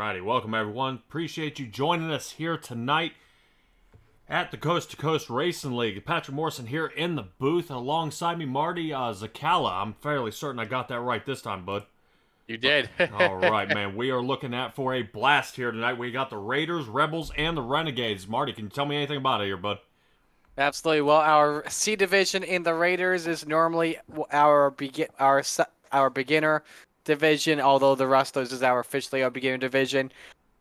Alrighty, welcome everyone. Appreciate you joining us here tonight at the Coast2Coast Racing League. Patrick Morrison here in the booth, and alongside me, Marty Zakala. I'm fairly certain I got that right this time, bud. You did. Alright, man. We are looking at for a blast here tonight. We got the Raiders, Rebels, and the Renegades. Marty, can you tell me anything about it here, bud? Absolutely. Well, our C division in the Raiders is normally our beginner division, although the rest of those is officially our beginner division.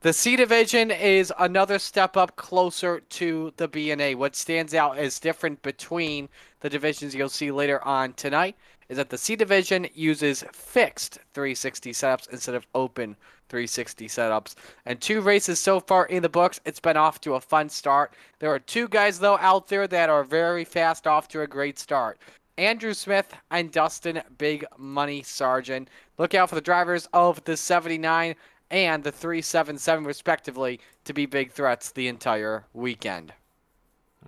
The C division is another step up closer to the B&A. What stands out as different between the divisions you'll see later on tonight is that the C division uses fixed 360 setups instead of open 360 setups. And 2 races so far in the books. It's been off to a fun start. There are 2 guys, though, out there that are very fast off to a great start. Andrew Smith and Dustin Big Money Sargent. Look out for the drivers of the 79 and the 377, respectively, to be big threats the entire weekend.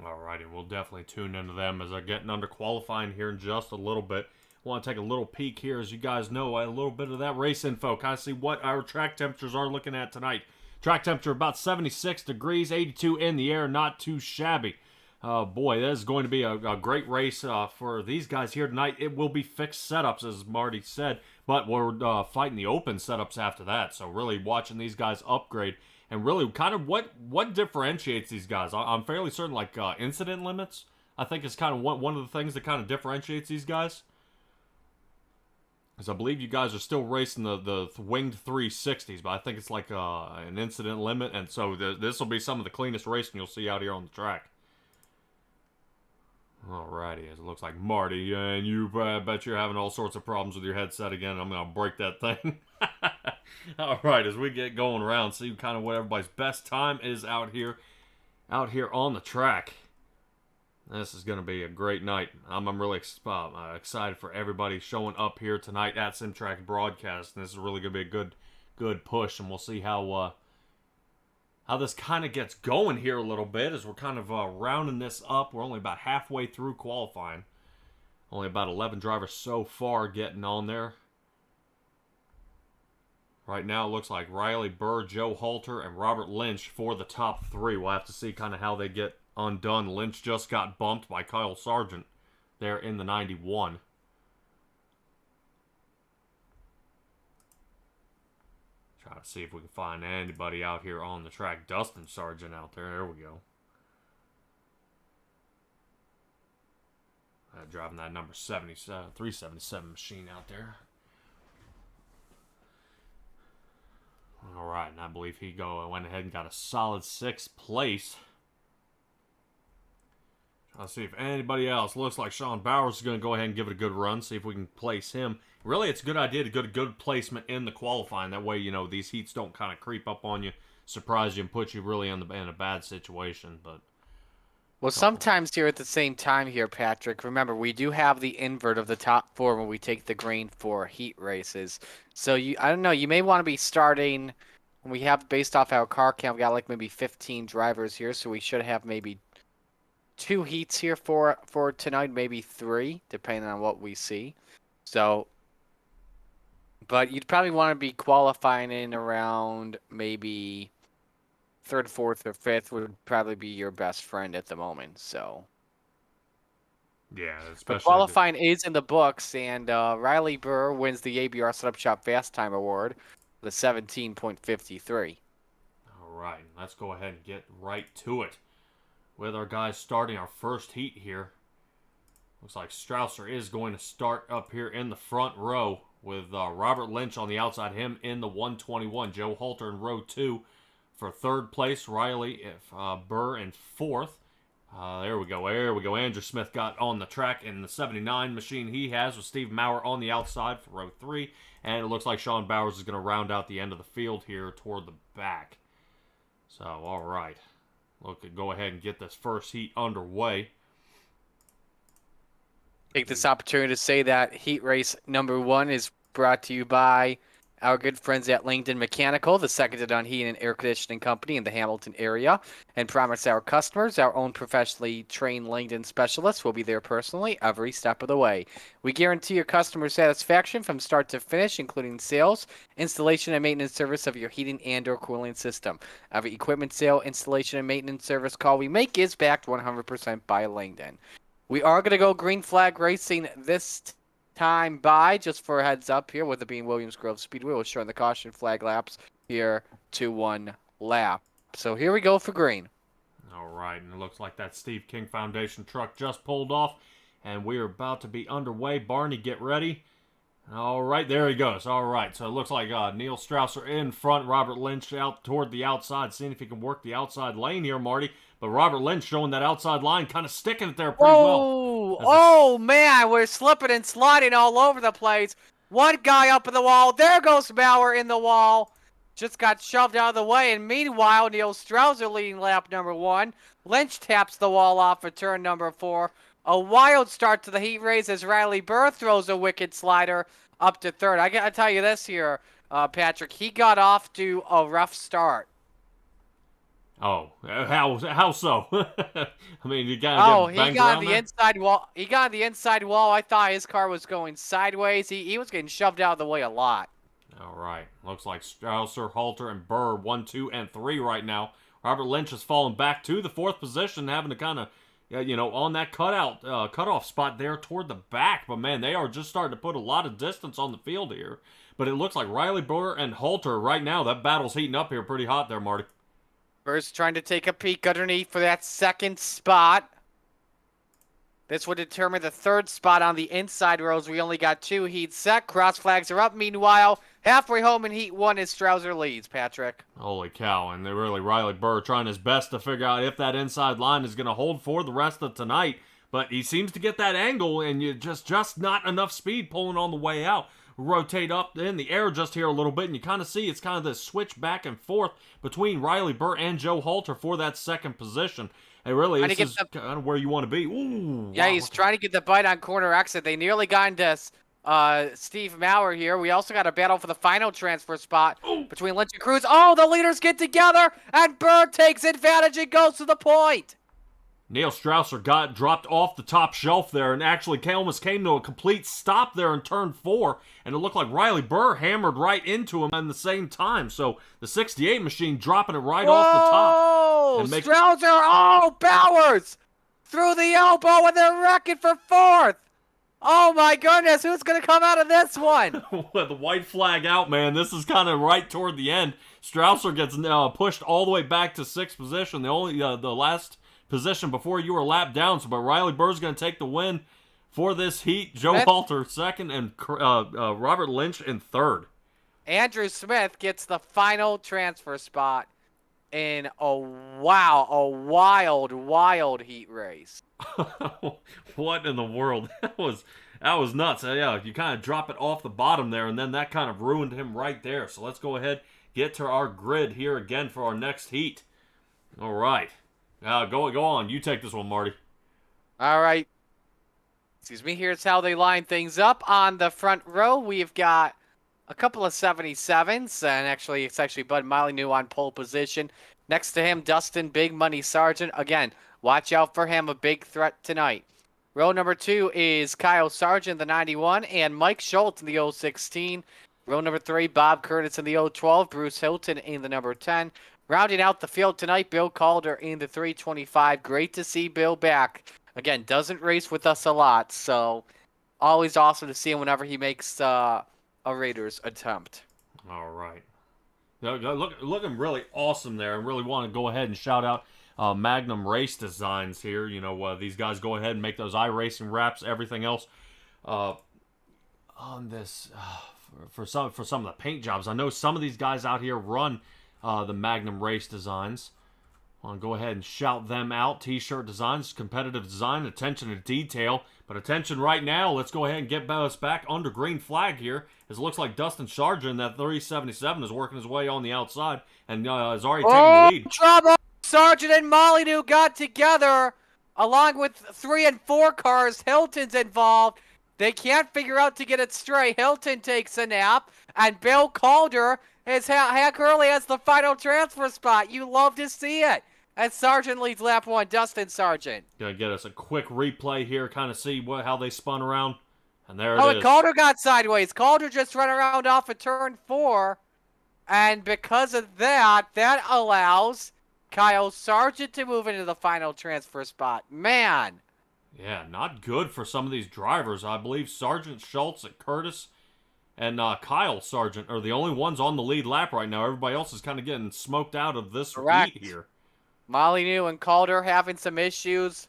Alrighty, we'll definitely tune into them as they're getting under qualifying here in just a little bit. Want to take a little peek here, as you guys know, a little bit of that race info. Kind of see what our track temperatures are looking at tonight. Track temperature about 76 degrees, 82 in the air, not too shabby. Boy, that is going to be a great race for these guys here tonight. It will be fixed setups, as Marty said, but we're fighting the open setups after that. So really watching these guys upgrade and really kind of what differentiates these guys. I'm fairly certain like incident limits, I think is kind of one of the things that kind of differentiates these guys. Because I believe you guys are still racing the winged 360s, but I think it's like an incident limit, and so this will be some of the cleanest racing you'll see out here on the track. Alrighty, as it looks like Marty, and you bet you're having all sorts of problems with your headset again. I'm going to break that thing. Alright, as we get going around, see kind of what everybody's best time is out here on the track. This is going to be a great night. I'm really excited for everybody showing up here tonight at SimTraX Broadcasting. This is really going to be a good push, and we'll see how this kind of gets going here a little bit as we're kind of rounding this up. We're only about halfway through qualifying. Only about 11 drivers so far getting on there. Right now it looks like Riley Burr, Joe Halter, and Robert Lynch for the top 3. We'll have to see kind of how they get undone. Lynch just got bumped by Kyle Sargent there in the 91. Try to see if we can find anybody out here on the track. Dustin Sargent out there. There we go. Driving that number 77, 377 machine out there. Alright, and I believe he went ahead and got a solid 6th place. Let's see if anybody else. Looks like Sean Bowers is going to go ahead and give it a good run. See if we can place him. Really, it's a good idea to get a good placement in the qualifying. That way, you know, these heats don't kind of creep up on you, surprise you, and put you really in a bad situation. But well, sometimes here at the same time here, Patrick, remember, we do have the invert of the top 4 when we take the green for heat races. So, I don't know, you may want to be starting, when we have, based off our car count, we got like maybe 15 drivers here, so we should have maybe 2 heats here for tonight, maybe 3, depending on what we see. So, but you'd probably want to be qualifying in around maybe 3rd, 4th, or 5th would probably be your best friend at the moment. So, yeah, but qualifying is in the books, and Riley Burr wins the ABR Setup Shop Fast Time Award with a 17.53. All right, let's go ahead and get right to it with our guys starting our first heat here. Looks like Strausser is going to start up here in the front row with Robert Lynch on the outside, him in the 121. Joe Halter in row 2 for 3rd place. Riley Burr in 4th. There we go. Andrew Smith got on the track in the 79 machine he has with Steve Maurer on the outside for row 3. And it looks like Sean Bowers is going to round out the end of the field here toward the back. So, all right. Go ahead and get this first heat underway. Take this opportunity to say that heat race number 1 is brought to you by Our good friends at Langdon Mechanical, the second to none heating and air conditioning company in the Hamilton area, and promise our customers our own professionally trained Langdon specialists will be there personally every step of the way. We guarantee your customer satisfaction from start to finish, including sales, installation, and maintenance service of your heating and/or cooling system. Every equipment sale, installation, and maintenance service call we make is backed 100% by Langdon. We are going to go green flag racing this time by, just for a heads up here, with it being Williams Grove Speedway. We'll show the caution flag laps here to 1 lap. So here we go for green. All right, and it looks like that Steve King Foundation truck just pulled off, and we are about to be underway. Barney, get ready. All right, there he goes. All right, so it looks like Neil Strausser in front, Robert Lynch out toward the outside, seeing if he can work the outside lane here, Marty. But Robert Lynch showing that outside line, kind of sticking it there pretty well. Oh, man, we're slipping and sliding all over the place. One guy up in the wall. There goes Bauer in the wall. Just got shoved out of the way. And meanwhile, Neil Strausser leading lap number 1. Lynch taps the wall off for turn number 4. A wild start to the heat race as Riley Burr throws a wicked slider up to third. I gotta tell you this here, Patrick. He got off to a rough start. Oh, how so? I mean, you gotta get banged he got around the there? inside wall. He got the inside wall. I thought his car was going sideways. He was getting shoved out of the way a lot. All right. Looks like Strausser, Halter, and Burr 1, 2, and 3 right now. Robert Lynch has fallen back to the 4th position, having to kind of, on that cutoff spot there toward the back. But, man, they are just starting to put a lot of distance on the field here. But it looks like Riley Burr and Halter right now, that battle's heating up here pretty hot there, Marty. Burr's trying to take a peek underneath for that second spot. This would determine the third spot on the inside rows. We only got 2 heats set. Cross flags are up. Meanwhile, halfway home in heat 1 is Strausser leads, Patrick. Holy cow. And Riley Burr trying his best to figure out if that inside line is going to hold for the rest of tonight. But he seems to get that angle, and you just not enough speed pulling on the way out. Rotate up in the air just here a little bit, and you kind of see it's kind of this switch back and forth between Riley Burr and Joe Halter for that second position. And really, this is kind of where you want to be. Ooh, yeah, wow. he's trying to get the bite on corner exit. They nearly got into Steve Maurer here. We also got a battle for the final transfer spot between Lynch and Cruz. Oh, the leaders get together, and Burr takes advantage and goes to the point. Neil Strausser got dropped off the top shelf there and actually almost came to a complete stop there in turn 4, and it looked like Riley Burr hammered right into him at the same time. So the 68 machine dropping it right off the top. Oh, Strausser, Bowers through the elbow, and they're wrecking for 4th. Oh my goodness, who's going to come out of this one? With the white flag out, man, this is kind of right toward the end. Strausser gets pushed all the way back to 6th position, the last position before you were lapped down. So, but Riley Burr's going to take the win for this heat. Joe Halter 2nd, and Robert Lynch in 3rd. Andrew Smith gets the final transfer spot in a wild heat race. What in the world? That was nuts. Yeah, you kind of drop it off the bottom there, and then that kind of ruined him right there. So let's go ahead, get to our grid here again for our next heat. All right. Go on. You take this one, Marty. All right. Excuse me. Here's how they line things up. On the front row, we've got a couple of 77s, and it's actually Bud Molyneux on pole position. Next to him, Dustin Big Money Sargent. Again, watch out for him, a big threat tonight. Row number 2 is Kyle Sargent, the 91, and Mike Schultz in the 016. Row number 3, Bob Curtis in the 012, Bruce Hilton in the number 10. Rounding out the field tonight, Bill Calder in the 325. Great to see Bill back. Again, doesn't race with us a lot, so always awesome to see him whenever he makes a Raiders attempt. All right. Looking really awesome there. I really want to go ahead and shout out Magnum Race Designs here. These guys go ahead and make those iRacing wraps, everything else on this for some of the paint jobs. I know some of these guys out here run the Magnum Race Designs. I want to go ahead and shout them out. T-shirt designs, competitive design, attention to detail. But attention right now, let's go ahead and get us back under green flag here. As it looks like Dustin Sargent, that 377, is working his way on the outside and is already taking the lead. Trouble! Sargent and Molyneux got together along with 3 and 4 cars. Hilton's involved. They can't figure out to get it straight. Hilton takes a nap, and Bill Calder is heck early as the final transfer spot. You love to see it. And Sargent leads lap 1, Dustin Sargent. Gonna get us a quick replay here, kind of see how they spun around. And there it Oh, is. and Calder got sideways. Calder just ran around off of turn 4. And because of that, that allows Kyle Sargent to move into the final transfer spot. Man. Yeah, not good for some of these drivers. I believe Sargent, Schultz, and Curtis, and Kyle Sargent are the only ones on the lead lap right now. Everybody else is kind of getting smoked out of this heat here. Molyneux and Calder having some issues.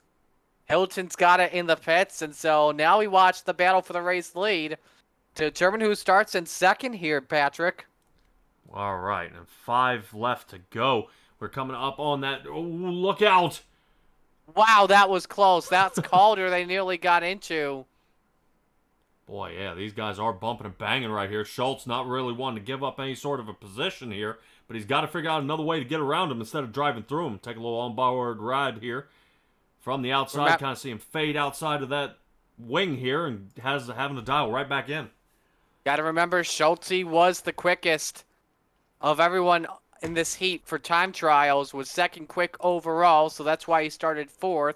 Hilton's got it in the pits, and so now we watch the battle for the race lead to determine who starts in second here, Patrick. All right, and 5 left to go. We're coming up on that. Oh, look out! Wow, that was close. That's Calder they nearly got into. Boy, yeah, these guys are bumping and banging right here. Schultz not really wanting to give up any sort of a position here, but he's got to figure out another way to get around him instead of driving through him. Take a little on-board ride here from the outside. Kind of see him fade outside of that wing here and having to dial right back in. Got to remember, Schultz was the quickest of everyone in this heat for time trials, was second quick overall, so that's why he started 4th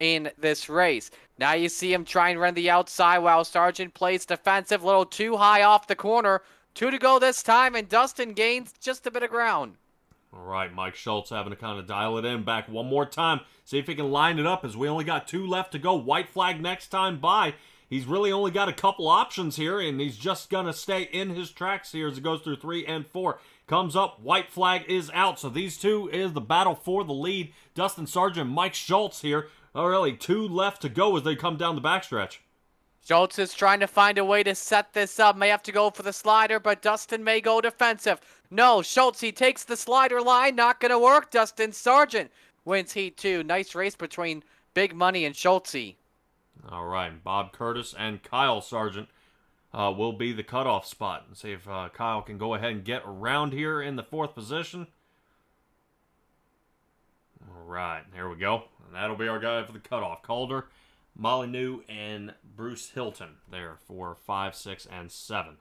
in this race. Now you see him try and run the outside while Sargent plays defensive, a little too high off the corner. 2 to go this time, and Dustin gains just a bit of ground. All right, Mike Schultz having to kind of dial it in back one more time. See if he can line it up as we only got 2 left to go. White flag next time by. He's really only got a couple options here, and he's just going to stay in his tracks here as it goes through 3 and 4. Comes up, white flag is out. So these two is the battle for the lead. Dustin Sargent, Mike Schultz here. Oh, really, 2 left to go as they come down the backstretch. Schultz is trying to find a way to set this up. May have to go for the slider, but Dustin may go defensive. No, Schultz, he takes the slider line. Not going to work. Dustin Sargent wins Heat 2. Nice race between Big Money and Schultz. All right, Bob Curtis and Kyle Sargent will be the cutoff spot. And see if Kyle can go ahead and get around here in the 4th position. All right, here we go. And that'll be our guy for the cutoff. Calder, Molyneux, and Bruce Hilton there for 5, 6, and 7.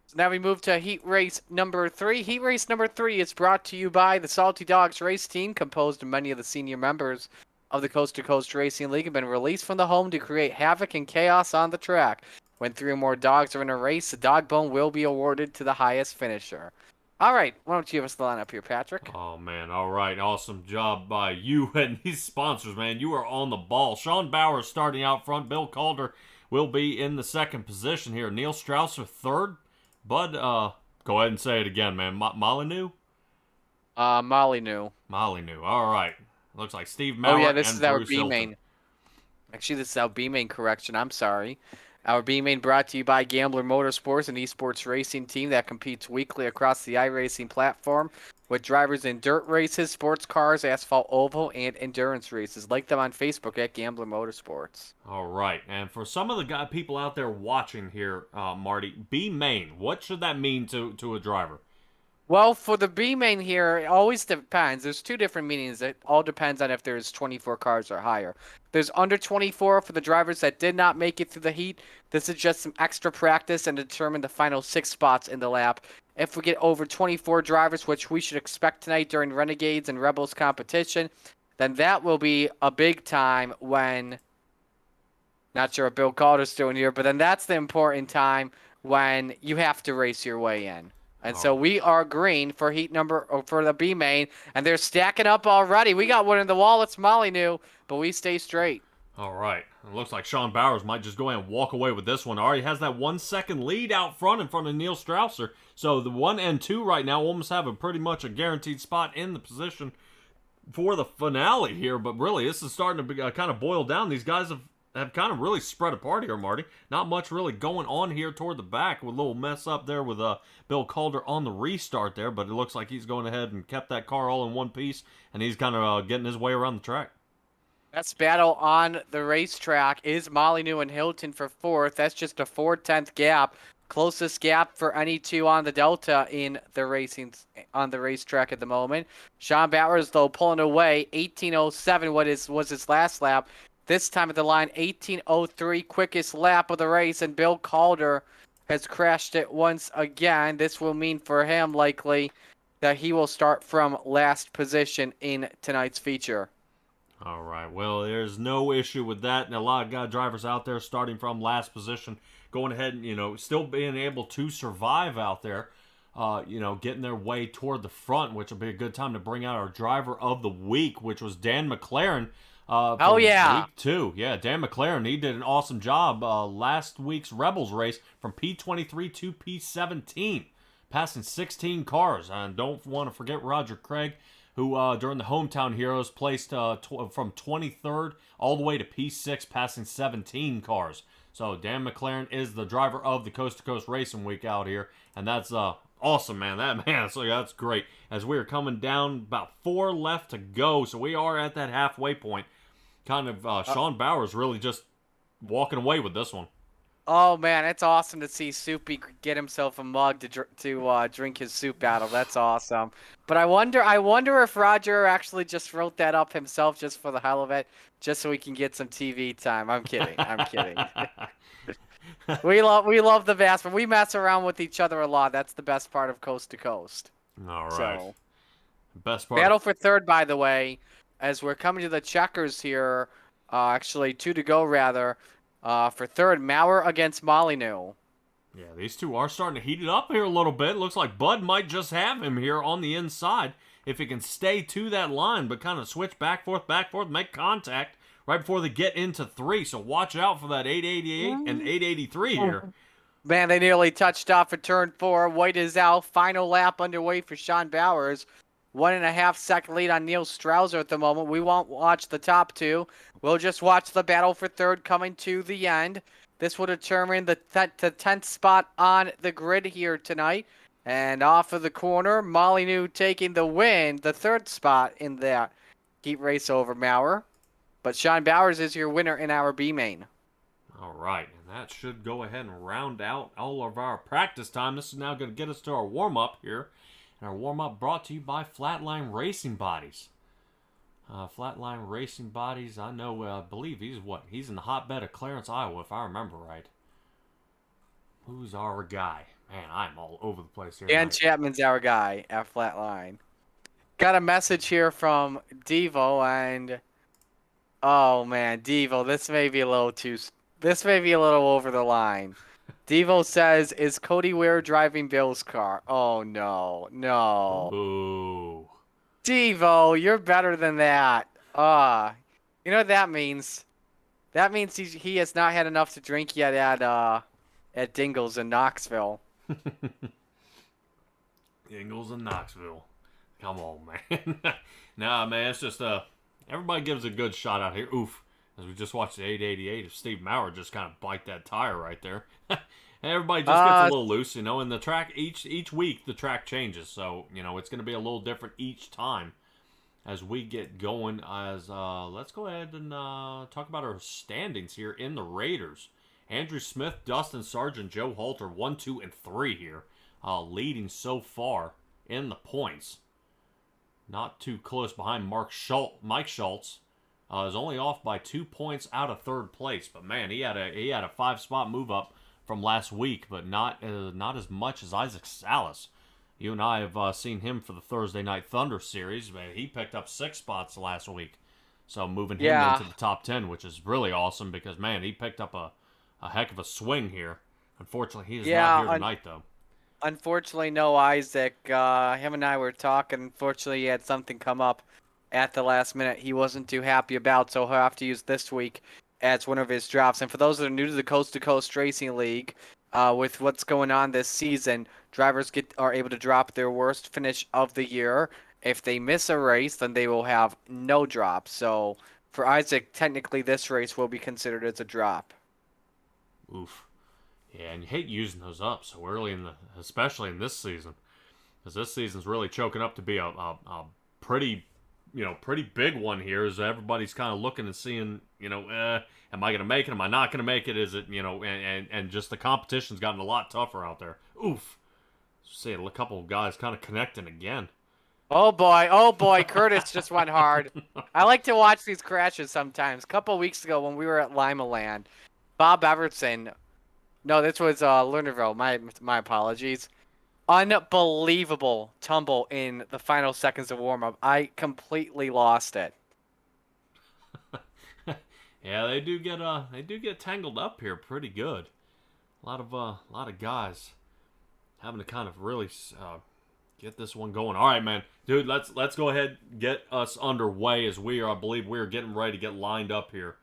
So now we move to heat race number 3. Heat race number 3 is brought to you by the Salty Dogs race team, composed of many of the senior members of the Coast2Coast Racing League, have been released from the home to create havoc and chaos on the track. When 3 or more dogs are in a race, the dog bone will be awarded to the highest finisher. All right, why don't you give us the lineup here, Patrick? Oh, man, all right. Awesome job by you and these sponsors, man. You are on the ball. Sean Bauer starting out front. Bill Calder will be in the 2nd position here. Neil Strausser 3rd. Bud, go ahead and say it again, man. Molyneux? Molyneux. Molyneux, all right. Looks like Steve Maurer. Oh, yeah, this and is our Bruce B-main. Hilton. Actually, this is our B-main correction. I'm sorry. Our B-main brought to you by Gambler Motorsports, an esports racing team that competes weekly across the iRacing platform with drivers in dirt races, sports cars, asphalt oval, and endurance races. Like them on Facebook at Gambler Motorsports. All right, and for some of the people out there watching here, Marty, B-main, what should that mean to a driver? Well, for the B-main here, it always depends. There's 2 different meanings. It all depends on if there's 24 cars or higher. There's under 24 for the drivers that did not make it through the heat. This is just some extra practice and determine the final 6 spots in the lap. If we get over 24 drivers, which we should expect tonight during Renegades and Rebels competition, then that will be a big time when, not sure what Bill Calder's doing here, but then that's the important time when you have to race your way in. And so we are green for for the B main, and they're stacking up already. We got one in the wall. It's Molyneux, but we stay straight. All right. It looks like Sean Bowers might just go ahead and walk away with this one. Already has that 1 second lead out front in front of Neil Strausser. So the 1 and 2 right now almost have pretty much a guaranteed spot in the position for the finale here. But really, this is starting to kind of boil down. These guys have kind of really spread apart here, Marty. Not much really going on here toward the back with a little mess up there with Bill Calder on the restart there, but it looks like he's going ahead and kept that car all in one piece, and he's kind of getting his way around the track. Best battle on the racetrack is Molyneux and Hilton for 4th. That's just a 4/10 gap. Closest gap for any 2 on the Delta in the on the racetrack at the moment. Sean Bowers, though, pulling away. 18:07 was his last lap. This time at the line, 18:03, quickest lap of the race, and Bill Calder has crashed it once again. This will mean for him likely that he will start from last position in tonight's feature. All right. Well, there's no issue with that, and a lot of drivers out there starting from last position, going ahead and still being able to survive out there. Getting their way toward the front, which will be a good time to bring out our driver of the week, which was Dan McLaren. Oh, yeah. Week 2. Yeah, Dan McLaren, he did an awesome job last week's Rebels race from P23 to P17, passing 16 cars. And don't want to forget Roger Craig, who during the Hometown Heroes placed from 23rd all the way to P6, passing 17 cars. So Dan McLaren is the driver of the Coast to Coast Racing Week out here, and that's awesome, man. So that's great. As we are coming down, about 4 left to go, so we are at that halfway point. Kind of Sean Bowers really just walking away with this one. Oh man, it's awesome to see Soupy get himself a mug to drink his soup out of. That's awesome. But I wonder if Roger actually just wrote that up himself just for the hell of it, just so we can get some TV time. I'm kidding. We love the Vasper. We mess around with each other a lot. That's the best part of Coast to Coast. All right. So, best part. Battle for third, by the way, as we're coming to the checkers here. Actually, 2 to go rather. For third, Maurer against Molyneux. Yeah, these two are starting to heat it up here a little bit. Looks like Bud might just have him here on the inside if he can stay to that line, but kind of switch back, forth, make contact right before they get into 3. So watch out for that 888 and 883 here. Man, they nearly touched off at turn 4. White is out. Final lap underway for Sean Bowers. 1.5 second lead on Neil Strauser at the moment. We won't watch the top 2. We'll just watch the battle for third coming to the end. This will determine the 10th spot on the grid here tonight. And off of the corner, Molyneux taking the win, the 3rd spot in that heat race over Maurer. But Sean Bowers is your winner in our B main. All right, and that should go ahead and round out all of our practice time. This is now going to get us to our warm-up here. And our warm-up brought to you by Flatline Racing Bodies. Flatline Racing Bodies, I believe he's in the hotbed of Clarence, Iowa, if I remember right. Who's our guy? Man, I'm all over the place here. Dan Chapman's our guy at Flatline. Got a message here from Devo, and oh man, Devo, this may be a little over the line. Devo says, "Is Cody Ware driving Bill's car?" Oh no. Ooh. Devo, you're better than that. You know what that means? That means he has not had enough to drink yet at Dingles in Knoxville. Dingles in Knoxville. Come on, man. Nah, man, it's just everybody gives a good shot out here. Oof. As we just watched the 888 of Steve Maurer just kind of bite that tire right there. And everybody just gets a little loose, and the track, each week the track changes. So, it's going to be a little different each time as we get going. Let's go ahead and talk about our standings here in the Raiders. Andrew Smith, Dustin Sargent, Joe Halter, 1, 2, and 3 here, leading so far in the points. Not too close behind Mike Schultz. Is only off by 2 points out of 3rd place, but man, he had a 5-spot move up from last week, but not as much as Isaac Salas. You and I have seen him for the Thursday Night Thunder series, but he picked up 6 spots last week, so moving him into the top 10, which is really awesome because man, he picked up a heck of a swing here. Unfortunately, he is not here tonight though. Unfortunately, no Isaac. Him and I were talking. Unfortunately, he had something come up at the last minute he wasn't too happy about, so he'll have to use this week as one of his drops. And for those that are new to the Coast2Coast Racing League, with what's going on this season, drivers are able to drop their worst finish of the year. If they miss a race, then they will have no drop. So for Isaac, technically this race will be considered as a drop. Oof. Yeah, and you hate using those up so early especially in this season, because this season's really choking up to be a pretty big one here. As everybody's kind of looking and seeing, am I going to make it? Am I not going to make it? Is it, and just the competition's gotten a lot tougher out there. Oof. See a couple of guys kind of connecting again. Oh boy, Curtis just went hard. I like to watch these crashes sometimes. A couple weeks ago when we were at Lima Land, Bob Everson, no, this was Lernerville, my apologies. Unbelievable tumble in the final seconds of warm-up. I completely lost it. Yeah, they do get tangled up here pretty good. A lot of guys having to kind of really get this one going. All right, man, dude, let's go ahead and get us underway as I believe we are getting ready to get lined up here.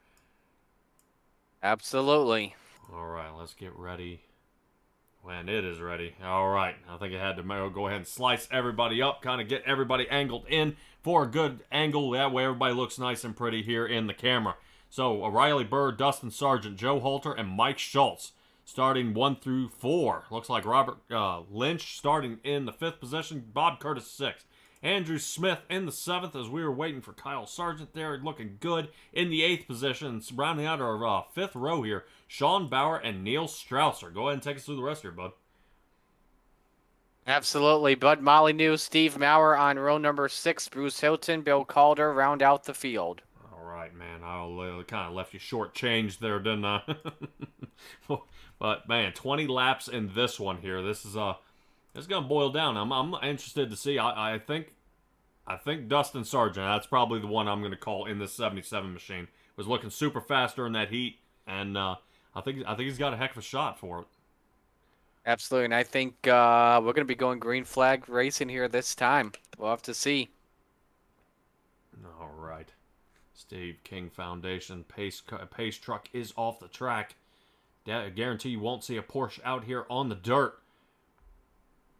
Absolutely. All right, let's get ready when it is ready. All right, I think I had to go ahead and slice everybody up, kind of get everybody angled in for a good angle. That way everybody looks nice and pretty here in the camera. So, Riley Burr, Dustin Sargent, Joe Halter, and Mike Schultz starting 1 through 4. Looks like Robert Lynch starting in the 5th position, Bob Curtis 6th. Andrew Smith in the 7th as we were waiting for Kyle Sargent there, looking good in the 8th position. Rounding out our 5th row here, Sean Bauer and Neil Strausser. Go ahead and take us through the rest here, bud. Absolutely. Bud Molyneux, Steve Maurer on row number 6, Bruce Hilton, Bill Calder round out the field. All right, man. I kind of left you short-changed there, didn't I? But, man, 20 laps in this one here. This is it's going to boil down. I'm interested to see. I think Dustin Sargent, that's probably the one I'm going to call in this 77 machine. Was looking super fast during that heat, and I think he's got a heck of a shot for it. Absolutely, and I think we're going to be going green flag racing here this time. We'll have to see. All right. Steve King Foundation pace truck is off the track. I guarantee you won't see a Porsche out here on the dirt.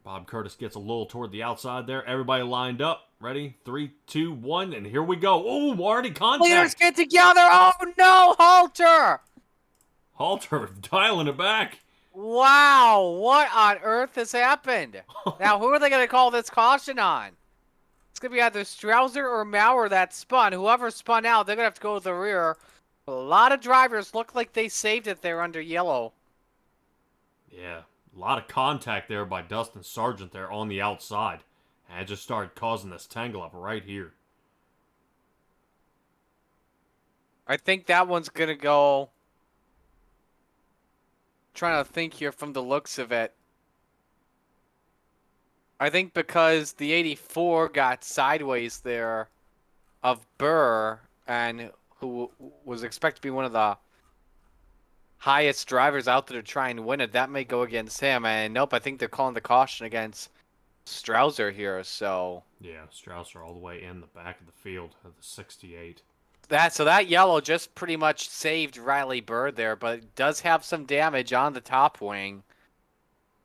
Bob Curtis gets a little toward the outside there. Everybody lined up. Ready? 3, 2, 1, and here we go. Oh, Marty, contact. Leaders get together. Oh, no, Halter. Halter dialing it back. Wow, what on earth has happened? Now, who are they going to call this caution on? It's going to be either Strausser or Maurer that spun. Whoever spun out, they're going to have to go to the rear. A lot of drivers look like they saved it there under yellow. Yeah, a lot of contact there by Dustin Sargent there on the outside. And it just started causing this tangle up right here. I think that one's going to go... Trying to think here from the looks of it. I think because the 84 got sideways there of Burr, and who was expected to be one of the highest drivers out there to try and win it, that may go against him. And nope, I think they're calling the caution against Strausser here. So yeah, Strausser all the way in the back of the field of the 68. So that yellow just pretty much saved Riley Burr there, but it does have some damage on the top wing.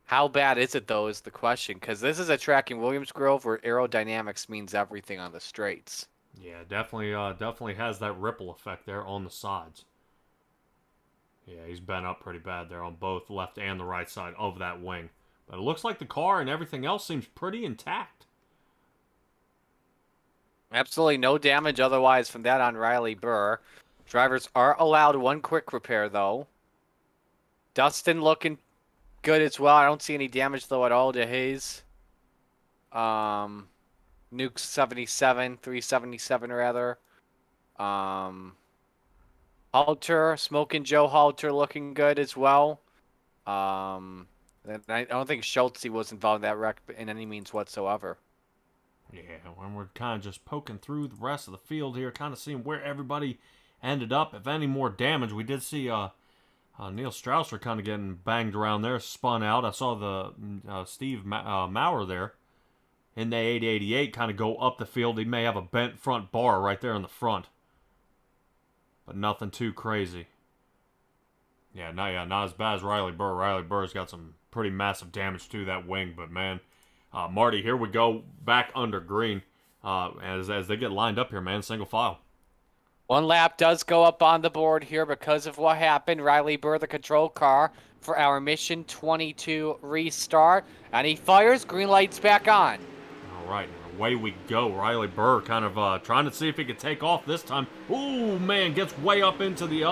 How bad is it, though, is the question, because this is a track in Williams Grove where aerodynamics means everything on the straights. Yeah, definitely has that ripple effect there on the sides. Yeah, he's bent up pretty bad there on both left and the right side of that wing. But it looks like the car and everything else seems pretty intact. Absolutely no damage otherwise from that on Riley Burr. Drivers are allowed one quick repair, though. Dustin looking good as well. I don't see any damage, though, at all to his. Nuke 77, 377 rather. Halter, Smoking Joe Halter looking good as well. I don't think Schultz was involved in that wreck in any means whatsoever. Yeah, when we're kind of just poking through the rest of the field here, kind of seeing where everybody ended up. If any more damage, we did see Neil Strausser kind of getting banged around there, spun out. I saw the Steve Maurer there in the 888 kind of go up the field. He may have a bent front bar right there in the front, but nothing too crazy. Yeah, not as bad as Riley Burr. Riley Burr's got some pretty massive damage to that wing, but man. Marty, here we go back under green as they get lined up here, man, single file. One lap does go up on the board here because of what happened. Riley Burr, the control car for our Mission 22 restart. And he fires, green light's back on. All right, away we go. Riley Burr kind of trying to see if he could take off this time. Ooh, man, gets way up into the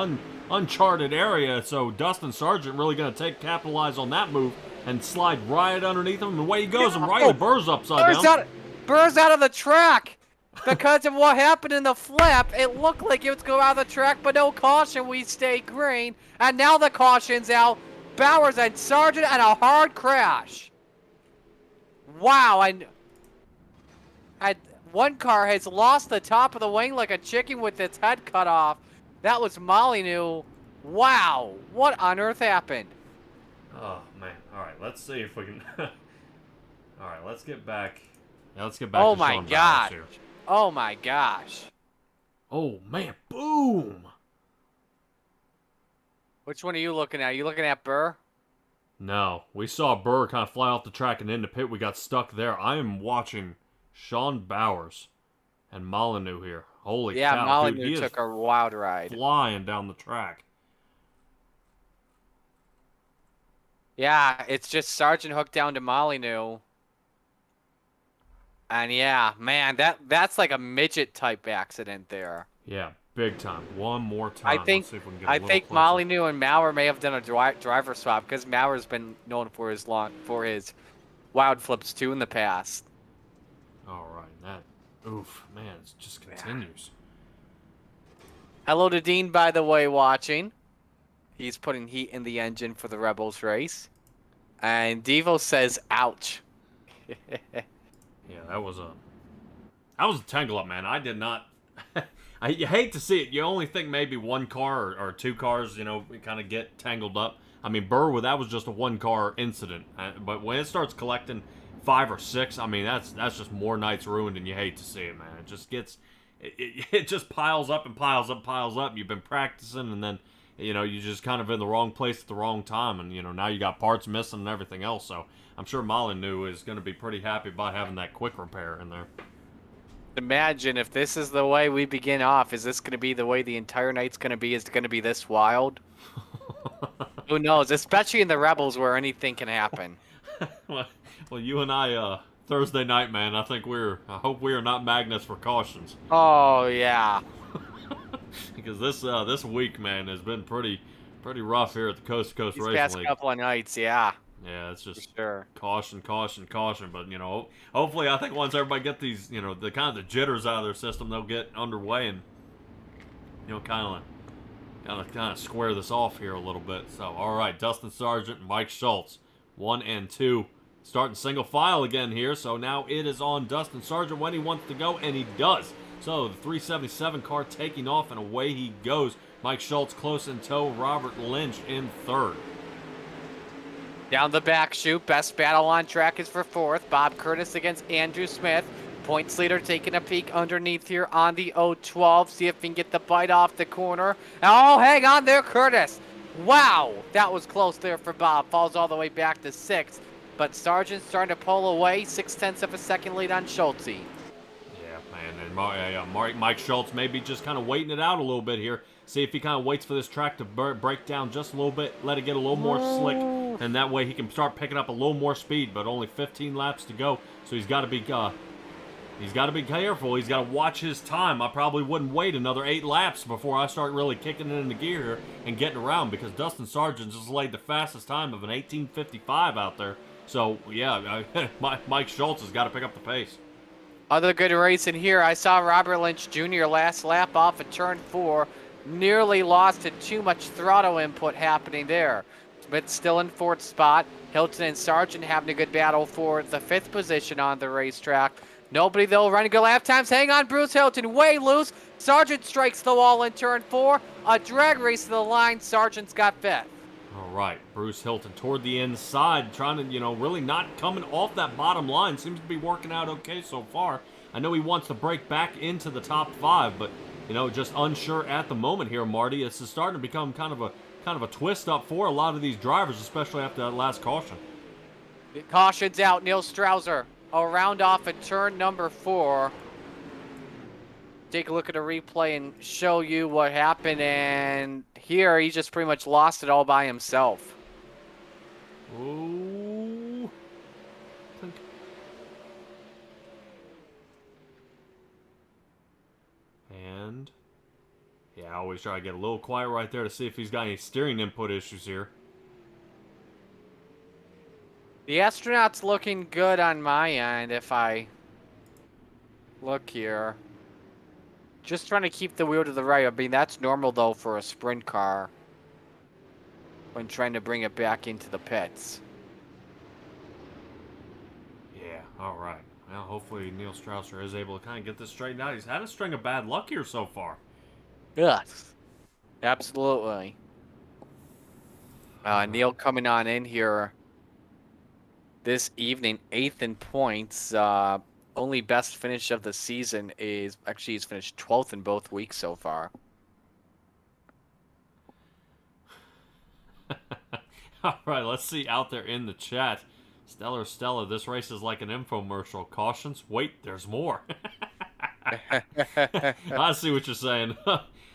uncharted area. So Dustin Sargent really going to capitalize on that move and slide right underneath him. And away he goes, and Riley Burr's upside down. Burr's out of the track because of what happened in the flip. It looked like it was going out of the track, but no caution. We stay green, and now the caution's out. Bowers and Sargent and a hard crash. Wow, and one car has lost the top of the wing like a chicken with its head cut off. That was Molyneux. Wow, what on earth happened? Oh, man. All right, let's see if we can... All right, let's get back. Yeah, let's get back to Sean Bowers here. Oh, my gosh. Oh, man. Boom. Which one are you looking at? Are you looking at Burr? No, we saw Burr kind of fly off the track and into pit. We got stuck there. I am watching Sean Bowers and Molyneux here. Holy cow. Yeah, Molyneux dude, took a wild ride. Flying down the track. Yeah, it's just Sargent hooked down to Molyneux. And yeah, man, that's like a midget type accident there. Yeah, big time. One more time. I think Molyneux and Maurer may have done a driver swap because Maurer's been known for his wild flips too in the past. All right, oof, man, it just continues. Hello to Dean, by the way, watching. He's putting heat in the engine for the Rebels race. And Devo says, ouch. Yeah, that was a tangle up, man. I did not... you hate to see it. You only think maybe one car or two cars, kind of get tangled up. I mean, Burr, that was just a one-car incident. But when it starts collecting 5 or 6, I mean, that's just more nights ruined, and you hate to see it, man. It just gets... It just piles up and piles up and piles up. You've been practicing, and then... you're just kind of in the wrong place at the wrong time, and, now you got parts missing and everything else, so I'm sure Molyneux is going to be pretty happy about having that quick repair in there. Imagine if this is the way we begin off, is this going to be the way the entire night's going to be? Is it going to be this wild? Who knows, especially in the Rebels where anything can happen. well, you and I, Thursday night, man, I hope we are not magnets for cautions. Oh, yeah. Because this week, man, has been pretty rough here at the Coast2Coast Racing League. These past couple of nights, yeah. Yeah, it's just sure. Caution. But hopefully, I think once everybody get these, the kind of the jitters out of their system, they'll get underway and kind of square this off here a little bit. So, all right, Dustin Sargent and Mike Schultz, 1 and 2, starting single file again here. So now it is on Dustin Sargent when he wants to go, and he does. So the 377 car taking off, and away he goes. Mike Schultz close in tow. Robert Lynch in third. Down the back chute, best battle on track is for fourth. Bob Curtis against Andrew Smith. Points leader taking a peek underneath here on the 012. See if he can get the bite off the corner. Oh, hang on there, Curtis. Wow, that was close there for Bob. Falls all the way back to sixth. But Sargent's starting to pull away. 0.6 of a second lead on Schultz. And Mike Schultz maybe just kind of waiting it out a little bit here. See if he kind of waits for this track to break down just a little bit, let it get a little more slick, and that way he can start picking up a little more speed. But only 15 laps to go, so he's got to be careful. He's got to watch his time. I probably wouldn't wait another 8 laps before I start really kicking it into gear here and getting around, because Dustin Sargent just laid the fastest time of an 18:55 out there. So yeah, Mike Schultz has got to pick up the pace. Other good racing here. I saw Robert Lynch Jr. last lap off of turn 4. Nearly lost to too much throttle input happening there. Smith still in 4th spot. Hilton and Sargent having a good battle for the 5th position on the racetrack. Nobody, though, running good lap times. Hang on, Bruce Hilton way loose. Sargent strikes the wall in turn 4. A drag race to the line. Sargent's got 5th. All right, Bruce Hilton toward the inside, trying to, really not coming off that bottom line. Seems to be working out okay so far. I know he wants to break back into the top 5, but, just unsure at the moment here, Marty. It's starting to become kind of a twist up for a lot of these drivers, especially after that last caution. Caution's out. Neil Strauser around off at turn number 4. Take a look at a replay and show you what happened, and here he just pretty much lost it all by himself. Oh. And yeah, I always try to get a little quiet right there to see if he's got any steering input issues here. The astronaut's looking good on my end. If I look here. Just trying to keep the wheel to the right. I mean, that's normal, though, for a sprint car when trying to bring it back into the pits. Yeah, all right. Well, hopefully Neil Strausser is able to kind of get this straightened out. He's had a string of bad luck here so far. Yes. Absolutely. Neil coming on in here this evening, 8th in points. Only best finish of the season is actually he's finished 12th in both weeks so far. All right, let's see out there in the chat. Stellar Stella, this race is like an infomercial. Cautions, wait, there's more. I see what you're saying.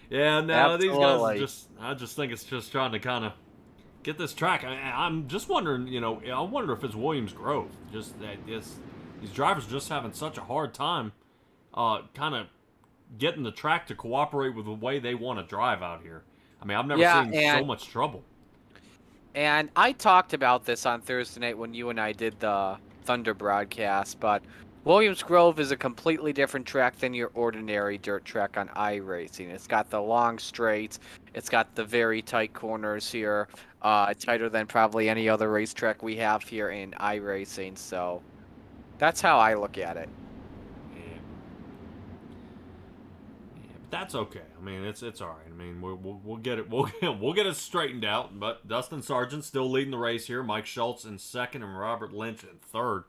Yeah, no, these guys are I just think it's just trying to kind of get this track. I'm just wondering, I wonder if it's Williams Grove. Just these drivers are just having such a hard time kind of getting the track to cooperate with the way they want to drive out here. I mean, I've never seen so much trouble. And I talked about this on Thursday night when you and I did the Thunder broadcast, but Williams Grove is a completely different track than your ordinary dirt track on iRacing. It's got the long straights. It's got the very tight corners here, tighter than probably any other racetrack we have here in iRacing. So that's how I look at it. Yeah, but that's okay. I mean, it's all right. I mean, we'll get it. We'll get it straightened out. But Dustin Sargent still leading the race here. Mike Schultz in second and Robert Lynch in third.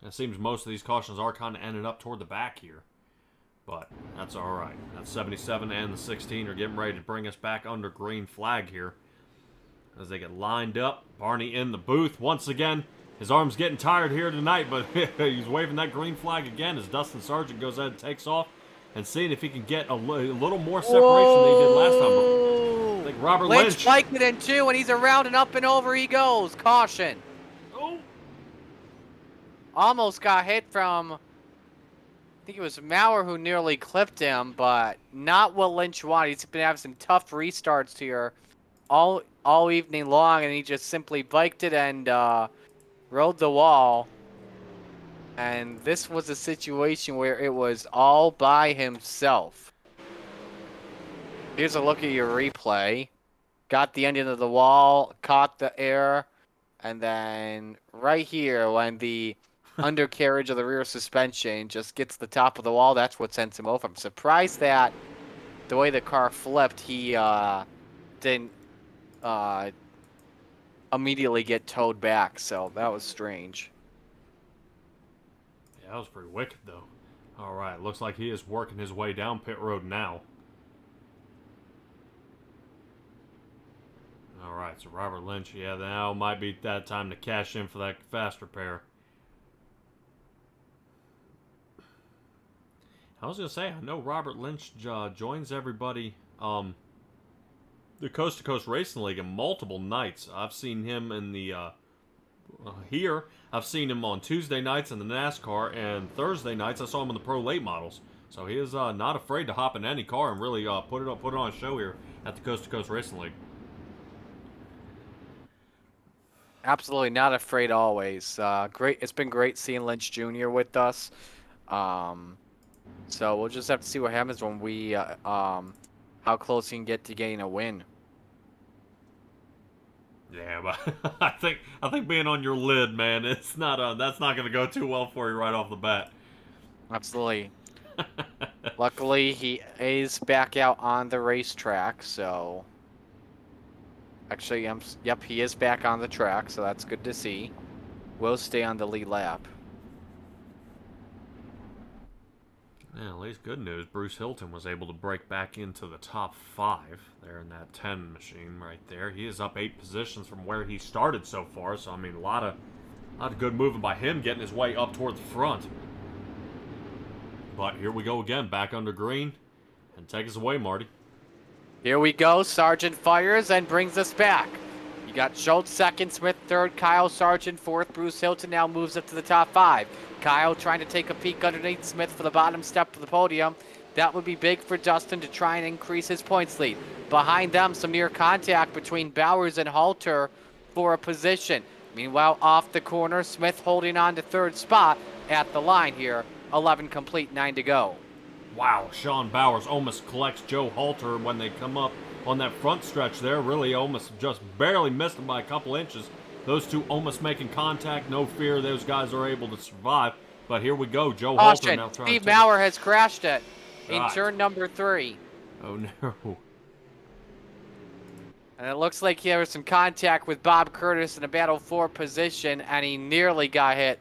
It seems most of these cautions are kind of ended up toward the back here. But that's all right. That 77 and the 16 are getting ready to bring us back under green flag here. As they get lined up. Barney in the booth once again. His arm's getting tired here tonight, but he's waving that green flag again as Dustin Sargent goes ahead and takes off. And seeing if he can get a little more separation than he did last time. I think Robert Lynch liked it in two, and he's around and up and over he goes. Caution. Oh. Almost got hit from, I think it was Maurer who nearly clipped him, but not what Lynch wanted. He's been having some tough restarts here all evening long, and he just simply biked it and rode the wall. And this was a situation where it was all by himself. Here's a look at your replay. Got the end of the wall, caught the air, and then right here when the undercarriage of the rear suspension just gets the top of the wall, that's what sends him over. I'm surprised that the way the car flipped, he didn't immediately get towed back, so that was strange. Yeah, that was pretty wicked, though. All right, looks like he is working his way down pit road now. All right, so Robert Lynch, yeah, now might be that time to cash in for that fast repair. I was going to say, I know Robert Lynch joins everybody, the Coast2Coast Racing League, in multiple nights. I've seen him in the, here. I've seen him on Tuesday nights in the NASCAR, and Thursday nights I saw him in the Pro Late Models. So he is not afraid to hop in any car and really put it on a show here at the Coast2Coast Racing League. Absolutely not afraid always. Great. It's been great seeing Lynch Jr. with us. So we'll just have to see what happens when we, how close he can get to getting a win. Yeah, but I think being on your lid, man, it's not that's not going to go too well for you right off the bat. Absolutely. Luckily, he is back out on the racetrack, so actually, yep, he is back on the track, so that's good to see. We'll stay on the lead lap. Yeah, at least good news. Bruce Hilton was able to break back into the top 5 there in that 10 machine right there. He is up 8 positions from where he started so far. So, I mean, a lot of good moving by him getting his way up toward the front. But here we go again, back under green. And take us away, Marty. Here we go. Sargent fires and brings us back. You got Schultz second, Smith third, Kyle Sargent fourth. Bruce Hilton now moves up to the top 5. Kyle trying to take a peek underneath Smith for the bottom step of the podium. That would be big for Dustin to try and increase his points lead. Behind them, some near contact between Bowers and Halter for a position. Meanwhile, off the corner, Smith holding on to third spot at the line here 11 complete, 9 to go. Wow, Sean Bowers almost collects Joe Halter when they come up on that front stretch there. Really almost just barely missed him by a couple inches. Those two almost making contact. No fear, those guys are able to survive. But here we go. Joe Halter now trying Steve to... Maurer has crashed it in God. turn number 3. Oh, no. And it looks like he had some contact with Bob Curtis in a battle for position, and he nearly got hit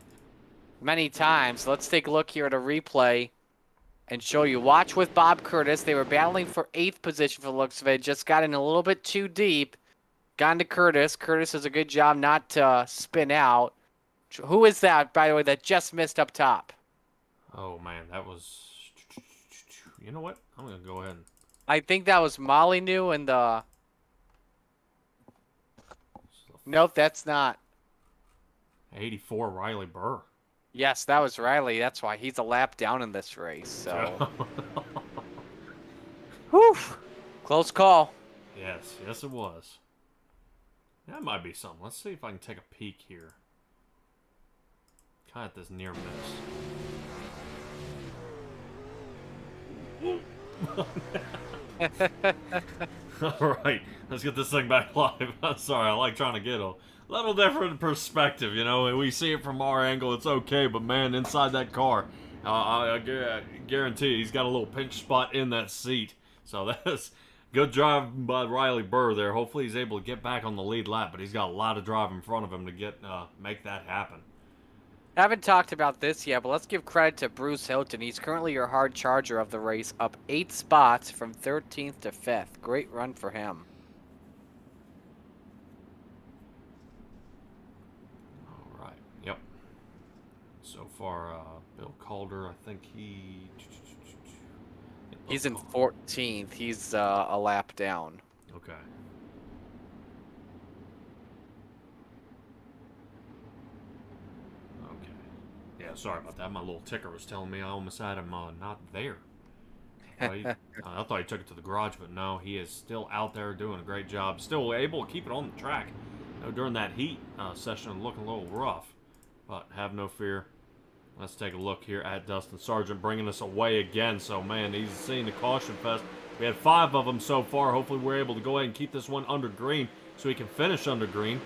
many times. Let's take a look here at a replay and show you. Watch with Bob Curtis. They were battling for 8th position for the looks of it. Just got in a little bit too deep. Got into Curtis. Curtis does a good job not to spin out. Who is that, by the way, that just missed up top? Oh, man, that was... You know what? I'm going to go ahead and... I think that was Molyneux and the... Nope, that's not. 84 Riley Burr. Yes, that was Riley. That's why he's a lap down in this race. So, whew, close call. Yes, it was. That might be something. Let's see if I can take a peek here. Kind of this near miss. All right, let's get this thing back live. I'm sorry, I like trying to get a little different perspective, you know. We see it from our angle, it's okay, but man, inside that car, I guarantee he's got a little pinch spot in that seat. So that's good drive by Riley Burr there. Hopefully he's able to get back on the lead lap, but he's got a lot of drive in front of him to get make that happen. I haven't talked about this yet, but let's give credit to Bruce Hilton. He's currently your hard charger of the race, up 8 spots from 13th to 5th. Great run for him. All right. Yep. So far, Bill Calder, I think he's in 14th. He's a lap down. Okay. Yeah, sorry about that. My little ticker was telling me I almost had him not there. I thought he took it to the garage, but no, he is still out there doing a great job. Still able to keep it on the track. You know, during that heat session, looking a little rough. But have no fear. Let's take a look here at Dustin Sargent bringing us away again. So, man, he's seeing the caution fest. We had 5 of them so far. Hopefully we're able to go ahead and keep this one under green so he can finish under green.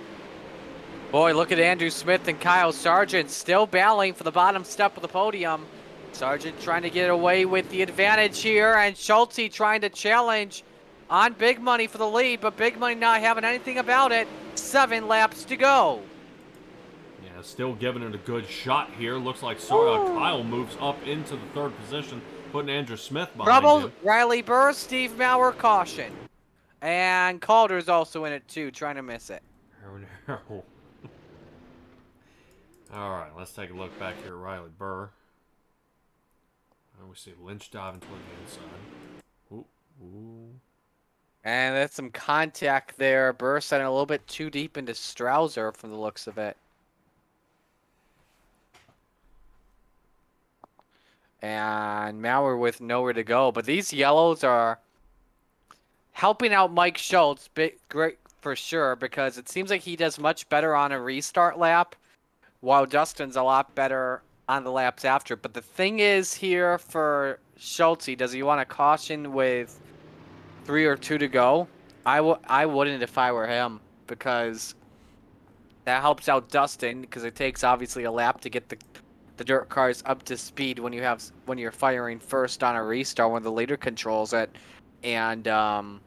Boy, look at Andrew Smith and Kyle Sargent still battling for the bottom step of the podium. Sargent trying to get away with the advantage here, and Schulte trying to challenge on Big Money for the lead, but Big Money not having anything about it. 7 laps to go. Yeah, still giving it a good shot here. Looks like Kyle moves up into the 3rd position, putting Andrew Smith behind him. Riley Burr, Steve Maurer, caution. And Calder's also in it too, trying to miss it. Oh, no. All right, let's take a look back here at Riley Burr. We see Lynch diving toward the inside. Ooh. And that's some contact there. Burr setting a little bit too deep into Strouser from the looks of it. And Maurer with nowhere to go. But these yellows are helping out Mike Schultz, great for sure, because it seems like he does much better on a restart lap, while Dustin's a lot better on the laps after. But the thing is here for Schulte, does he want to caution with 3 or 2 to go? I wouldn't if I were him, because that helps out Dustin, because it takes obviously a lap to get the dirt cars up to speed when you're firing first on a restart when the leader controls it. And we'll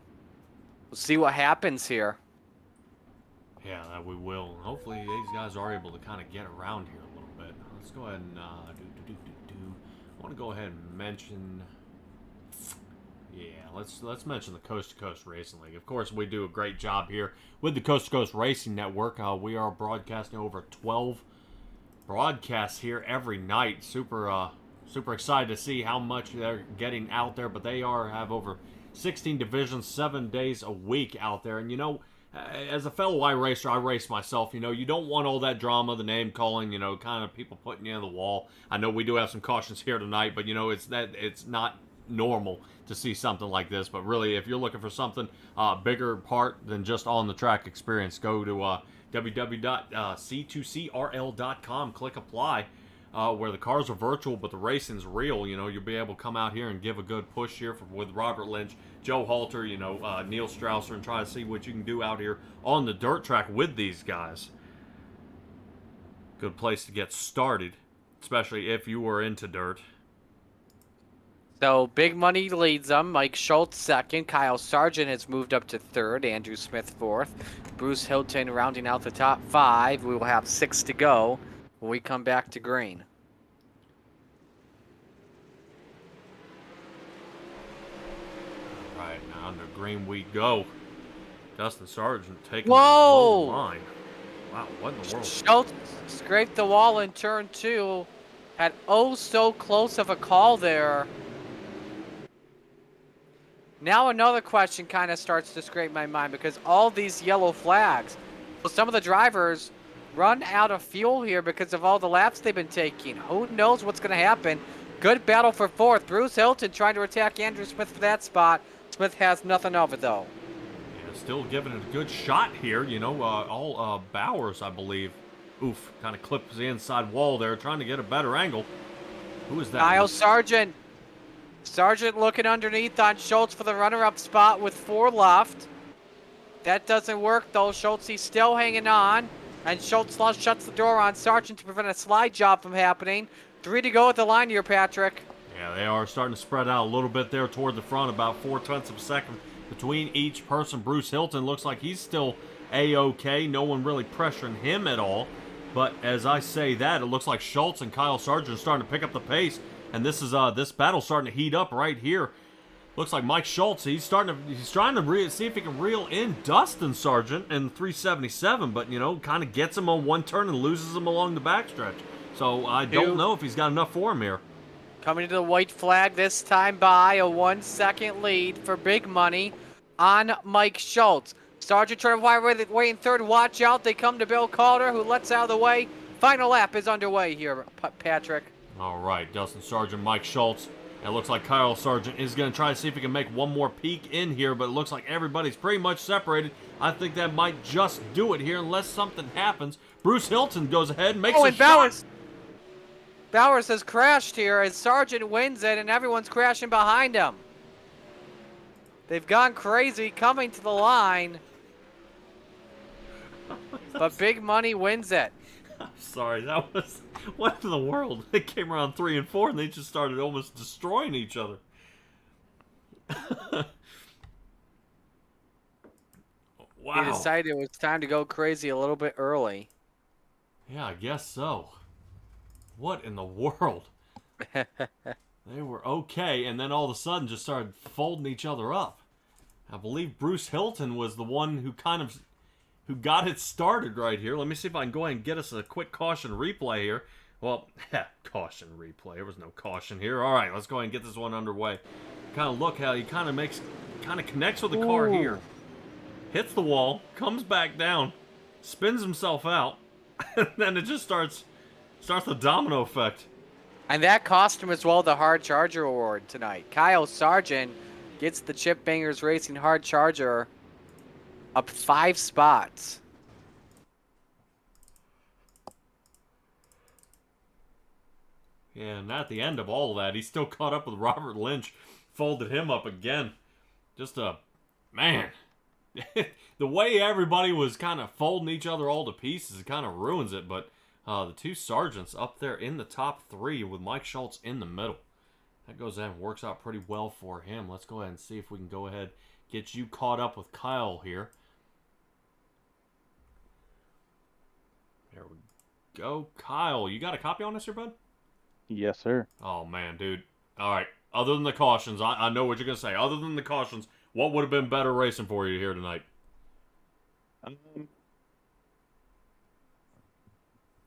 see what happens here. Yeah, we will. Hopefully these guys are able to kind of get around here a little bit. Let's go ahead and I want to go ahead and mention. Yeah, let's mention the Coast2Coast Racing League. Of course, we do a great job here with the Coast2Coast Racing Network. We are broadcasting over 12 broadcasts here every night. Super excited to see how much they're getting out there. But they have over 16 divisions, 7 days a week out there. And you know, as a fellow iRacer, I race myself. You know, you don't want all that drama, the name calling, you know, kind of people putting you on the wall. I know we do have some cautions here tonight, but you know, it's not normal to see something like this. But really, if you're looking for something bigger part than just on the track experience, go to www.c2crl.com, click apply. where the cars are virtual but the racing's real. You know, you'll be able to come out here and give a good push here with Robert Lynch, Joe Halter, you know, Neil Strausser, and try to see what you can do out here on the dirt track with these guys. Good place to get started, especially if you were into dirt. So Big Money leads them. Mike Schultz second. Kyle Sargent has moved up to third. Andrew Smith fourth. Bruce Hilton rounding out the top 5. We will have 6 to go when we come back to green. All right, now under green we go. Dustin Sargent taking Whoa! the line. Wow, what in the world? Schultz scraped the wall in turn 2. Had so close of a call there. Now another question kind of starts to scrape my mind because all these yellow flags. Well, some of the drivers run out of fuel here because of all the laps they've been taking. Who knows what's going to happen? Good battle for 4th. Bruce Hilton trying to attack Andrew Smith for that spot. Smith has nothing of it, though. Yeah, still giving it a good shot here. You know, Bowers, I believe. Oof, kind of clips the inside wall there, trying to get a better angle. Who is that? Kyle Sargent. Sargent looking underneath on Schultz for the runner-up spot with 4 left. That doesn't work, though. Schultz, he's still hanging on. And Schultz shuts the door on Sargent to prevent a slide job from happening. 3 to go at the line here, Patrick. Yeah, they are starting to spread out a little bit there toward the front, about 0.4 of a second between each person. Bruce Hilton looks like he's still A-OK. No one really pressuring him at all. But as I say that, it looks like Schultz and Kyle Sargent are starting to pick up the pace. And this is this battle's starting to heat up right here. Looks like Mike Schultz, he's trying to see if he can reel in Dustin Sargent in 377, but you know, kind of gets him on one turn and loses him along the backstretch. So I don't know if he's got enough for him here. Coming to the white flag this time by a 1-second lead for Big Money on Mike Schultz. Sargent trying to wide way in third. Watch out. They come to Bill Calder, who lets out of the way. Final lap is underway here, Patrick. All right, Dustin Sargent, Mike Schultz. It looks like Kyle Sargent is going to try to see if he can make one more peek in here, but it looks like everybody's pretty much separated. I think that might just do it here unless something happens. Bruce Hilton goes ahead and makes a shot. Bowers has crashed here as Sargent wins it, and everyone's crashing behind him. They've gone crazy coming to the line. But Big Money wins it. I'm sorry, that was... What in the world? They came around 3 and 4 and they just started almost destroying each other. Wow. He decided it was time to go crazy a little bit early. Yeah, I guess so. What in the world? They were okay, and then all of a sudden just started folding each other up. I believe Bruce Hilton was the one who got it started right here. Let me see if I can go ahead and get us a quick caution replay here. Well, caution replay. There was no caution here. All right, let's go ahead and get this one underway. Kind of look how he kind of connects with the car here. Hits the wall, comes back down, spins himself out, and then it just starts the domino effect. And that cost him as well the Hard Charger Award tonight. Kyle Sargent gets the Chip Bangers Racing Hard Charger up 5 spots. Yeah, and at the end of all of that, he still caught up with Robert Lynch, folded him up again. Just man, the way everybody was kind of folding each other all to pieces, it kind of ruins it. But the 2 Sargents up there in the top 3 with Mike Schultz in the middle. That goes ahead and works out pretty well for him. Let's go ahead and see if we can go ahead get you caught up with Kyle here. There we go. Kyle, you got a copy on this here, bud? Yes, sir. Oh, man, dude. All right. Other than the cautions, I know what you're going to say. Other than the cautions, what would have been better racing for you here tonight?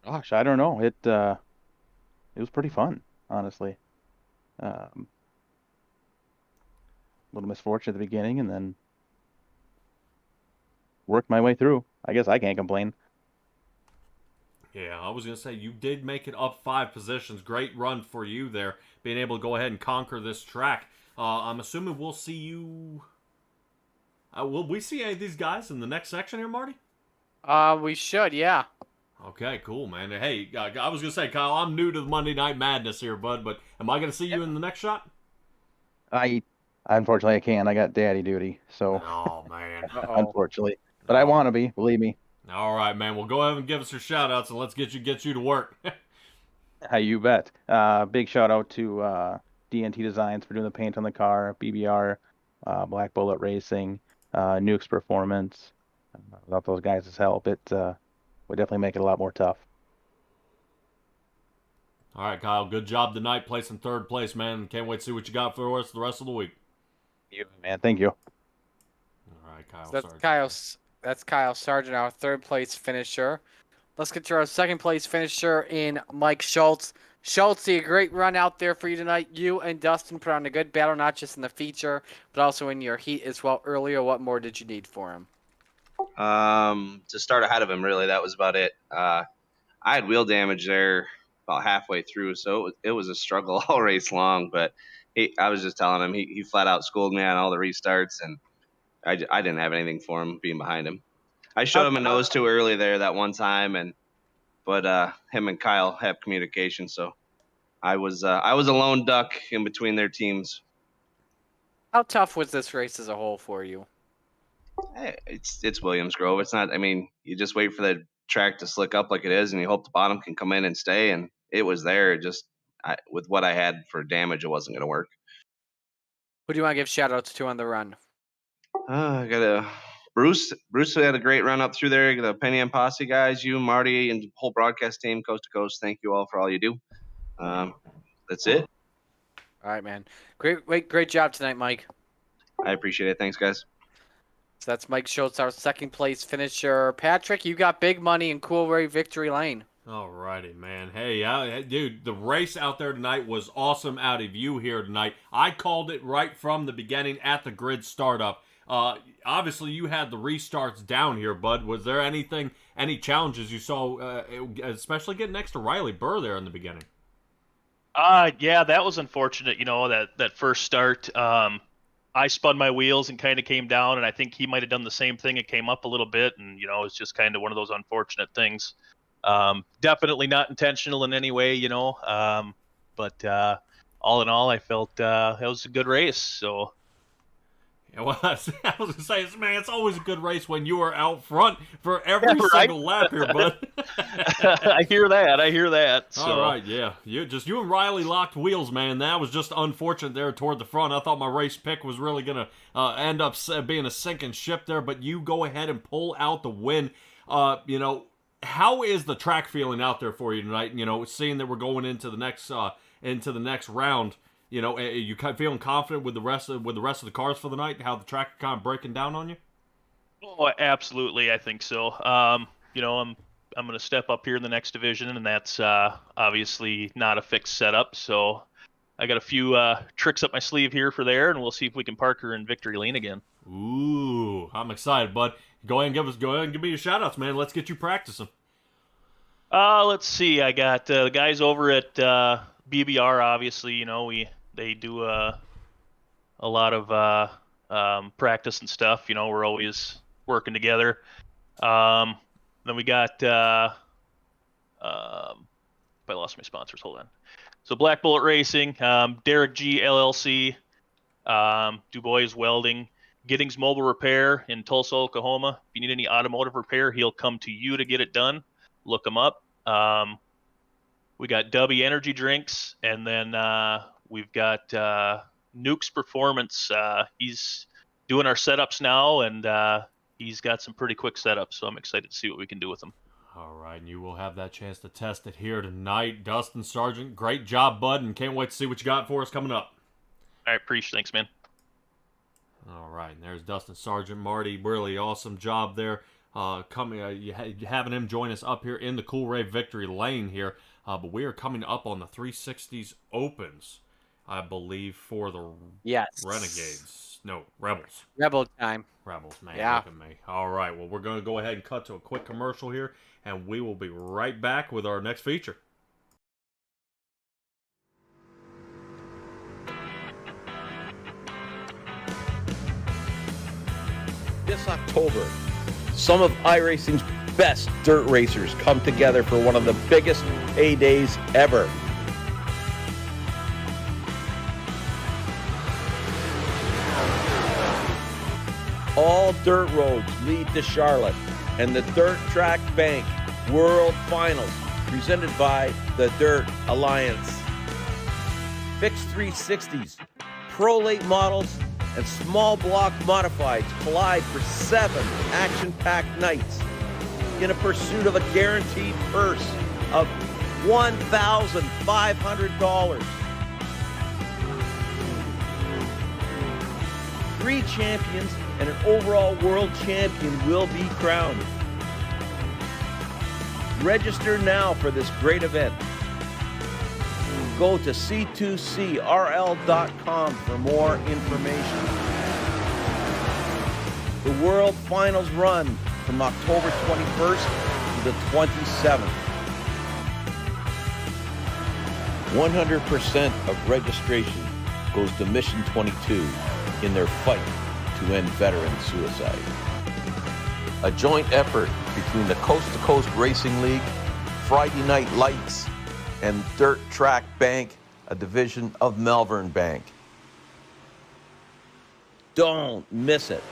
Gosh, I don't know. It was pretty fun, honestly. A little misfortune at the beginning, and then worked my way through. I guess I can't complain. Yeah, I was going to say, you did make it up 5 positions. Great run for you there, being able to go ahead and conquer this track. I'm assuming we'll see you... will we see any of these guys in the next section here, Marty? We should, yeah. Okay, cool, man. Hey, I was going to say, Kyle, I'm new to the Monday Night Madness here, bud, but am I going to see you in the next shot? Unfortunately, I can't. I got daddy duty, so Oh, man. Uh-oh. unfortunately. But I Oh. want to be, believe me. All right, man. Well, go ahead and give us your shout-outs, and let's get you to work. You bet. Big shout out to DNT Designs for doing the paint on the car, BBR, Black Bullet Racing, Nukes Performance. Without those guys' help, it would definitely make it a lot more tough. All right, Kyle. Good job tonight, placing third place, man. Can't wait to see what you got for us the rest of the week. Man, thank you. All right, Kyle. So that's Kyle Sargent, our third place finisher. Let's get to our second place finisher in Mike Schultz. Schultz, a great run out there for you tonight. You and Dustin put on a good battle, not just in the feature, but also in your heat as well earlier. What more did you need for him? To start ahead of him, really, that was about it. I had wheel damage there about halfway through, so it was a struggle all race long. But I was just telling him, he flat out schooled me on all the restarts, and I didn't have anything for him being behind him. I showed him a nose too early there that one time, but him and Kyle have communication, so I was a lone duck in between their teams. How tough was this race as a whole for you? It's Williams Grove. It's not. I mean, you just wait for the track to slick up like it is, and you hope the bottom can come in and stay. And it was there. With what I had for damage, it wasn't going to work. Who do you want to give shout outs to on the run? I got a Bruce. Bruce had a great run up through there. The Penny and Posse guys, you, Marty, and the whole broadcast team, coast to coast. Thank you all for all you do. That's it. All right, man. Great job tonight, Mike. I appreciate it. Thanks, guys. So that's Mike Schultz, our second place finisher. Patrick, you got big money in Coolray Victory Lane. All righty, man. Hey, dude, the race out there tonight was awesome out of you here tonight. I called it right from the beginning at the grid startup. Obviously, you had the restarts down here, bud. Was there any challenges you saw, especially getting next to Riley Burr there in the beginning? Yeah, that was unfortunate, that first start. I spun my wheels and kind of came down, and I think he might have done the same thing. It came up a little bit, and, it's just kind of one of those unfortunate things. Definitely not intentional in any way, but all in all, I felt it was a good race. So, Yeah, well, I was going to say, man, it's always a good race when you are out front for every single lap here, bud. I hear that. So. All right, yeah. You and Riley locked wheels, man. That was just unfortunate there toward the front. I thought my race pick was really going to end up being a sinking ship there, but you go ahead and pull out the win. How is the track feeling out there for you tonight? Seeing that we're going into the next round. You kind of feeling confident with the rest of the cars for the night? How the track is kind of breaking down on you? Oh, absolutely. I think so. I'm going to step up here in the next division, and that's obviously not a fixed setup. So I got a few tricks up my sleeve here for there, and we'll see if we can park her in victory lane again. Ooh, I'm excited, bud. Go ahead and give me your shout-outs, man. Let's get you practicing. Let's see. I got the guys over at BBR. Obviously, they do a lot of practice and stuff. We're always working together. Then we got I lost my sponsors. Hold on. So Black Bullet Racing, Derek G LLC, DuBois Welding, Giddings Mobile Repair in Tulsa, Oklahoma. If you need any automotive repair, he'll come to you to get it done. Look him up. We got W Energy Drinks, and then we've got Nukes Performance. He's doing our setups now, and he's got some pretty quick setups, so I'm excited to see what we can do with him. All right, and you will have that chance to test it here tonight. Dustin Sargent, great job, bud, and can't wait to see what you got for us coming up. All right, appreciate it. Thanks, man. All right, and there's Dustin Sargent. Marty, really awesome job there. Having him join us up here in the Coolray Victory Lane here. But we are coming up on the 360s Opens, I believe, for the Renegades. No, Rebels. Rebel time. Rebels, man. Yeah. Look at me. All right, well, we're going to go ahead and cut to a quick commercial here, and we will be right back with our next feature. This October, Some of iRacing's best dirt racers come together for one of the biggest A-days ever. All dirt roads lead to Charlotte and the Dirt Track Bank World Finals, presented by the Dirt Alliance. Fixed 360s, Pro Late models, and small block modifieds collide for 7 action-packed nights in a pursuit of a guaranteed purse of $1,500. 3 champions and an overall world champion will be crowned. Register now for this great event. Go to c2crl.com for more information. The World Finals run from October 21st to the 27th. 100% of registration goes to Mission 22 in their fight to end veteran suicide. A joint effort between the Coast2Coast Racing League, Friday Night Lights, and Dirt Track Bank, a division of Malvern Bank. Don't miss it.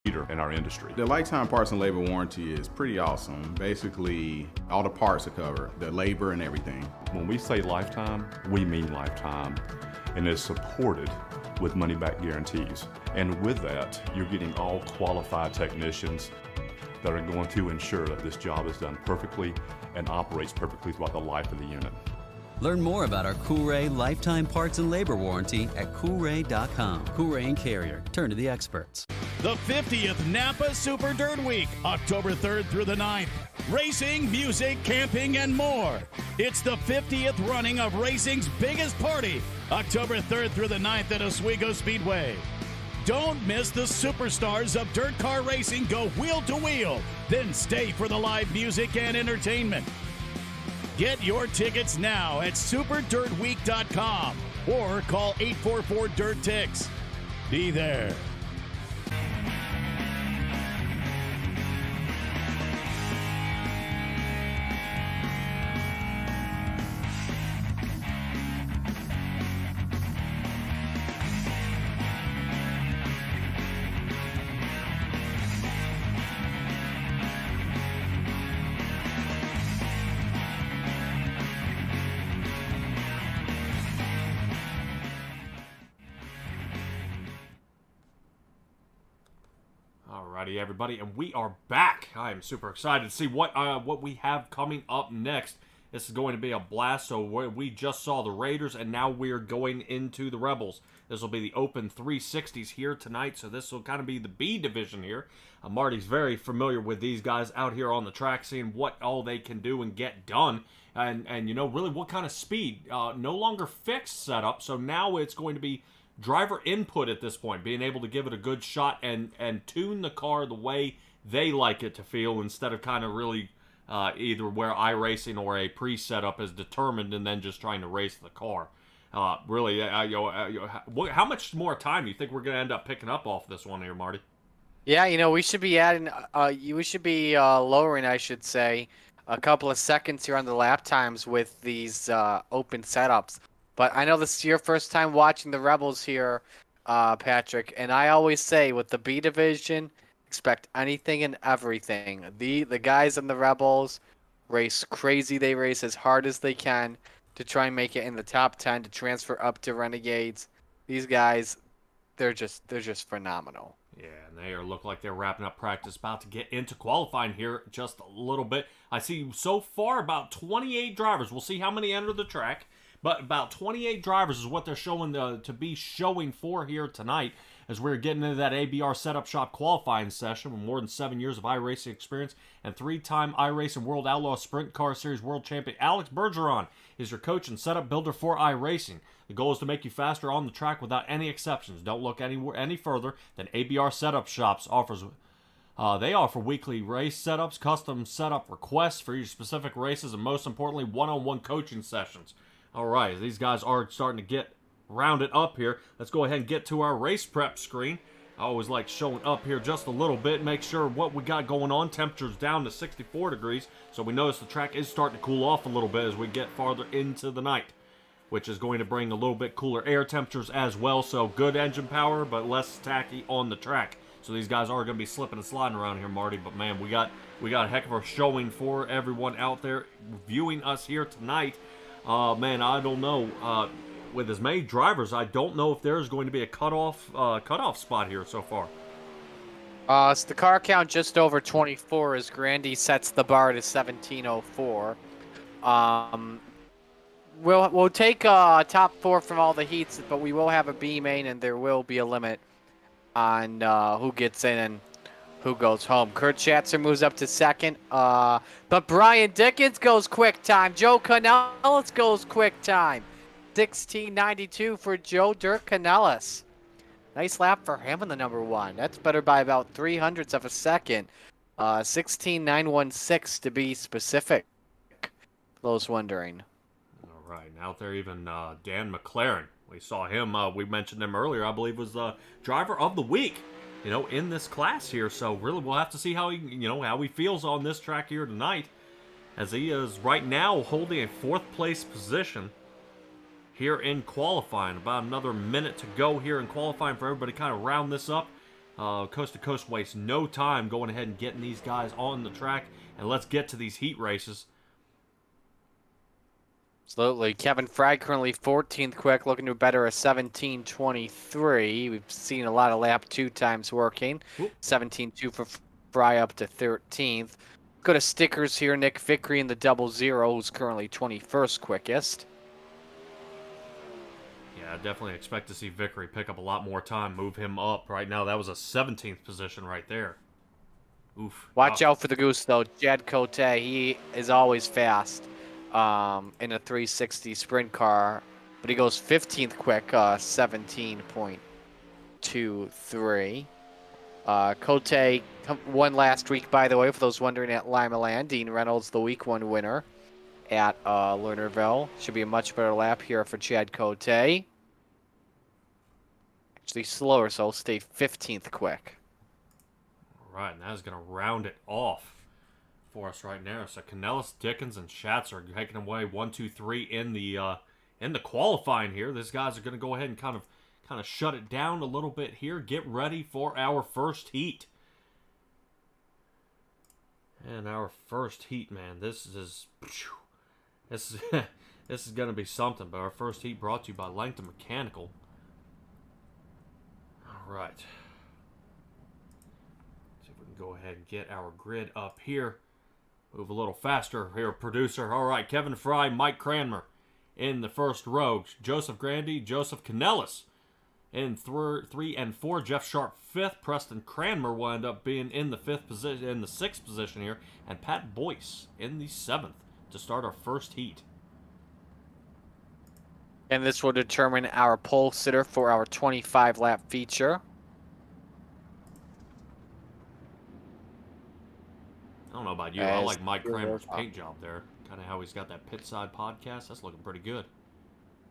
leader in our industry. The lifetime parts and labor warranty is pretty awesome. Basically, all the parts are covered, the labor and everything. When we say lifetime, we mean lifetime, and it's supported with money-back guarantees. And with that, you're getting all qualified technicians that are going to ensure that this job is done perfectly and operates perfectly throughout the life of the unit. Learn more about our Coolray lifetime parts and labor warranty at Coolray.com. Coolray and Carrier. Turn to the experts. The 50th Napa Super Dirt Week, October 3rd through the 9th. Racing, music, camping, and more. It's the 50th running of racing's biggest party, October 3rd through the 9th at Ohsweken Speedway. Don't miss the superstars of dirt car racing go wheel to wheel. Then stay for the live music and entertainment. Get your tickets now at superdirtweek.com or call 844-DIRT-TICKS. Be there. Alrighty, everybody, and we are back. I am super excited to see what we have coming up next. This is going to be a blast. So we just saw the Raiders, and now we're going into the Rebels. This will be the Open 360s here tonight, so this will kind of be the B division here. Marty's very familiar with these guys out here on the track, seeing what all they can do and get done, and you know, really what kind of speed. No longer fixed setup, so now it's going to be driver input at this point, being able to give it a good shot and tune the car the way they like it to feel, instead of kind of really either where iRacing or a pre-setup is determined and then just trying to race the car. Really, how much more time do you think we're going to end up picking up off this one here, Marty? Yeah, you know, we should be adding, we should be lowering, I should say, a couple of seconds here on the lap times with these open setups. But I know this is your first time watching the Rebels here, Patrick, and I always say with the B division, expect anything and everything. The guys in the Rebels race crazy. They race as hard as they can to try and make it in the top 10 to transfer up to Renegades. These guys, they're just phenomenal. Yeah, and they look like they're wrapping up practice, about to get into qualifying here just a little bit. I see so far about 28 drivers. We'll see how many enter the track. But about 28 drivers is what they're showing to be showing for here tonight, as we're getting into that ABR Setup Shop qualifying session with more than 7 years of iRacing experience and 3-time iRacing World Outlaw Sprint Car Series World Champion Alex Bergeron is your coach and setup builder for iRacing. The goal is to make you faster on the track without any exceptions. Don't look any further than ABR Setup Shops offers. They offer weekly race setups, custom setup requests for your specific races, and most importantly, one-on-one coaching sessions. All right, these guys are starting to get rounded up here. Let's go ahead and get to our race prep screen. I always like showing up here just a little bit, make sure what we got going on. Temperature's down to 64 degrees, so we notice the track is starting to cool off a little bit as we get farther into the night, which is going to bring a little bit cooler air temperatures as well. So good engine power, but less tacky on the track. So these guys are going to be slipping and sliding around here, Marty. But man, we got a heck of a showing for everyone out there viewing us here tonight. Man, I don't know. With as many drivers, I don't know if there's going to be a cutoff spot here so far. So the car count just over 24 as Grandy sets the bar to 1704. We'll take top 4 from all the heats, but we will have a B main, and there will be a limit on who gets in and who goes home. Kurt Schatzer moves up to second, but Brian Dickens goes quick time. Joe Canellis goes quick time. 16:92 for Joe Dirk Canellis. Nice lap for him in the number 1. That's better by about 0.03 of a second. 16:916 to be specific. Those wondering. All right, and out there even Dan McLaren. We saw him. We mentioned him earlier. I believe was the driver of the week. You know, in this class here. So really, we'll have to see how he feels on this track here tonight, as he is right now holding a 4th place position here in qualifying. About another minute to go here in qualifying for everybody kind of round this up. Coast to Coast wastes no time going ahead and getting these guys on the track, and let's get to these heat races. Absolutely. Kevin Fry currently 14th quick, looking to better a 17:23. We've seen a lot of lap 2 times working. 17:2 for Fry up to 13th. Go to stickers here. Nick Vickery in the 00, who's currently 21st quickest. Yeah, I definitely expect to see Vickery pick up a lot more time, move him up. Right now, that was a 17th position right there. Oof. Watch out for the goose, though. Chad Cote, he is always fast in a 360 sprint car, but he goes 15th quick, 17.23. Cote won last week, by the way, for those wondering, at Lima Land. Dean Reynolds, the week 1 winner at Lernerville. Should be a much better lap here for Chad Cote. Actually slower, so he'll stay 15th quick. All right, and that is going to round it off for us right now. So Canellis, Dickens, and Schatz are taking away 1, 2, 3 in the qualifying here. These guys are going to go ahead and kind of shut it down a little bit here. Get ready for our first heat. And our first heat, man, this is this is going to be something. But our first heat brought to you by Langton Mechanical. All right. See if we can go ahead and get our grid up here. Move a little faster here, producer. All right, Kevin Fry, Mike Cranmer in the first row. Joseph Grandy, Joseph Canellis in 3 and 4. Jeff Sharp 5th. Preston Cranmer will end up being in the 5th position, in the 6th position here, and Pat Boyce in the 7th to start our first heat. And this will determine our pole sitter for our 25-lap feature. I don't know about you. I like Mike Kramer's paint job there. Kind of how he's got that pit side podcast. That's looking pretty good.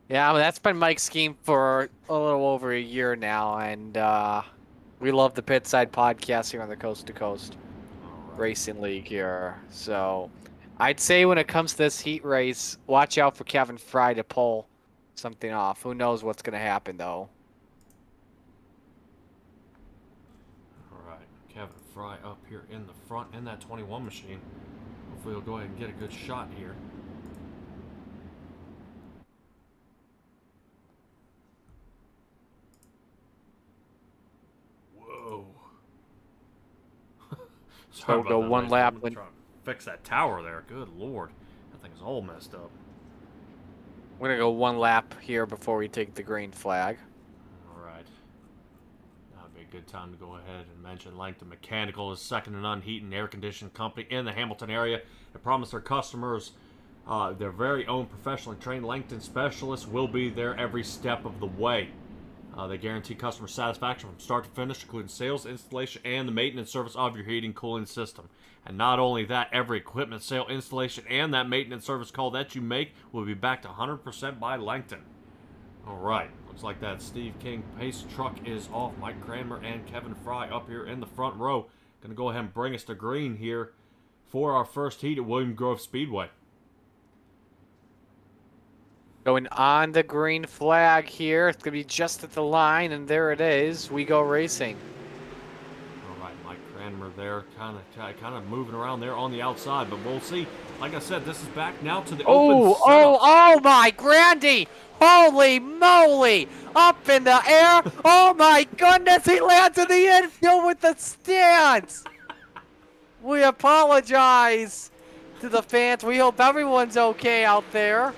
Yeah, well, that's been Mike's scheme for a little over a year now, and we love the pit side podcast here on the Coast to Coast Racing League here. So I'd say when it comes to this heat race, watch out for Kevin Fry to pull something off. Who knows what's going to happen, though. All right, Kevin Fry up here in the front in that 21 machine. Hopefully he'll go ahead and get a good shot here. Whoa. Sorry We'll go about that, one ladies. lap I'm when- trying to fix that tower there. Good lord. That thing's all messed up. We're going to go one lap here before we take the green flag. All right. That would be a good time to go ahead and mention Langton Mechanical is second to none heat and air conditioning company in the Hamilton area. They promise their customers their very own professionally trained Langton specialists will be there every step of the way. They guarantee customer satisfaction from start to finish, including sales, installation, and the maintenance service of your heating cooling system. And not only that, every equipment sale, installation, and that maintenance service call that you make will be backed 100% by Langton. All right, looks like that Steve King pace truck is off. Mike Cranmer and Kevin Fry up here in the front row. Going to go ahead and bring us to green here for our first heat at Williams Grove Speedway. Going on the green flag here. It's going to be just at the line, and there it is. We go racing. All right, Mike Cranmer there, kind of moving around there on the outside, but we'll see. Like I said, this is back now to the open setup. Oh my, Grandy! Holy moly! Up in the air! Oh my goodness, he lands in the infield with the stance! We apologize to the fans. We hope everyone's okay out there.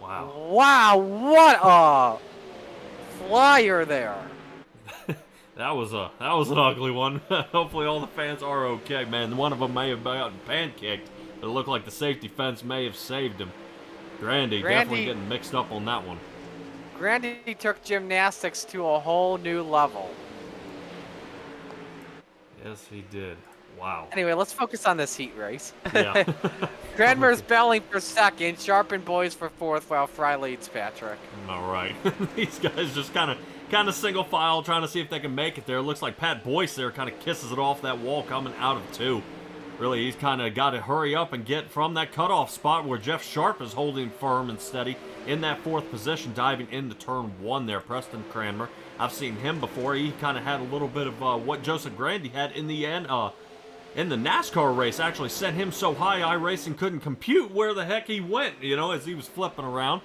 Wow. Wow, what a flyer there. That was an ugly one. Hopefully all the fans are okay, man. One of them may have gotten pancaked, but it looked like the safety fence may have saved him. Grandy definitely getting mixed up on that one. Grandy took gymnastics to a whole new level. Yes, he did. Wow. Anyway, let's focus on this heat race. Yeah. Cranmer's battling for second, Sharp and Boys for fourth, while Fry leads Patrick. All right. These guys just kind of single file trying to see if they can make it there. Looks like Pat Boyce there kind of kisses it off that wall coming out of 2. Really, he's kind of got to hurry up and get from that cutoff spot where Jeff Sharp is holding firm and steady in that 4th position, diving into turn 1 there. Preston Cranmer, I've seen him before. He kind of had a little bit of what Joseph Grandy had in the end. In the NASCAR race, actually sent him so high, iRacing couldn't compute where the heck he went, you know, as he was flipping around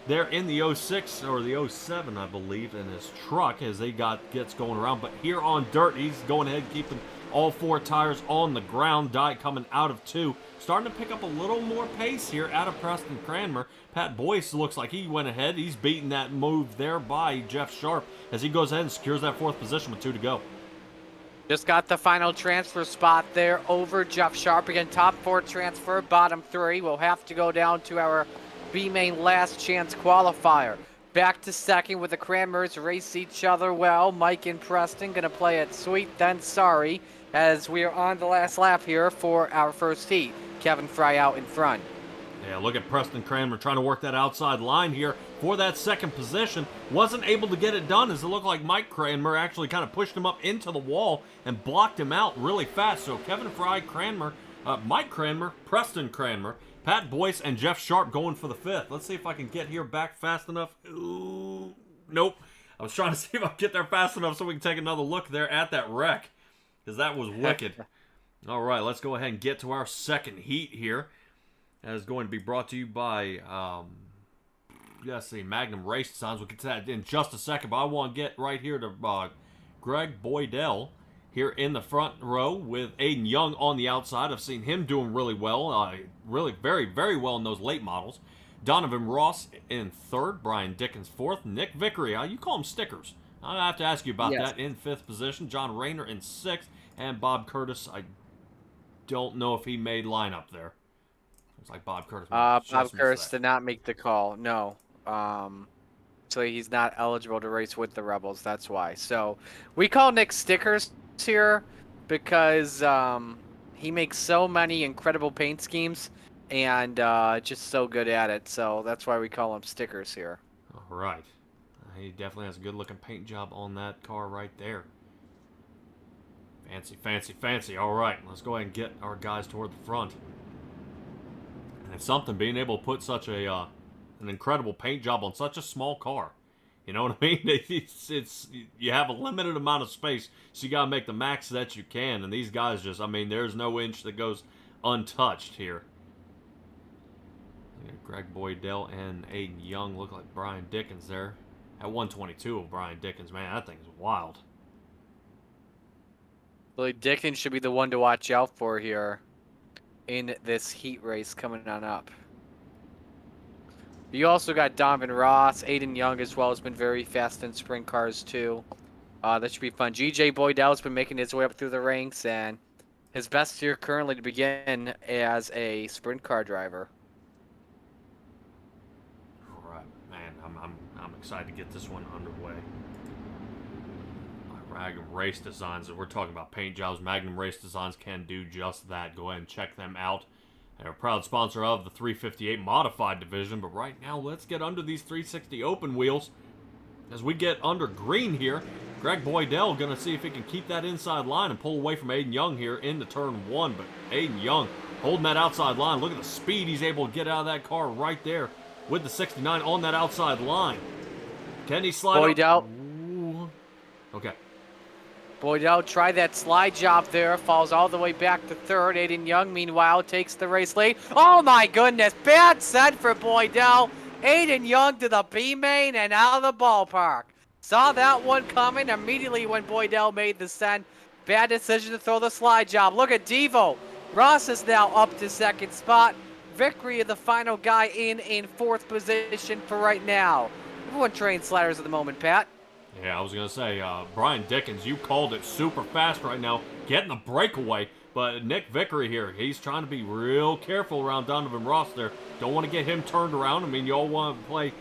there in the 06 or the 07, I believe, in his truck as they gets going around. But here on dirt, he's going ahead keeping all 4 tires on the ground. Dyke coming out of 2. Starting to pick up a little more pace here out of Preston Cranmer. Pat Boyce looks like he went ahead. He's beating that move there by Jeff Sharp as he goes ahead and secures that 4th position with 2 to go. Just got the final transfer spot there over Jeff Sharp. Again, top 4 transfer, bottom 3. We'll have to go down to our B-Main last chance qualifier. Back to second with the Cranmers race each other well. Mike and Preston going to play it sweet then sorry as we are on the last lap here for our first heat. Kevin Fry out in front. Yeah, look at Preston Cranmer trying to work that outside line here for that 2nd position. Wasn't able to get it done as it looked like Mike Cranmer actually kind of pushed him up into the wall and blocked him out really fast. So Kevin Fry, Cranmer, Mike Cranmer, Preston Cranmer, Pat Boyce, and Jeff Sharp going for the 5th. Let's see if I can get here back fast enough. Ooh, nope. I was trying to see if I can get there fast enough so we can take another look there at that wreck, because that was wicked. All right, let's go ahead and get to our 2nd heat here. That is going to be brought to you by, let's see, Magnum Race Designs. We'll get to that in just a second, but I want to get right here to Greg Boydell here in the front row with Aiden Young on the outside. I've seen him doing really well, really very, very well in those late models. Donovan Ross in 3rd, Brian Dickens 4th, Nick Vickery, you call him Stickers. I have to ask you about that, in 5th position. John Rayner in 6th, and Bob Curtis, I don't know if he made lineup there. Looks like Bob Curtis. Bob Curtis did not make the call, no. So he's not eligible to race with the Rebels, that's why. So we call Nick Stickers here because he makes so many incredible paint schemes and just so good at it. So that's why we call him Stickers here. All right. He definitely has a good looking paint job on that car right there. Fancy, fancy, fancy. All right, let's go ahead and get our guys toward the front. And it's something being able to put such a an incredible paint job on such a small car. You know what I mean? It's you have a limited amount of space, so you got to make the max that you can. And these guys just, I mean, there's no inch that goes untouched here. Greg Boydell and Aiden Young look like Brian Dickens there. At 122 of Brian Dickens, man, that thing's wild. Billy Dickens should be the one to watch out for here in this heat race coming on up. You also got Donovan Ross, Aiden Young as well has been very fast in sprint cars too. That should be fun. GJ Boydell has been making his way up through the ranks and his best year currently to begin as a sprint car driver. All right, man, I'm excited to get this one underway. Magnum Race Designs, we're talking about paint jobs. Magnum Race Designs can do just that. Go ahead and check them out. They're a proud sponsor of the 358 Modified Division. But right now, let's get under these 360 open wheels. As we get under green here, Greg Boydell going to see if he can keep that inside line and pull away from Aiden Young here into turn 1. But Aiden Young holding that outside line. Look at the speed he's able to get out of that car right there with the 69 on that outside line. Can he slide Boydell. Okay. Boydell tried that slide job there, falls all the way back to 3rd. Aiden Young, meanwhile, takes the race lead. Oh my goodness, bad set for Boydell. Aiden Young to the B-main and out of the ballpark. Saw that one coming immediately when Boydell made the send. Bad decision to throw the slide job. Look at Devo. Ross is now up to 2nd spot. Vickery, the final guy in 4th position for right now. Everyone trains sliders at the moment, Pat. Yeah, I was going to say, Brian Dickens, you called it super fast right now, getting the breakaway. But Nick Vickery here, he's trying to be real careful around Donovan Ross there. Don't want to get him turned around. I mean, you all want to play,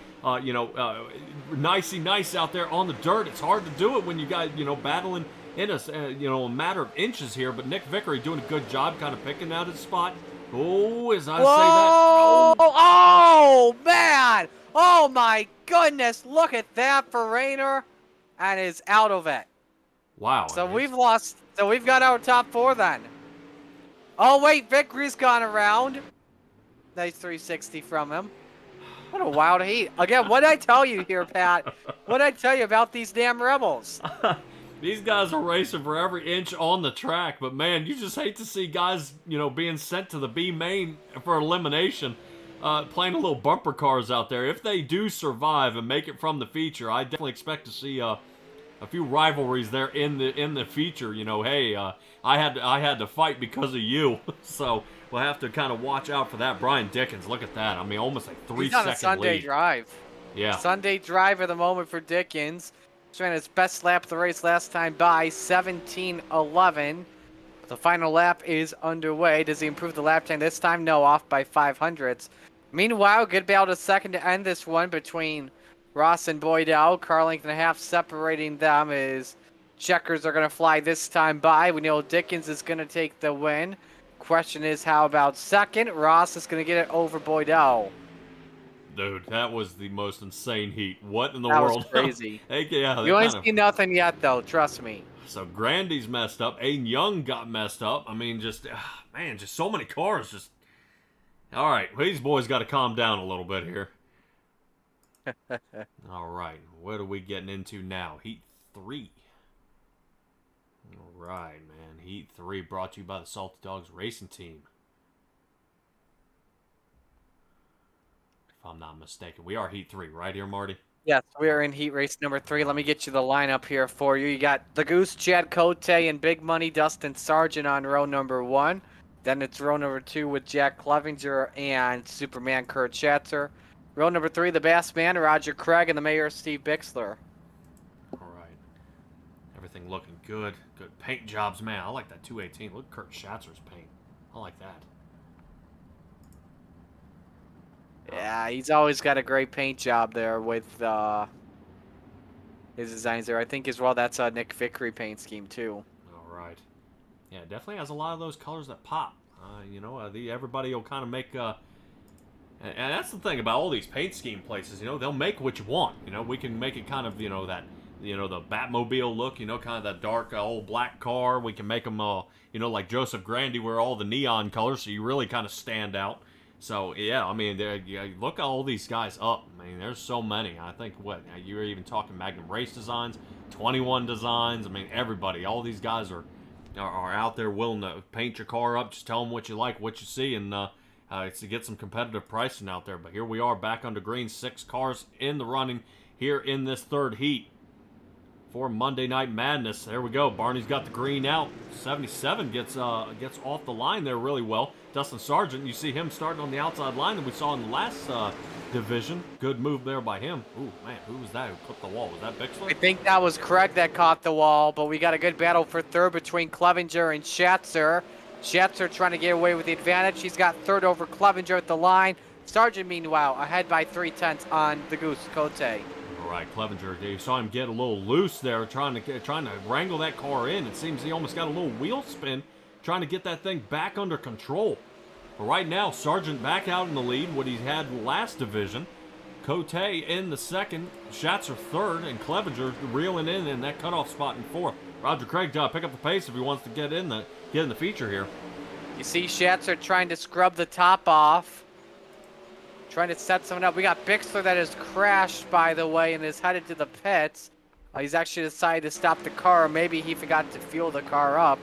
nicey nice out there on the dirt. It's hard to do it when you guys, battling in a matter of inches here. But Nick Vickery doing a good job kind of picking out his spot. Oh, as I say that. Oh, man. Oh, my goodness. Look at that for Rayner. And is out of it. Wow. So we've lost. So we've got our top 4 then. Oh, wait, Vickery's gone around. Nice 360 from him. What a wild heat. Again, what did I tell you here, Pat? What did I tell you about these damn Rebels? These guys are racing for every inch on the track, but man, you just hate to see guys, being sent to the B main for elimination, playing little bumper cars out there. If they do survive and make it from the feature, I definitely expect to see a few rivalries there in the feature. Hey, I had to fight because of you, so we'll have to kind of watch out for that. Brian Dickens, look at that. I mean, almost like 3 He's on second a Sunday lead. drive. Yeah. Sunday drive of the moment for Dickens. He ran his best lap of the race last time by 17:11. The final lap is underway. Does he improve the lap time this time? No, off by 500ths. Meanwhile, good battle to second to end this one between Ross and Boydell. Car length and a half separating them as checkers are going to fly this time by. We know Dickens is going to take the win. Question is, how about second? Ross is going to get it over Boydell. Dude, that was the most insane heat. What in the That world? was crazy. Yeah, You ain't seen nothing yet, though. Trust me. So Grandy's messed up. Aiden Young got messed up. I mean, just so many cars. Just all right. These boys got to calm down a little bit here. All right, what are we getting into now? Heat 3. All right, man. Heat 3 brought to you by the Salty Dogs Racing Team. If I'm not mistaken, we are Heat 3, right here, Marty? Yes, we are in heat race number 3. Let me get you the lineup here for you. You got the Goose, Chad Cote, and Big Money Dustin Sargent on row number 1. Then it's row number 2 with Jack Clevenger and Superman Kurt Schatzer. Row number 3, the Bass Man, Roger Craig, and the Mayor, Steve Bixler. All right. Everything looking good. Good paint jobs, man. I like that 218. Look at Kurt Schatzer's paint. I like that. Yeah, he's always got a great paint job there with his designs there. I think as well that's a Nick Vickery paint scheme too. All right. Yeah, definitely has a lot of those colors that pop. Everybody will kind of make... and that's the thing about all these paint scheme places. They'll make what you want. We can make it kind of, that... the Batmobile look, kind of that dark old black car. We can make them, like Joseph Grandy, where all the neon colors, so you really kind of stand out. So, yeah, I mean, look at all these guys up. I mean, there's so many. I think, you were even talking Magnum Race Designs, 21 Designs. I mean, everybody, all these guys are out there willing to paint your car up. Just tell them what you like, what you see, and to get some competitive pricing out there. But here we are back under green, 6 cars in the running here in this third heat for Monday Night Madness. There we go. Barney's got the green out. 77 gets off the line there really well. Dustin Sargent, you see him starting on the outside line that we saw in the last division. Good move there by him. Ooh, man, who was that who clipped the wall? Was that Bixler? I think that was Craig that caught the wall, but we got a good battle for third between Clevenger and Schatzer. Schatzer trying to get away with the advantage. He's got third over Clevenger at the line. Sargent, meanwhile, ahead by 3/10 on the Goose Cote. All right, Clevenger, you saw him get a little loose there, trying to wrangle that car in. It seems he almost got a little wheel spin, trying to get that thing back under control. But right now, Sargent back out in the lead, what he had last division. Cote in the second, Schatzer third, and Clevenger reeling in that cutoff spot in fourth. Roger Craig got to pick up the pace if he wants to get in the feature here. You see Schatzer trying to scrub the top off, trying to set someone up. We got Bixler that has crashed, by the way, and is headed to the pits. He's actually decided to stop the car. Maybe he forgot to fuel the car up.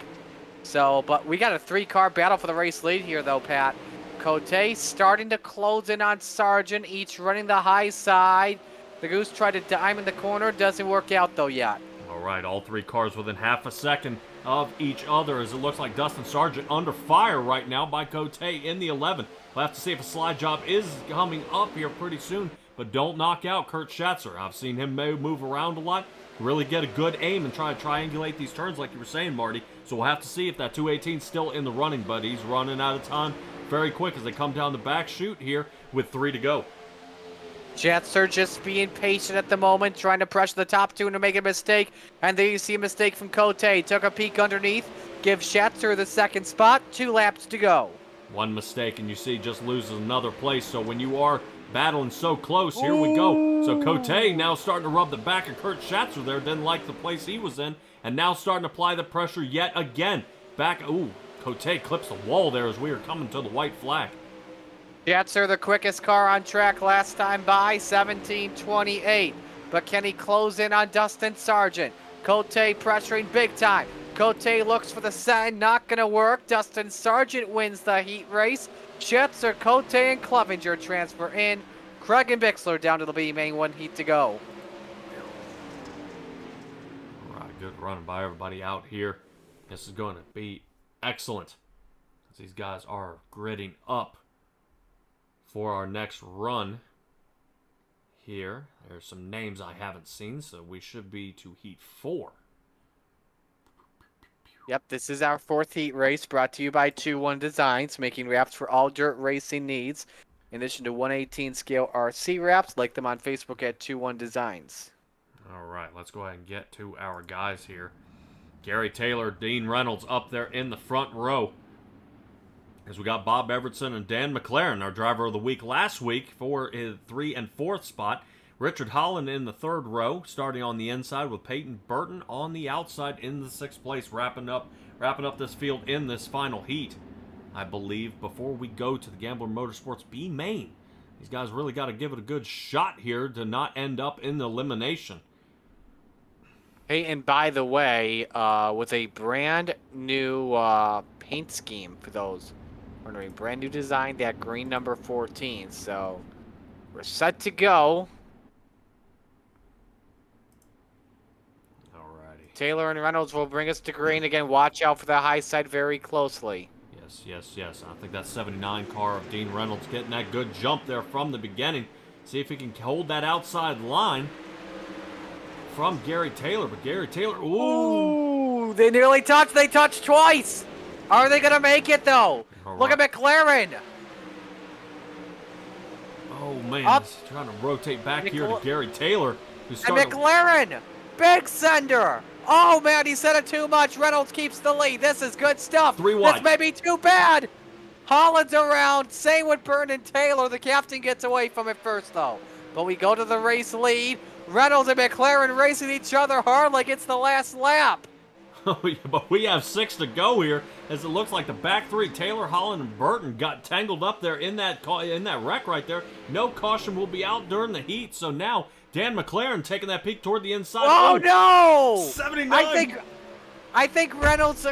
So, but we got a 3-car battle for the race lead here, though, Pat. Cote starting to close in on Sargent, each running the high side. The Goose tried to dime in the corner. Doesn't work out, though, yet. All right, all 3 cars within half a second of each other as it looks like Dustin Sargent under fire right now by Cote in the 11. We'll have to see if a slide job is coming up here pretty soon, but don't knock out Kurt Schatzer. I've seen him move around a lot, really get a good aim and try to triangulate these turns like you were saying, Marty. So we'll have to see if that 218 is still in the running, but he's running out of time very quick as they come down the back chute here with 3 to go. Schatzer just being patient at the moment, trying to pressure the top 2 to make a mistake. And there you see a mistake from Cote. Took a peek underneath, gives Schatzer the second spot, 2 laps to go. One mistake, and you see just loses another place. So when you are battling so close, here we go. So Cote now starting to rub the back of Kurt Schatzer there. Didn't like the place he was in. And now starting to apply the pressure yet again. Back, Cote clips the wall there as we are coming to the white flag. Jets are the quickest car on track last time by, 17:28. But can he close in on Dustin Sargent? Cote pressuring big time. Cote looks for the send, not going to work. Dustin Sargent wins the heat race. Jets are Cote and Clevenger transfer in. Craig and Bixler down to the B main, 1 heat to go. All right, good running by everybody out here. This is going to be excellent. These guys are gridding up for our next run here. There's some names I haven't seen, so we should be to heat 4. Yep, this is our 4th heat race brought to you by 2-1 Designs, making wraps for all dirt racing needs. In addition to 118 scale RC wraps, like them on Facebook at 2-1 Designs. All right, let's go ahead and get to our guys here. Gary Taylor, Dean Reynolds up there in the front row. As we got Bob Evertson and Dan McLaren, our driver of the week last week for his 3 and 4th spot. Richard Holland in the 3rd row, starting on the inside with Peyton Burton on the outside in the 6th place, wrapping up this field in this final heat. I believe before we go to the Gambler Motorsports B main, these guys really got to give it a good shot here to not end up in the elimination. Hey, and by the way, with a brand new paint scheme for those wondering, brand new design, that green number 14. So we're set to go. Alrighty. Taylor and Reynolds will bring us to green again. Watch out for the high side very closely. Yes. I think that 79 car of Dean Reynolds getting that good jump there from the beginning. See if he can hold that outside line from Gary Taylor. But Gary Taylor, ooh. They nearly touched. They touched twice. Are they going to make it, though? All Look right. at McLaren. Oh, man. Up. He's trying to rotate back here to Gary Taylor. Who's And starting McLaren. Big sender. Oh, man, he said it too much. Reynolds keeps the lead. This is good stuff. 3 wide. This may be too bad. Holland's around. Same with Burton and Taylor. The captain gets away from it first, though. But we go to the race lead. Reynolds and McLaren racing each other hard like it's the last lap. Oh, yeah, but we have 6 to go here, as it looks like the back 3, Taylor, Holland, and Burton, got tangled up there in that wreck right there. No caution will be out during the heat, so now Dan McLaren taking that peek toward the inside. Oh, no! 79. I think Reynolds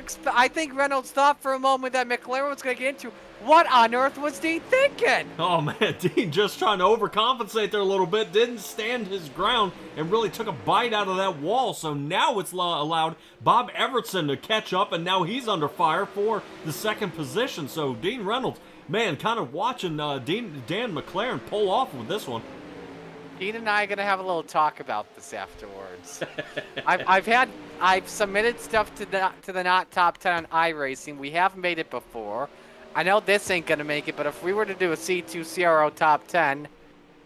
thought for a moment that McLaren was going to get into. What on earth was Dean thinking? Oh, man, Dean just trying to overcompensate there a little bit, didn't stand his ground, and really took a bite out of that wall. So now it's allowed Bob Evertson to catch up, and now he's under fire for the 2nd position. So Dean Reynolds, man, kind of watching Dan McLaren pull off with this one. Dean and I are going to have a little talk about this afterwards. I've submitted stuff to the Not Top 10 on iRacing. We haven't made it before. I know this ain't going to make it, but if we were to do a C2 CRO Top 10,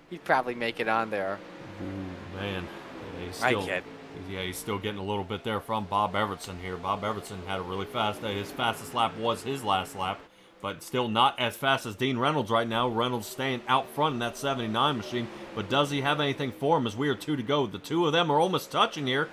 he'd probably make it on there. Ooh, man. I kid. He's still getting a little bit there from Bob Evertson here. Bob Evertson had a really fast day. His fastest lap was his last lap, but still not as fast as Dean Reynolds right now. Reynolds staying out front in that 79 machine, but does he have anything for him as we are 2 to go? The 2 of them are almost touching here.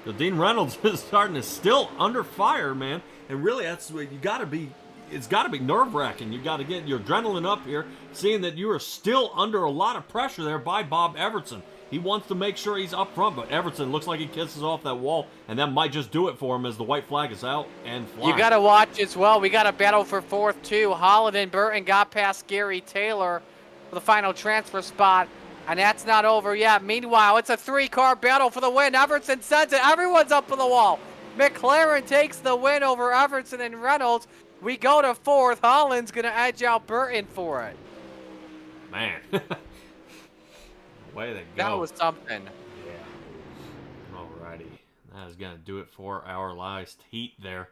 So Dean Reynolds is still under fire, man. And really, that's what you got to be. It's got to be nerve-wracking. You got to get your adrenaline up here, seeing that you are still under a lot of pressure there by Bob Evertson. He wants to make sure he's up front, but Evertson looks like he kisses off that wall, and that might just do it for him as the white flag is out and flying. You got to watch as well. We got a battle for 4th, too. Holland and Burton got past Gary Taylor for the final transfer spot, and that's not over yet. Meanwhile, it's a 3-car battle for the win. Evertson sends it. Everyone's up for the wall. McLaren takes the win over Evertson and Reynolds. We go to 4th. Holland's going to edge out Burton for it. Man. Way to go. That was something. Yeah. Alrighty. That is going to do it for our last heat there.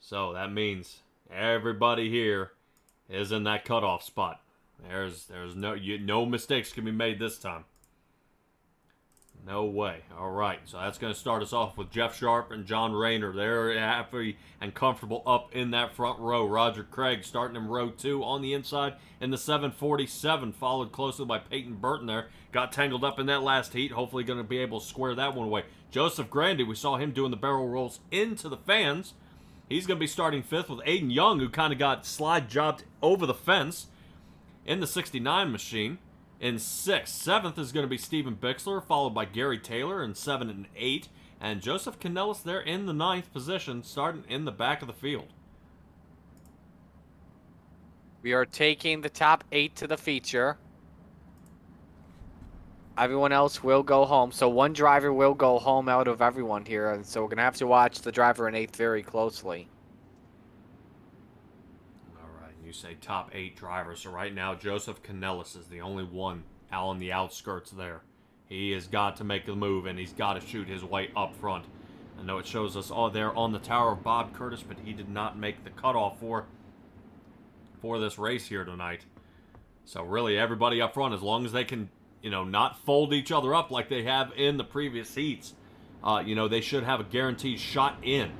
So that means everybody here is in that cutoff spot. There's no mistakes can be made this time. No way. All right, so that's going to start us off with Jeff Sharp and John Rayner. They're happy and comfortable up in that front row. Roger Craig starting in row 2 on the inside in the 747, followed closely by Peyton Burton there. Got tangled up in that last heat. Hopefully going to be able to square that one away. Joseph Grandy, we saw him doing the barrel rolls into the fans He's going to be starting 5th with Aiden Young, who kind of got slide jobbed over the fence in the 69 machine. In 6th, 7th is going to be Steven Bixler, followed by Gary Taylor in 7 and 8. And Joseph Canellis there in the 9th position, starting in the back of the field. We are taking the top 8 to the feature. Everyone else will go home. So one driver will go home out of everyone here. And so we're going to have to watch the driver in 8th very closely. All right, you say top 8 drivers. So right now, Joseph Canellis is the only one out on the outskirts there. He has got to make the move, and he's got to shoot his way up front. I know it shows us all there on the tower of Bob Curtis, but he did not make the cutoff for this race here tonight. So really, everybody up front, as long as they can, not fold each other up like they have in the previous heats, they should have a guaranteed shot in.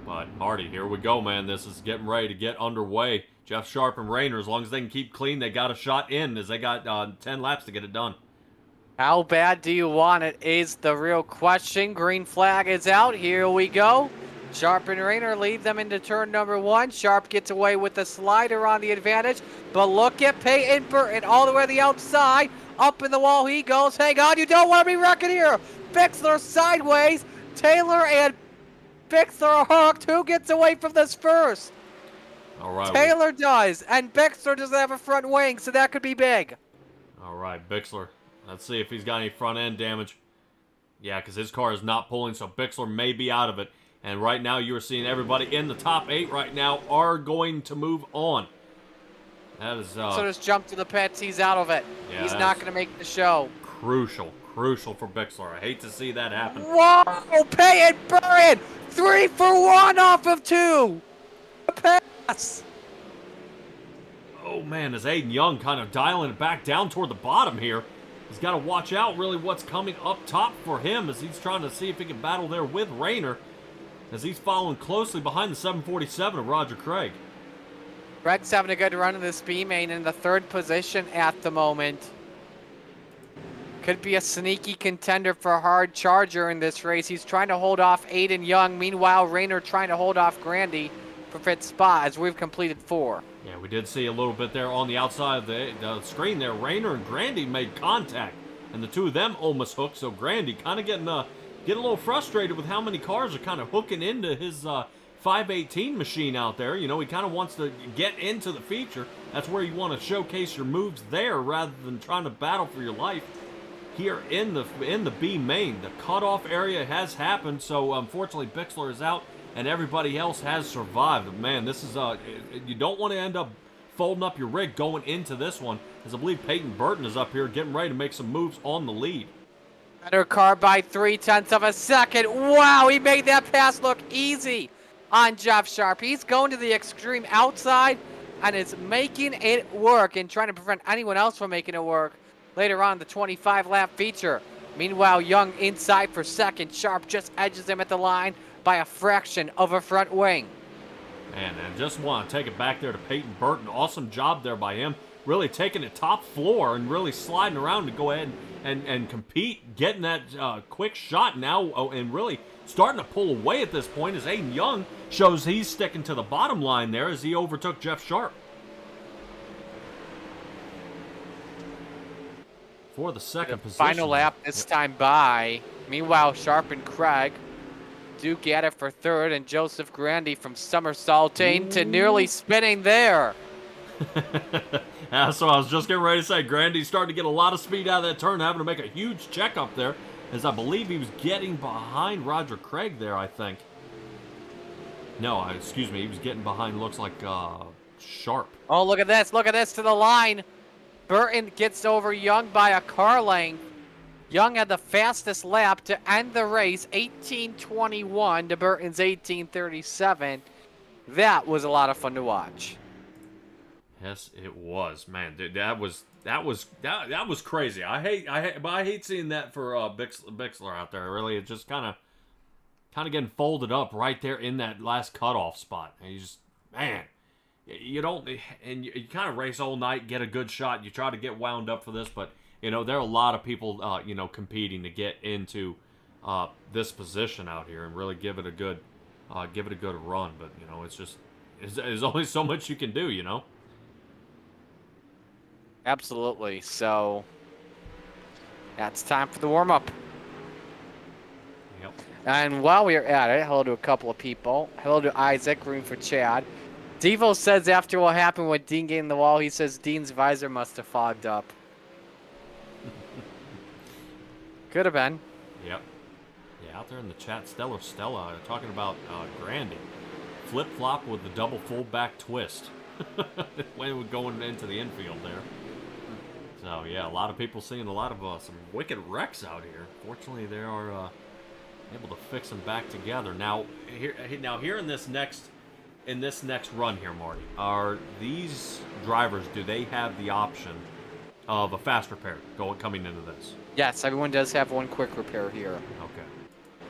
But Marty, here we go, man. This is getting ready to get underway. Jeff Sharp and Rayner, as long as they can keep clean, they got a shot in, as they got 10 laps to get it done. How bad do you want it is the real question. Green flag is out. Here we go. Sharp and Rayner lead them into turn number 1. Sharp gets away with the slider on the advantage. But look at Peyton Burton all the way to the outside. Up in the wall he goes. Hang on, you don't want to be wrecking here. Bixler sideways. Taylor and Bixler are hooked. Who gets away from this first? All right. Taylor does. And Bixler doesn't have a front wing, so that could be big. All right, Bixler. Let's see if he's got any front end damage. Yeah, because his car is not pulling, so Bixler may be out of it. And right now, you are seeing everybody in the top 8 right now are going to move on. That is... so just jump to the pits. He's out of it. Yeah, he's not going to make the show. Crucial for Bixler. I hate to see that happen. Whoa! Pay it, burn! 3 for 1 off of 2. Pass. Oh, man, is Aiden Young kind of dialing it back down toward the bottom here. He's got to watch out, really, what's coming up top for him as he's trying to see if he can battle there with Rayner as he's following closely behind the 747 of Roger Craig. Craig's having a good run in this B main in the 3rd position at the moment. Could be a sneaky contender for a hard charger in this race. He's trying to hold off Aiden Young. Meanwhile, Rayner trying to hold off Grandy for 5th spot as we've completed 4. Yeah, we did see a little bit there on the outside of the screen there. Rayner and Grandy made contact, and the two of them almost hooked. So Grandy kind of getting a little frustrated with how many cars are kind of hooking into his 518 machine out there. He kind of wants to get into the feature. That's where you want to showcase your moves there rather than trying to battle for your life. Here in the B main, the cutoff area has happened. So unfortunately, Bixler is out. And everybody else has survived. Man, this is you don't want to end up folding up your rig going into this one, as I believe Peyton Burton is up here getting ready to make some moves on the lead. Better car by 0.3 of a second. Wow, he made that pass look easy on Jeff Sharp. He's going to the extreme outside and is making it work and trying to prevent anyone else from making it work later on the 25-lap feature. Meanwhile, Young inside for 2nd. Sharp just edges him at the line by a fraction of a front wing. Man, I just want to take it back there to Peyton Burton. Awesome job there by him. Really taking it top floor and really sliding around to go ahead and compete. Getting that quick shot now and really starting to pull away at this point as Aiden Young shows he's sticking to the bottom line there as he overtook Jeff Sharp. For the 2nd position. Final lap this time by. Meanwhile, Sharp and Craig Duke at it for 3rd, and Joseph Grandy from somersaulting to nearly spinning there. So I was just getting ready to say, Grandy's starting to get a lot of speed out of that turn, having to make a huge check up there, as I believe he was getting behind Roger Craig there, I think. No, excuse me, he was getting behind, looks like Sharp. Oh, look at this to the line. Burton gets over Young by a car length. Young had the fastest lap to end the race, 18:21 to Burton's 18:37. That was a lot of fun to watch. Yes, it was, man. Dude, that was crazy. I hate seeing that for Bixler out there. Really, it's just kind of getting folded up right there in that last cutoff spot. And you just, man, you don't, and you kind of race all night, get a good shot. You try to get wound up for this, but there are a lot of people, competing to get into this position out here and really give it a good give it a good run. But, you know, it's just, there's only so much you can do, you know? Absolutely. So, that's time for the warm-up. Yep. And while we are at it, hello to a couple of people. Hello to Isaac, room for Chad. Devo says after what happened with Dean getting the wall, he says Dean's visor must have fogged up. Could have been. Yep. Yeah, out there in the chat, Stellar Stella talking about Grandy. Flip-flop with the double fullback twist. When we're going into the infield there. So, yeah, a lot of people seeing a lot of some wicked wrecks out here. Fortunately, they are able to fix them back together. Now here in this next run here, Marty, are these drivers, do they have the option of a fast repair coming into this? Yes, everyone does have one quick repair here. Okay.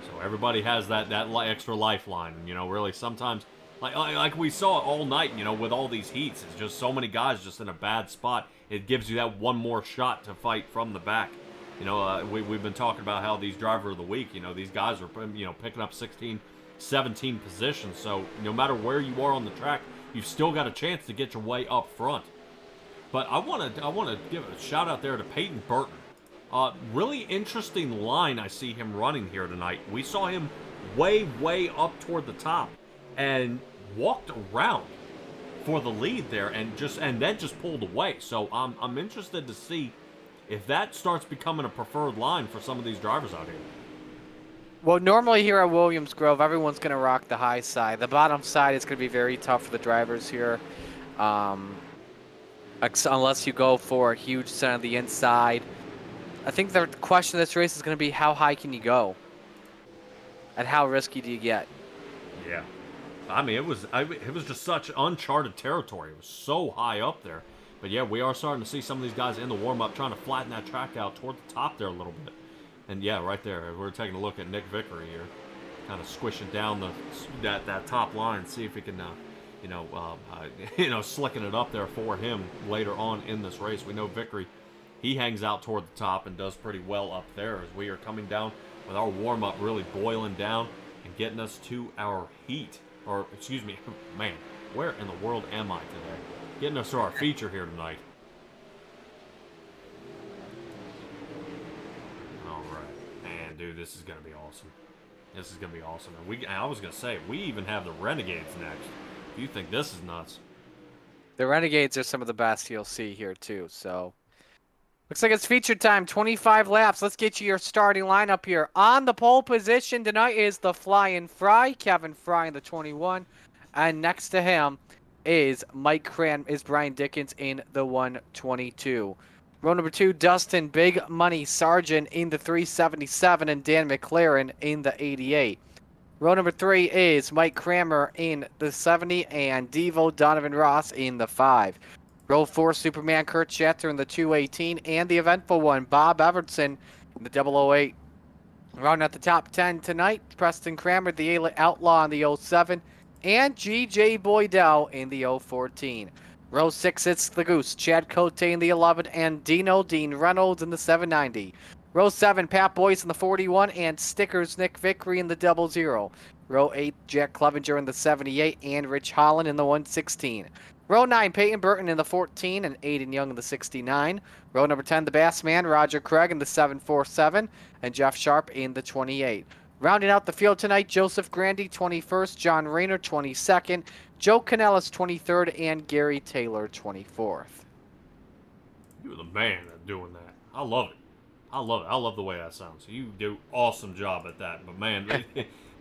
So everybody has that extra lifeline. You know, really sometimes, like we saw all night, you know, with all these heats, it's just so many guys just in a bad spot. It gives you that one more shot to fight from the back. You know, we've been talking about how these driver of the week, you know, these guys are, you know, picking up 16, 17 positions. So no matter where you are on the track, you've still got a chance to get your way up front. But I want to give a shout out there to Peyton Burton. Really interesting line I see him running here tonight. We saw him way up toward the top and walked around for the lead there and then just pulled away. So I'm interested to see if that starts becoming a preferred line for some of these drivers out here. Well, normally here at Williams Grove, everyone's going to rock the high side. The bottom side is going to be very tough for the drivers here. Unless you go for a huge set on the inside. I think the question of this race is going to be how high can you go? And how risky do you get? Yeah. I mean, it was just such uncharted territory. It was so high up there. But yeah, we are starting to see some of these guys in the warm-up trying to flatten that track out toward the top there a little bit. And yeah, right there, we're taking a look at Nick Vickery here. Kind of squishing down that top line, see if he can, slicking it up there for him later on in this race. We know Vickery, he hangs out toward the top and does pretty well up there as we are coming down with our warm-up really boiling down and getting us to our heat. Or, excuse me, man, where in the world am I today? Getting us to our feature here tonight. All right. Man, dude, this is going to be awesome. This is going to be awesome. And I was going to say, we even have the Renegades next. If you think this is nuts. The Renegades are some of the best you'll see here, too. So, looks like it's feature time. 25 laps. Let's get you your starting lineup here. On the pole position tonight is the Flying Fry, Kevin Fry in the 21. And next to him is Brian Dickens in the 122. Row number 2, Dustin Big Money Sargent in the 377 and Dan McLaren in the 88. Row number 3 is Mike Kramer in the 70 and Devo Donovan Ross in the 5. Row 4, Superman Kurt Schatzer in the 218 and the eventful one, Bob Evertson in the 008. Rounding out the top 10 tonight, Preston Kramer, the Outlaw in the 07. And G.J. Boydell in the 014. Row 6, it's the Goose, Chad Cote in the 11, and Dean Reynolds in the 790. Row 7, Pat Boyce in the 41, and Stickers Nick Vickery in the 00. Row 8, Jack Clevenger in the 78, and Rich Holland in the 116. Row 9, Peyton Burton in the 14, and Aiden Young in the 69. Row number 10, the Bassman, Roger Craig in the 747, and Jeff Sharp in the 28. Rounding out the field tonight, Joseph Grandy, 21st, John Rayner, 22nd, Joe Canellis, 23rd, and Gary Taylor, 24th. You're the man at doing that. I love it. I love the way that sounds. You do awesome job at that. But man,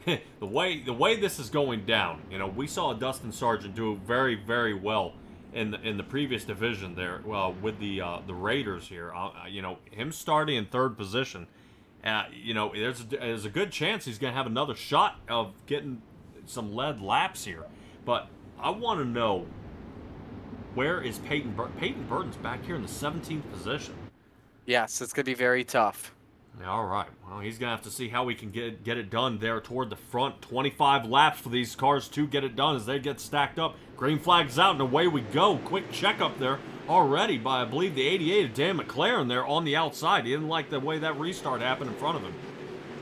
the way this is going down, you know, we saw Dustin Sargent do very, very well in the previous division there. Well, with the Raiders here, you know, him starting in 3rd position. You know, there's a good chance he's going to have another shot of getting some lead laps here. But I want to know, where is Peyton Burton? Peyton Burton's back here in the 17th position. Yes, it's going to be very tough. All right. Well, he's going to have to see how we can get it done there toward the front. 25 laps for these cars to get it done as they get stacked up. Green flag's out and away we go. Quick check up there already by, I believe, the 88 of Dan McLaren there on the outside. He didn't like the way that restart happened in front of him.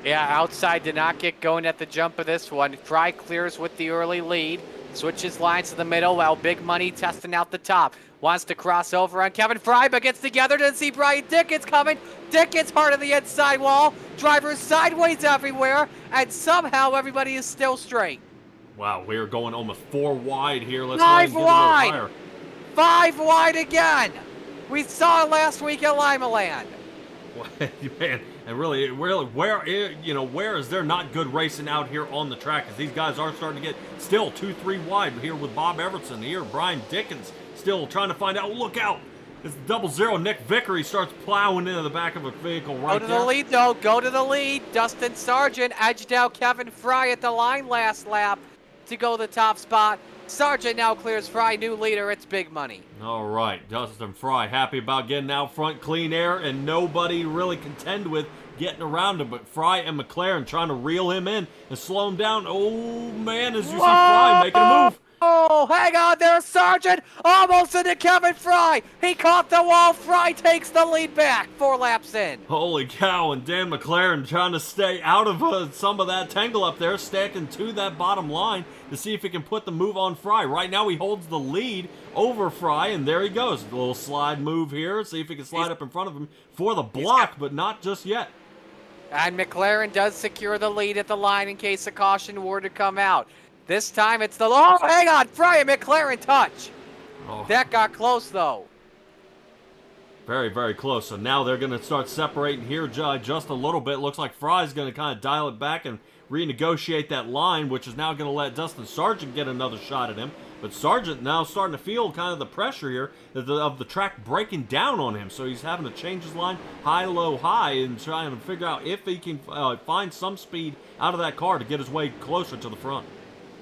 Yeah, outside did not get going at the jump of this one. Fry clears with the early lead. Switches lines to the middle while Big Money testing out the top. Wants to cross over on Kevin Fry, but gets together to see Brian Dickens coming. Dickens hard on the inside wall. Drivers sideways everywhere, and somehow everybody is still straight. Wow, we're going almost 4 wide here. Let's 5 go ahead and wide. get a little higher. 5 wide again. We saw it last week at Lima Land. Man, and really, where is there not good racing out here on the track? Because these guys are starting to get still 2-3 wide here with Bob Everson here. Brian Dickens still trying to find out. Oh, look out! It's 00. Nick Vickery starts plowing into the back of a vehicle right there. Go to the lead, though. Go to the lead. Dustin Sargent edged out Kevin Fry at the line last lap to go the top spot. Sargent now clears Fry, new leader. It's Big Money. All right, Dustin Fry happy about getting out front, clean air, and nobody really contend with getting around him. But Fry and McLaren trying to reel him in and slow him down. Oh man, as you see Fry making a move. Oh, hang on there, Sargent. Almost into Kevin Fry. He caught the wall. Fry takes the lead back 4 laps in. Holy cow, and Dan McLaren trying to stay out of some of that tangle up there, stacking to that bottom line to see if he can put the move on Fry. Right now he holds the lead over Fry, and there he goes. A little slide move here, see if he can slide up in front of him for the block, but not just yet. And McLaren does secure the lead at the line in case a caution were to come out. This time it's the... Oh, hang on! Fry and McLaren touch! Oh. That got close, though. Very, very close. So now they're going to start separating here just a little bit. Looks like Fry's going to kind of dial it back and renegotiate that line, which is now going to let Dustin Sargent get another shot at him. But Sargent now starting to feel kind of the pressure here of the track breaking down on him. So he's having to change his line high, low, high and trying to figure out if he can find some speed out of that car to get his way closer to the front.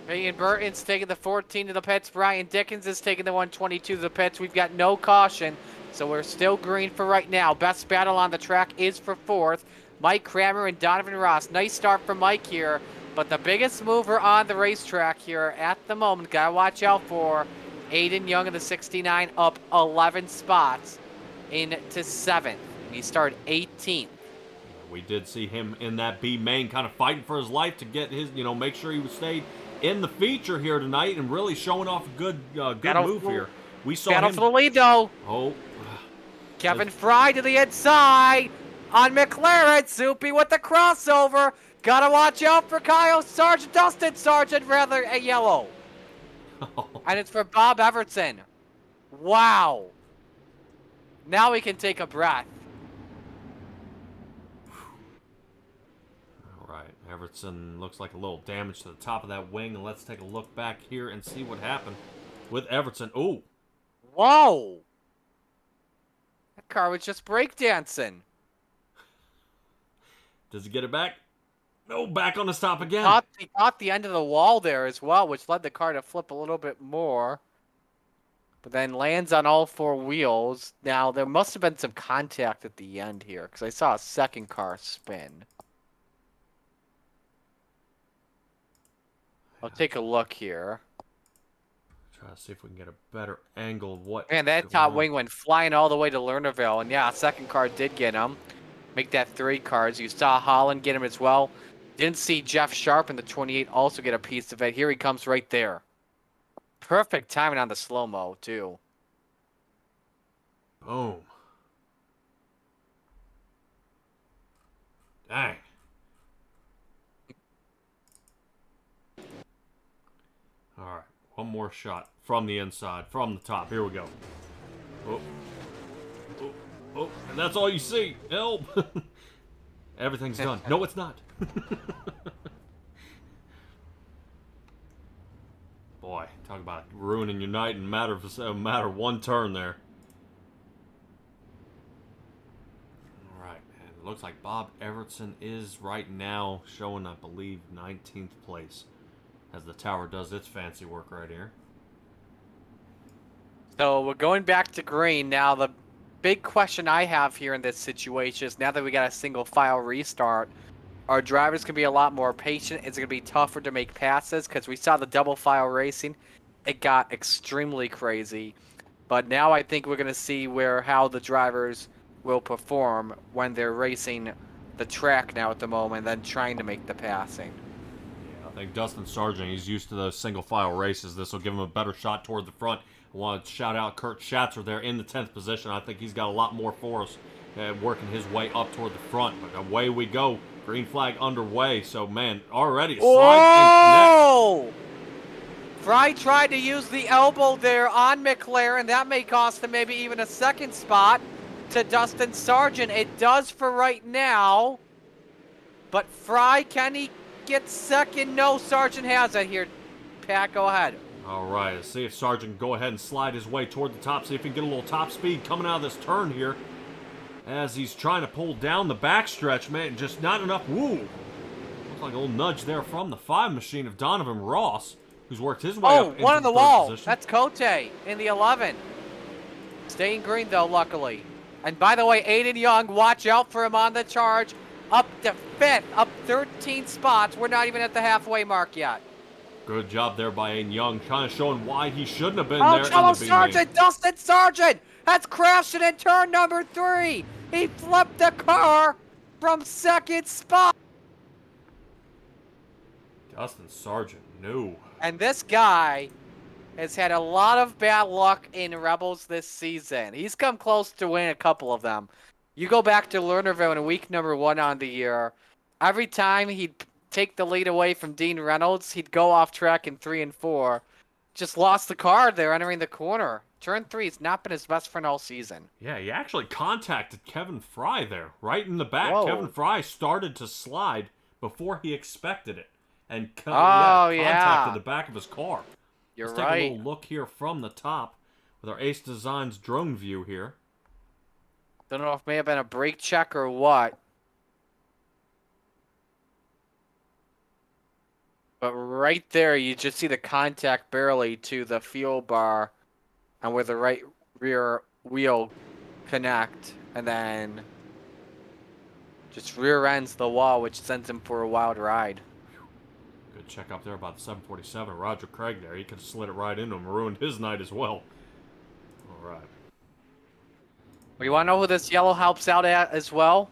Ian Burton's taking the 14 to the pits. Brian Dickens is taking the 122 to the pits. We've got no caution, so we're still green for right now. Best battle on the track is for 4th. Mike Kramer and Donovan Ross. Nice start for Mike here, but the biggest mover on the racetrack here at the moment, gotta watch out for Aiden Young in the 69, up 11 spots into 7th. He started 18th. We did see him in that B main kind of fighting for his life to get his, make sure he would stay in the feature here tonight and really showing off a good move here. We saw battle him for the lead, though. Oh. Kevin Fry to the inside on McLaren. Soupy with the crossover. Gotta watch out for Kyle Sargent, Dustin Sargent, rather, a yellow. And it's for Bob Everson. Wow. Now we can take a breath. Everson looks like a little damage to the top of that wing, and let's take a look back here and see what happened with Everson. Ooh. Whoa. That car was just breakdancing. Does he get it back? No, back on the stop again. He caught the end of the wall there as well, which led the car to flip a little bit more. But then lands on all 4 wheels. Now, there must have been some contact at the end here, because I saw a second car spin. I'll take a look here. Try to see if we can get a better angle of what. Man, that top wing went flying all the way to Lernerville. And yeah, second car did get him. Make that 3 cars. You saw Holland get him as well. Didn't see Jeff Sharp in the 28 also get a piece of it. Here he comes right there. Perfect timing on the slow-mo, too. Boom. Dang. All right, one more shot from the inside, from the top. Here we go. Oh, oh, oh, and that's all you see. Help! Everything's done. No, it's not. Boy, talk about ruining your night in a matter of one turn there. All right, and it looks like Bob Everson is right now showing, I believe, 19th place. As the tower does its fancy work right here. So we're going back to green. Now the big question I have here in this situation is now that we got a single file restart, our drivers can be a lot more patient. It's going to be tougher to make passes because we saw the double file racing. It got extremely crazy. But now I think we're going to see how the drivers will perform when they're racing the track now at the moment than trying to make the passing. Yeah, I think Dustin Sargent, he's used to those single file races. This will give him a better shot toward the front. I want to shout out Kurt Schatzer there in the 10th position. I think he's got a lot more for us, working his way up toward the front. But away we go. Green flag underway. So, man, already a slide and connect. Fry tried to use the elbow there on McLaren. That may cost him maybe even a second spot to Dustin Sargent. It does for right now. But Fry, can he get second? No, Sargent has it here. Pat, go ahead. All right, let's see if Sargent can go ahead and slide his way toward the top. See if he can get a little top speed coming out of this turn here. As he's trying to pull down the backstretch, man, just not enough. Woo! Looks like a little nudge there from the 5 machine of Donovan Ross, who's worked his way up into one on the third wall. position. That's Cote in the 11. Staying green, though, luckily. And by the way, Aiden Young, watch out for him on the charge. Up to 5th, up 13 spots. We're not even at the halfway mark yet. Good job there by Aiden Young, kind of showing why he shouldn't have been there. Oh, Sargent, Dustin Sargent has crashed it in turn number 3. He flipped the car from second spot. Dustin Sargent, no. And this guy has had a lot of bad luck in Rebels this season. He's come close to winning a couple of them. You go back to Lernerville in week number 1 on the year. Every time he'd take the lead away from Dean Reynolds, he'd go off track in 3 and 4. Just lost the car there entering the corner. Turn 3 has not been his best friend all season. Yeah, he actually contacted Kevin Fry there, right in the back. Whoa. Kevin Fry started to slide before he expected it. And yeah. contacted the back of his car. You're Let's right. take a little look here from the top with our Ace Designs drone view here. Don't know if it may have been a brake check or what. But right there, you just see the contact barely to the fuel bar and where the right rear wheel connect. And then just rear ends the wall, which sends him for a wild ride. Good check up there about the 747. Roger Craig there. He could have slid it right into him and ruined his night as well. All right. Well, you want to know who this yellow helps out at as well?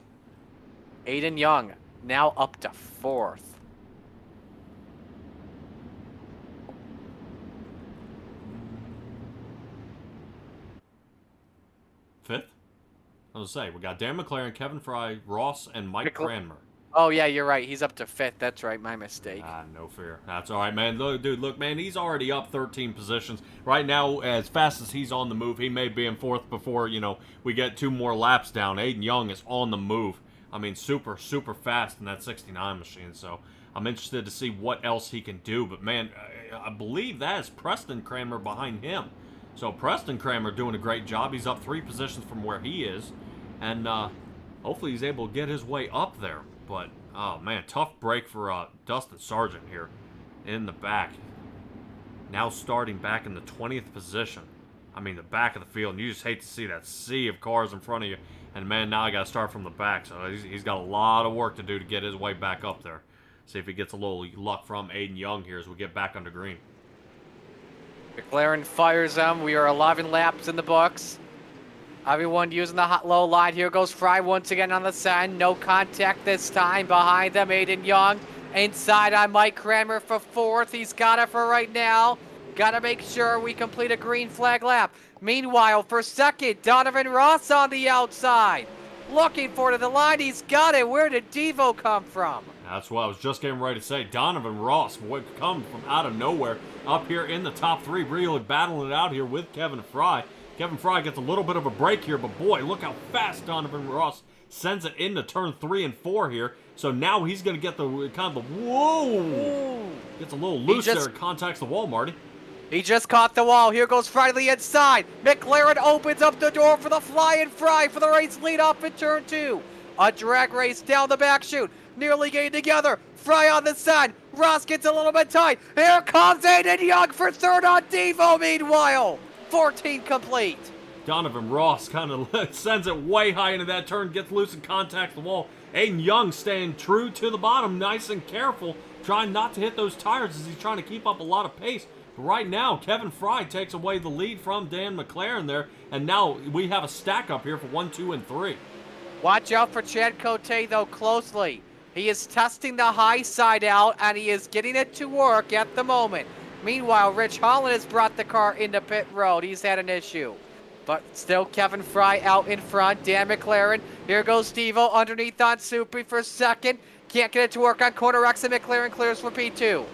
Aiden Young, now up to 4th. Fifth? I was going to say, we got Dan McLaren, Kevin Fry, Ross, and Mike Cranmer. Oh, yeah, you're right. He's up to 5th. That's right. My mistake. No fear. That's all right, man. Look, dude, look, man, he's already up 13 positions. Right now, as fast as he's on the move, he may be in 4th before, we get 2 more laps down. Aiden Young is on the move. I mean, super, super fast in that 69 machine. So I'm interested to see what else he can do. But, man, I believe that is Preston Cranmer behind him. So Preston Cranmer doing a great job. He's up 3 positions from where he is. And hopefully he's able to get his way up there. But, oh, man, tough break for Dustin Sargent here in the back. Now starting back in the 20th position. I mean, the back of the field. And you just hate to see that sea of cars in front of you. And, man, now I got to start from the back. So he's got a lot of work to do to get his way back up there. See if he gets a little luck from Aiden Young here as we get back under green. McLaren fires them. We are 11 laps in the books. Everyone using the hot low line. Here goes Fry once again on the send. No contact this time. Behind them, Aiden Young. Inside on Mike Cranmer for 4th. He's got it for right now. Got to make sure we complete a green flag lap. Meanwhile, for 2nd, Donovan Ross on the outside. Looking for the line. He's got it. Where did Devo come from? That's what I was just getting ready to say. Donovan Ross would come from out of nowhere up here in the top 3, really battling it out here with Kevin Fry. Kevin Fry gets a little bit of a break here, but boy, look how fast Donovan Ross sends it into turn 3 and 4 here. So now he's going to get the kind of the whoa. Gets a little loose there and contacts the wall, Marty. He just caught the wall. Here goes Fry to the inside. McLaren opens up the door for the flying Fry for the race lead off in turn 2. A drag race down the back chute. Nearly getting together. Fry on the side. Ross gets a little bit tight. Here comes Aiden Young for 3rd on Devo meanwhile. 14 complete. Donovan Ross kind of sends it way high into that turn, gets loose and contacts the wall. Aiden Young staying true to the bottom, nice and careful, trying not to hit those tires as he's trying to keep up a lot of pace. But right now, Kevin Fry takes away the lead from Dan McLaren there, and now we have a stack up here for 1, 2, and 3. Watch out for Chad Cote, though, closely. He is testing the high side out, and he is getting it to work at the moment. Meanwhile, Rich Holland has brought the car into pit road. He's had an issue. But still Kevin Fry out in front. Dan McLaren. Here goes Steve-O underneath on Soupy for second. Can't get it to work on corner X, and McLaren clears for P2.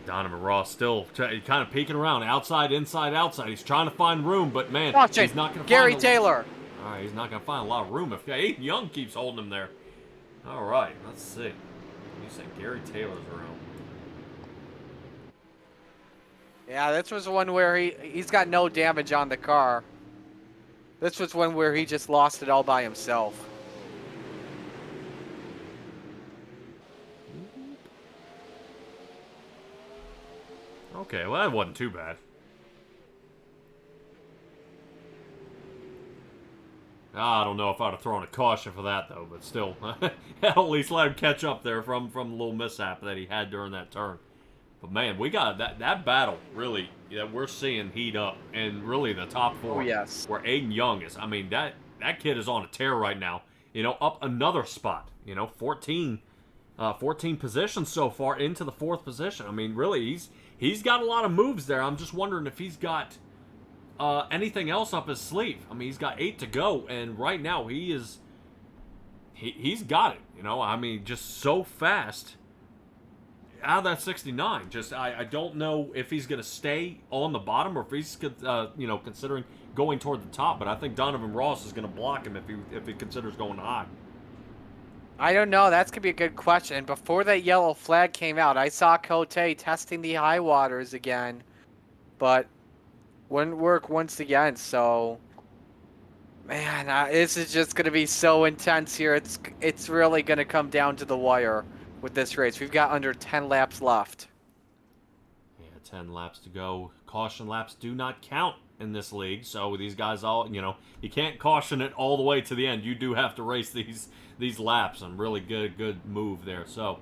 Donovan Ross still kind of peeking around, outside, inside, outside. He's trying to find room, but man, he's not going to Gary find Taylor. All right, he's not going to find a lot of room if Aiden Young keeps holding him there. All right, let's see. You said Gary Taylor's around. Yeah, this was one where he's got no damage on the car. This was one where he just lost it all by himself. Okay, well, that wasn't too bad. I don't know if I'd have thrown a caution for that, though, but still. At least let him catch up there from the little mishap that he had during that turn. But, man, we got that battle, really, that we're seeing heat up. And really the top four. Oh, yes. Where Aiden Young is. I mean, that kid is on a tear right now. You know, up another spot. You know, 14 positions so far into the 4th position. I mean, really, he's got a lot of moves there. I'm just wondering if he's got anything else up his sleeve. I mean, he's got 8 to go, and right now he's got it. You know, I mean, just so fast out of that 69. Just I don't know if he's going to stay on the bottom or if he's considering going toward the top. But I think Donovan Ross is going to block him if he considers going high. I don't know. That's going to be a good question. Before that yellow flag came out, I saw Cote testing the high waters again, but wouldn't work once again. So, man, this is just going to be so intense here. It's really going to come down to the wire with this race. We've got under 10 laps left. Yeah, 10 laps to go. Caution laps do not count in this league, so these guys you can't caution it all the way to the end. You do have to race these laps, and really good move there. So,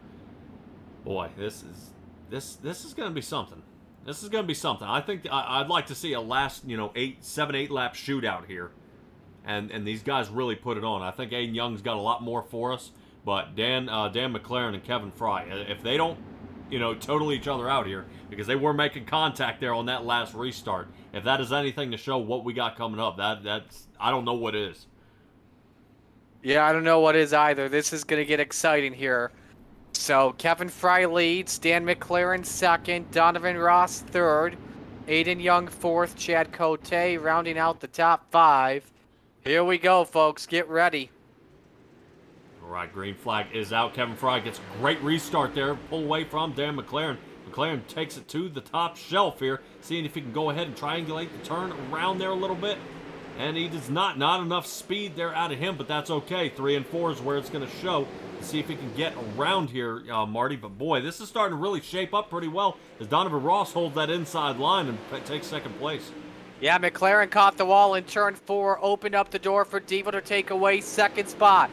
boy, this is going to be something. This is going to be something. I think I'd like to see a last 7-8 lap shootout here, and these guys really put it on. I think Aiden Young's got a lot more for us, but Dan McLaren and Kevin Fry, if they don't total each other out here, because they were making contact there on that last restart. If that is anything to show what we got coming up, that's I don't know what is. Yeah, I don't know what is either. This is going to get exciting here. So Kevin Fry leads, Dan McLaren second, Donovan Ross third, Aiden Young fourth, Chad Cote rounding out the top 5. Here we go, folks. Get ready. All right, green flag is out. Kevin Fry gets a great restart there. Pull away from Dan McLaren. McLaren takes it to the top shelf here, seeing if he can go ahead and triangulate the turn around there a little bit. And he does not enough speed there out of him, but that's okay. 3 and 4 is where it's going to show. Let's see if he can get around here, Marty. But boy, this is starting to really shape up pretty well as Donovan Ross holds that inside line and takes second place. Yeah, McLaren caught the wall in turn 4, opened up the door for Devo to take away second spot.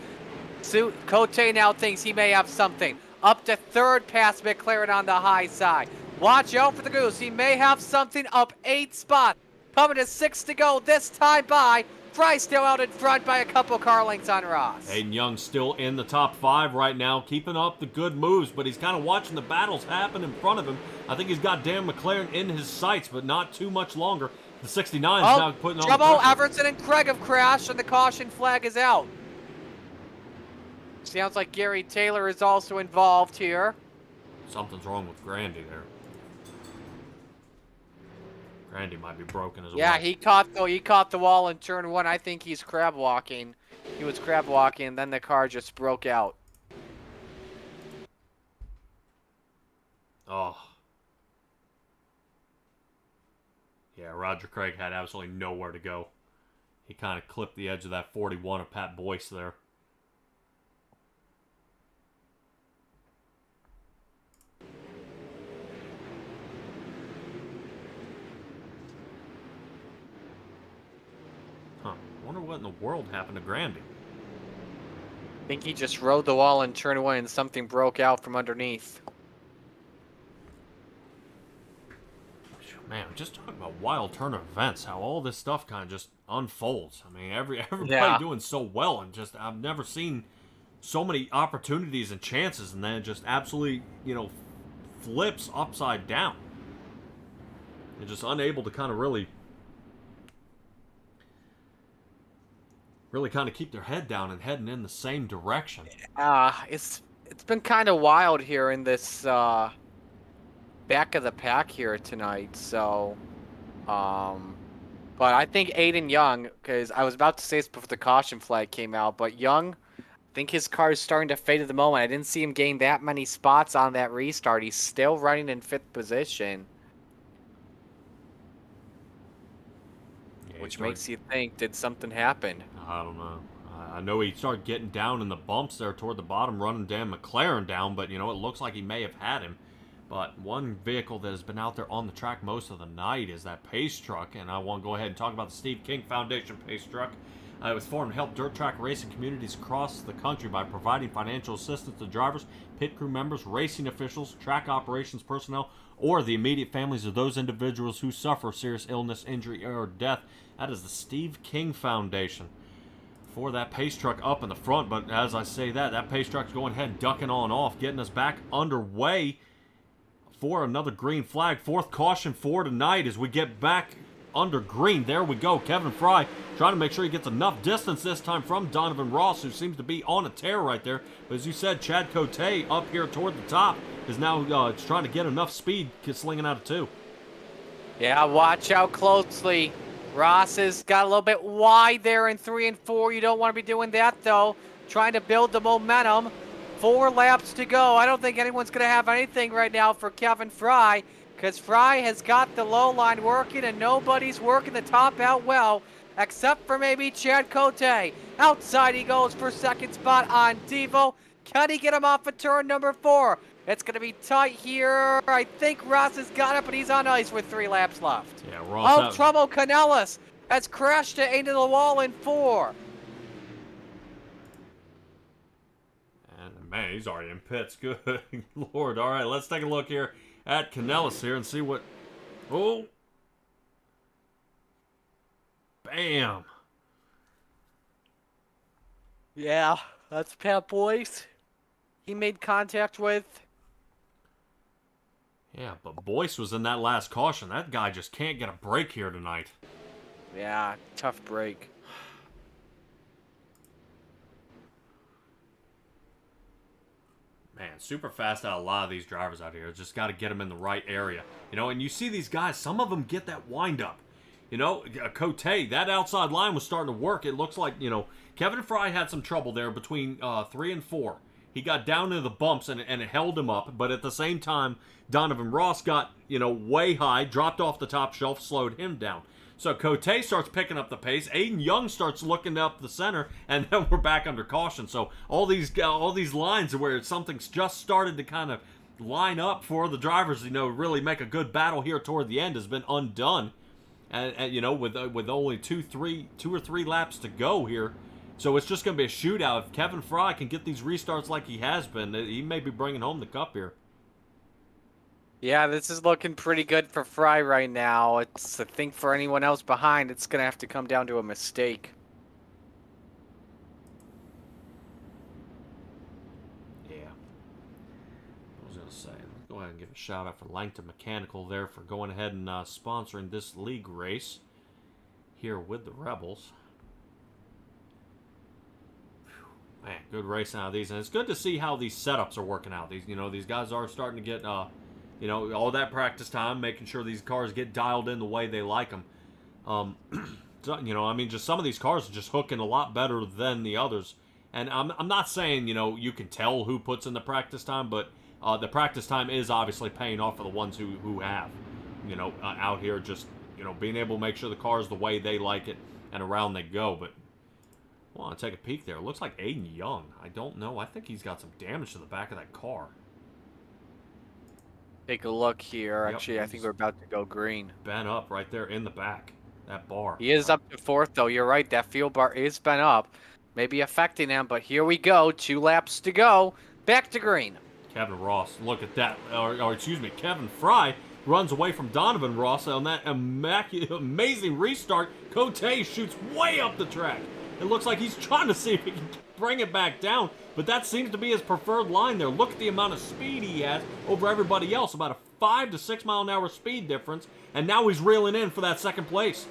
Cote now thinks he may have something. Up to third past McLaren on the high side. Watch out for the goose. He may have something up 8 spots. Coming to 6 to go this time by. Fry still out in front by a couple car lengths on Ross. Aiden Young still in the top 5 right now, keeping up the good moves, but he's kind of watching the battles happen in front of him. I think he's got Dan McLaren in his sights, but not too much longer. The 69 is now putting on trouble. pressure. Everson and Craig have crashed, and the caution flag is out. Sounds like Gary Taylor is also involved here. Something's wrong with Grandy there. Grandy might be broken as well. Yeah, he caught the wall in turn 1. I think he's crab walking. He was crab walking, and then the car just broke out. Oh. Yeah, Roger Craig had absolutely nowhere to go. He kind of clipped the edge of that 41 of Pat Boyce there. Wonder what in the world happened to Grandy. I think he just rode the wall in turn 1 and something broke out from underneath. Man, just talking about wild turn of events, how all this stuff kind of just unfolds. I mean, everybody Yeah. doing so well, and just I've never seen so many opportunities and chances, and then it just absolutely, flips upside down. They're just unable to kind of really kind of keep their head down and heading in the same direction. It's been kind of wild here in this back of the pack here tonight. So, but I think Aiden Young, because I was about to say this before the caution flag came out, but Young, I think his car is starting to fade at the moment. I didn't see him gain that many spots on that restart. He's still running in 5th position. Yeah, Which makes you think, did something happen? I don't know. I know he started getting down in the bumps there toward the bottom, running Dan McLaren down, but, it looks like he may have had him. But one vehicle that has been out there on the track most of the night is that pace truck, and I want to go ahead and talk about the Steve King Foundation pace truck. It was formed to help dirt track racing communities across the country by providing financial assistance to drivers, pit crew members, racing officials, track operations personnel, or the immediate families of those individuals who suffer serious illness, injury, or death. That is the Steve King Foundation for that pace truck up in the front. But as I say that pace truck's going ahead and ducking on off, getting us back underway for another green flag. 4th caution for tonight as we get back under green. There we go. Kevin Fry trying to make sure he gets enough distance this time from Donovan Ross, who seems to be on a tear right there. But as you said, Chad Cote up here toward the top is now trying to get enough speed, slinging out of 2. Yeah, watch out closely. Ross has got a little bit wide there in 3 and 4. You don't want to be doing that, though. Trying to build the momentum. 4 laps to go. I don't think anyone's going to have anything right now for Kevin Fry, because Fry has got the low line working and nobody's working the top out well, except for maybe Chad Cote. Outside he goes for 2nd spot on Devo. Can he get him off of turn number 4? It's going to be tight here. I think Ross has got it, but he's on ice with 3 laps left. Yeah, Ross. Trouble Canellis has crashed it into the wall in 4. And man, he's already in pits. Good Lord. All right, let's take a look here at Canellis here and see what... Oh. Bam. Yeah, that's Pat Boyce. He made contact with... Yeah, but Boyce was in that last caution. That guy just can't get a break here tonight. Yeah, tough break. Man, super fast out of a lot of these drivers out here. Just got to get them in the right area. And you see these guys, some of them get that wind up. Cote, that outside line was starting to work. It looks like, Kevin Fry had some trouble there between 3 and 4. He got down into the bumps and it held him up. But at the same time, Donovan Ross got, way high, dropped off the top shelf, slowed him down. So Cote starts picking up the pace. Aiden Young starts looking up the center, and then we're back under caution. So all these lines where something's just started to kind of line up for the drivers, really make a good battle here toward the end has been undone. And with only two or three laps to go here. So it's just going to be a shootout. If Kevin Fry can get these restarts like he has been, he may be bringing home the cup here. Yeah, this is looking pretty good for Fry right now. I think for anyone else behind, it's going to have to come down to a mistake. Yeah. I was going to say, let's go ahead and give a shout out for Langton Mechanical there for going ahead and sponsoring this league race here with the Rebels. Whew. Man, good racing out of these. And it's good to see how these setups are working out. These guys are starting to get... all that practice time, making sure these cars get dialed in the way they like them. Just some of these cars are just hooking a lot better than the others. And I'm not saying, you can tell who puts in the practice time, but the practice time is obviously paying off for the ones who have, out here just, being able to make sure the car is the way they like it and around they go. But I want to take a peek there. It looks like Aiden Young. I don't know. I think he's got some damage to the back of that car. Take a look here. Yep, Actually, I think we're about to go green. Bent up right there in the back. That bar. He is up to 4th, though. You're right. That fuel bar is bent up. Maybe affecting him, but here we go. 2 laps to go. Back to green. Kevin Ross, look at that. Or excuse me, Kevin Fry runs away from Donovan Ross on that amazing restart. Cote shoots way up the track. It looks like he's trying to see if he can bring it back down, but that seems to be his preferred line there. Look at the amount of speed he has over everybody else, about a 5 to 6 mile an hour speed difference, and now he's reeling in for that second place.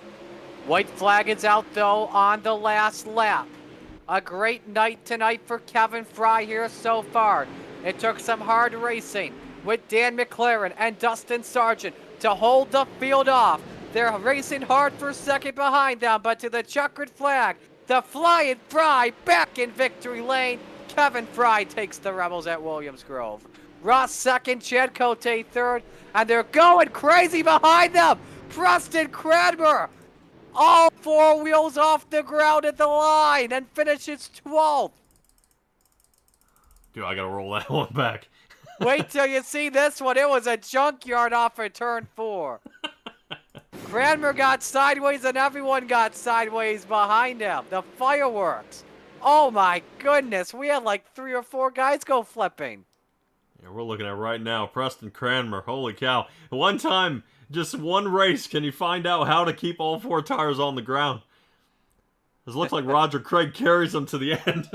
White flag is out, though, on the last lap. A great night tonight for Kevin Fry here so far. It took some hard racing with Dan McLaren and Dustin Sargent to hold the field off. They're racing hard for second behind them, but to the checkered flag, the Flying Fry back in victory lane. Kevin Fry takes the Rebels at Williams Grove. Ross second, Chad Cote third, and they're going crazy behind them. Preston Cranmer, all 4 wheels off the ground at the line and finishes 12th. Dude, I gotta roll that one back. Wait till you see this one. It was a junkyard off of turn 4. Cranmer got sideways and everyone got sideways behind him. The fireworks. Oh my goodness. We had like 3 or 4 guys go flipping. Yeah, we're looking at right now. Preston Cranmer. Holy cow. One time, just one race, can you find out how to keep all 4 tires on the ground? This looks like Roger Craig carries them to the end.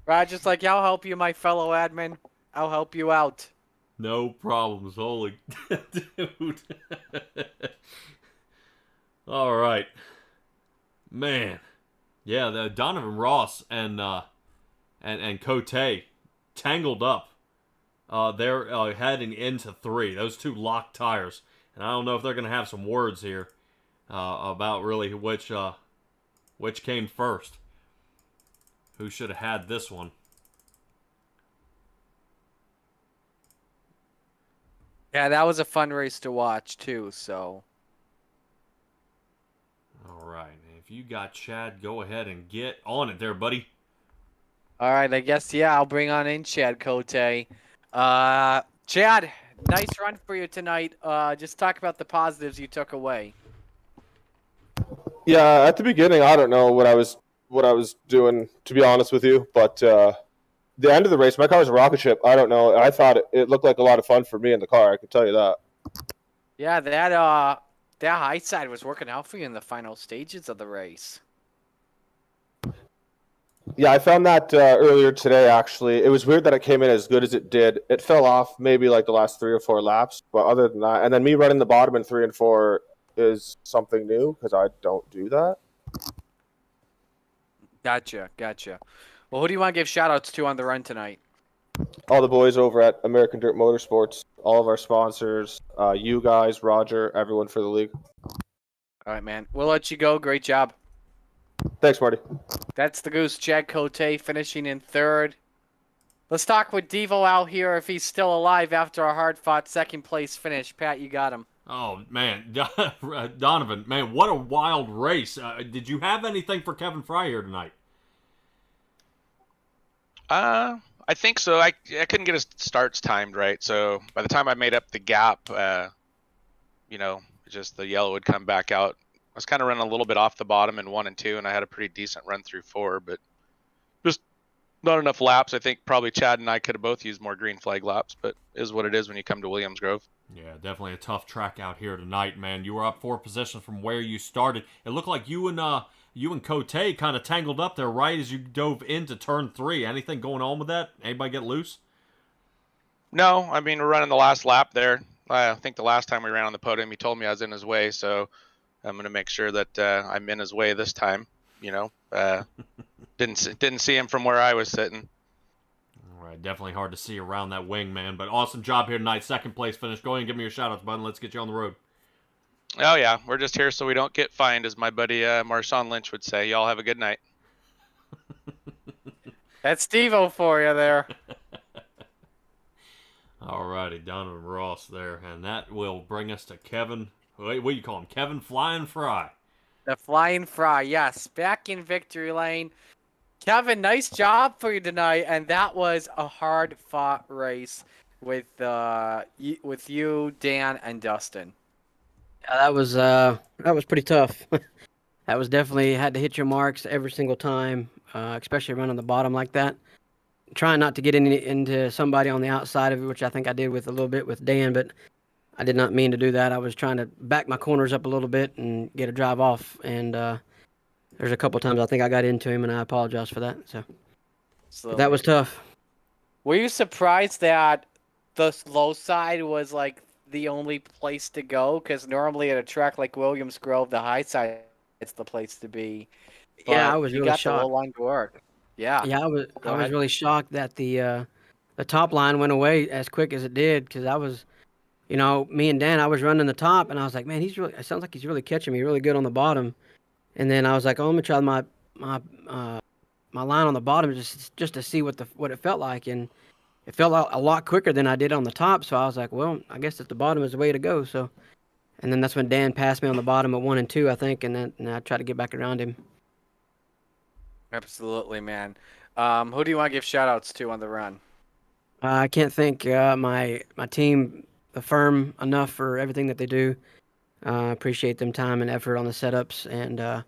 Roger's like, I'll help you, my fellow admin. I'll help you out. No problems. Holy dude. All right. Man. Yeah, the Donovan Ross and Cote tangled up. They're heading into 3. Those 2 locked tires. And I don't know if they're going to have some words here about really which came first. Who should have had this one? Yeah, that was a fun race to watch, too, so. All right. If you got Chad, go ahead and get on it there, buddy. All right, I guess, yeah, I'll bring on in Chad Cote. Chad, nice run for you tonight. Just talk about the positives you took away. Yeah, at the beginning, I don't know what I was doing, to be honest with you, but the end of the race, my car was a rocket ship. I don't know. I thought it looked like a lot of fun for me in the car. I can tell you that. Yeah, that high side was working out for you in the final stages of the race. Yeah, I found that earlier today, actually. It was weird that it came in as good as it did. It fell off maybe like the last 3 or 4 laps, but other than that, and then me running the bottom in 3 and 4 is something new because I don't do that. Gotcha. Well, who do you want to give shout-outs to on the run tonight? All the boys over at American Dirt Motorsports, all of our sponsors, you guys, Roger, everyone for the league. All right, man. We'll let you go. Great job. Thanks, Marty. That's the Goose, Chad Cote, finishing in 3rd. Let's talk with Devo out here if he's still alive after a hard-fought second-place finish. Pat, you got him. Oh, man. Donovan, man, what a wild race. Did you have anything for Kevin Fry here tonight? I think so. I couldn't get his starts timed right, so by the time I made up the gap, just the yellow would come back out. I was kind of running a little bit off the bottom in 1 and 2, and I had a pretty decent run through 4, but just not enough laps. I think probably Chad and I could have both used more green flag laps, but it is what it is when you come to Williams Grove. Yeah, definitely a tough track out here tonight, man. You were up 4 positions from where you started. It looked like you and Cote kind of tangled up there right as you dove into turn 3. Anything going on with that? Anybody get loose? No, I mean, we're running the last lap there. I think the last time we ran on the podium, he told me I was in his way, so I'm going to make sure that I'm in his way this time. Didn't see him from where I was sitting. All right, definitely hard to see around that wing, man. But awesome job here tonight. Second place finish. Go ahead and give me your shout-outs, bud. Let's get you on the road. Oh, yeah. We're just here so we don't get fined, as my buddy Marshawn Lynch would say. Y'all have a good night. That's Steve-O for you there. All righty, Donovan Ross there. And that will bring us to Kevin. What do you call him? Kevin Flying Fry. The Flying Fry, yes. Back in victory lane. Kevin, nice job for you tonight. And that was a hard-fought race with you, Dan, and Dustin. Yeah, that was pretty tough. That was definitely had to hit your marks every single time, especially running the bottom like that. trying not to get into somebody on the outside of it, which I think I did with a little bit with Dan, but I did not mean to do that. I was trying to back my corners up a little bit and get a drive off, and there's a couple times I think I got into him, and I apologize for that. So that was tough. Were you surprised that the low side was like the only place to go? Because normally at a track like Williams Grove, the high side is the place to be. Yeah, But I was you really got shocked. the low line to work. Yeah. Yeah, I was Go ahead. really shocked that the top line went away as quick as it did, because I was, me and Dan, I was running the top, and I was like, man, it sounds like he's really catching me really good on the bottom. And then I was like, oh, I'm gonna try my line on the bottom just to see what it felt like, and it felt a lot quicker than I did on the top. So I was like, well, I guess at the bottom is the way to go. So, and then that's when Dan passed me on the bottom at 1 and 2, I think, and I tried to get back around him. Absolutely, man. Who do you want to give shout-outs to on the run? I can't thank my team, the firm, enough for everything that they do. Appreciate them time and effort on the setups, and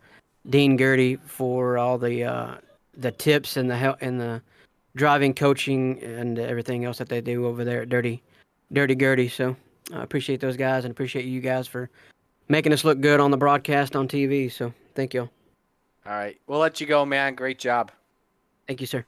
Dean Gertie for all the tips and the help and the driving coaching and everything else that they do over there at Dirty Gertie. So I appreciate those guys and appreciate you guys for making us look good on the broadcast on TV. So thank you. All right. We'll let you go, man. Great job. Thank you, sir.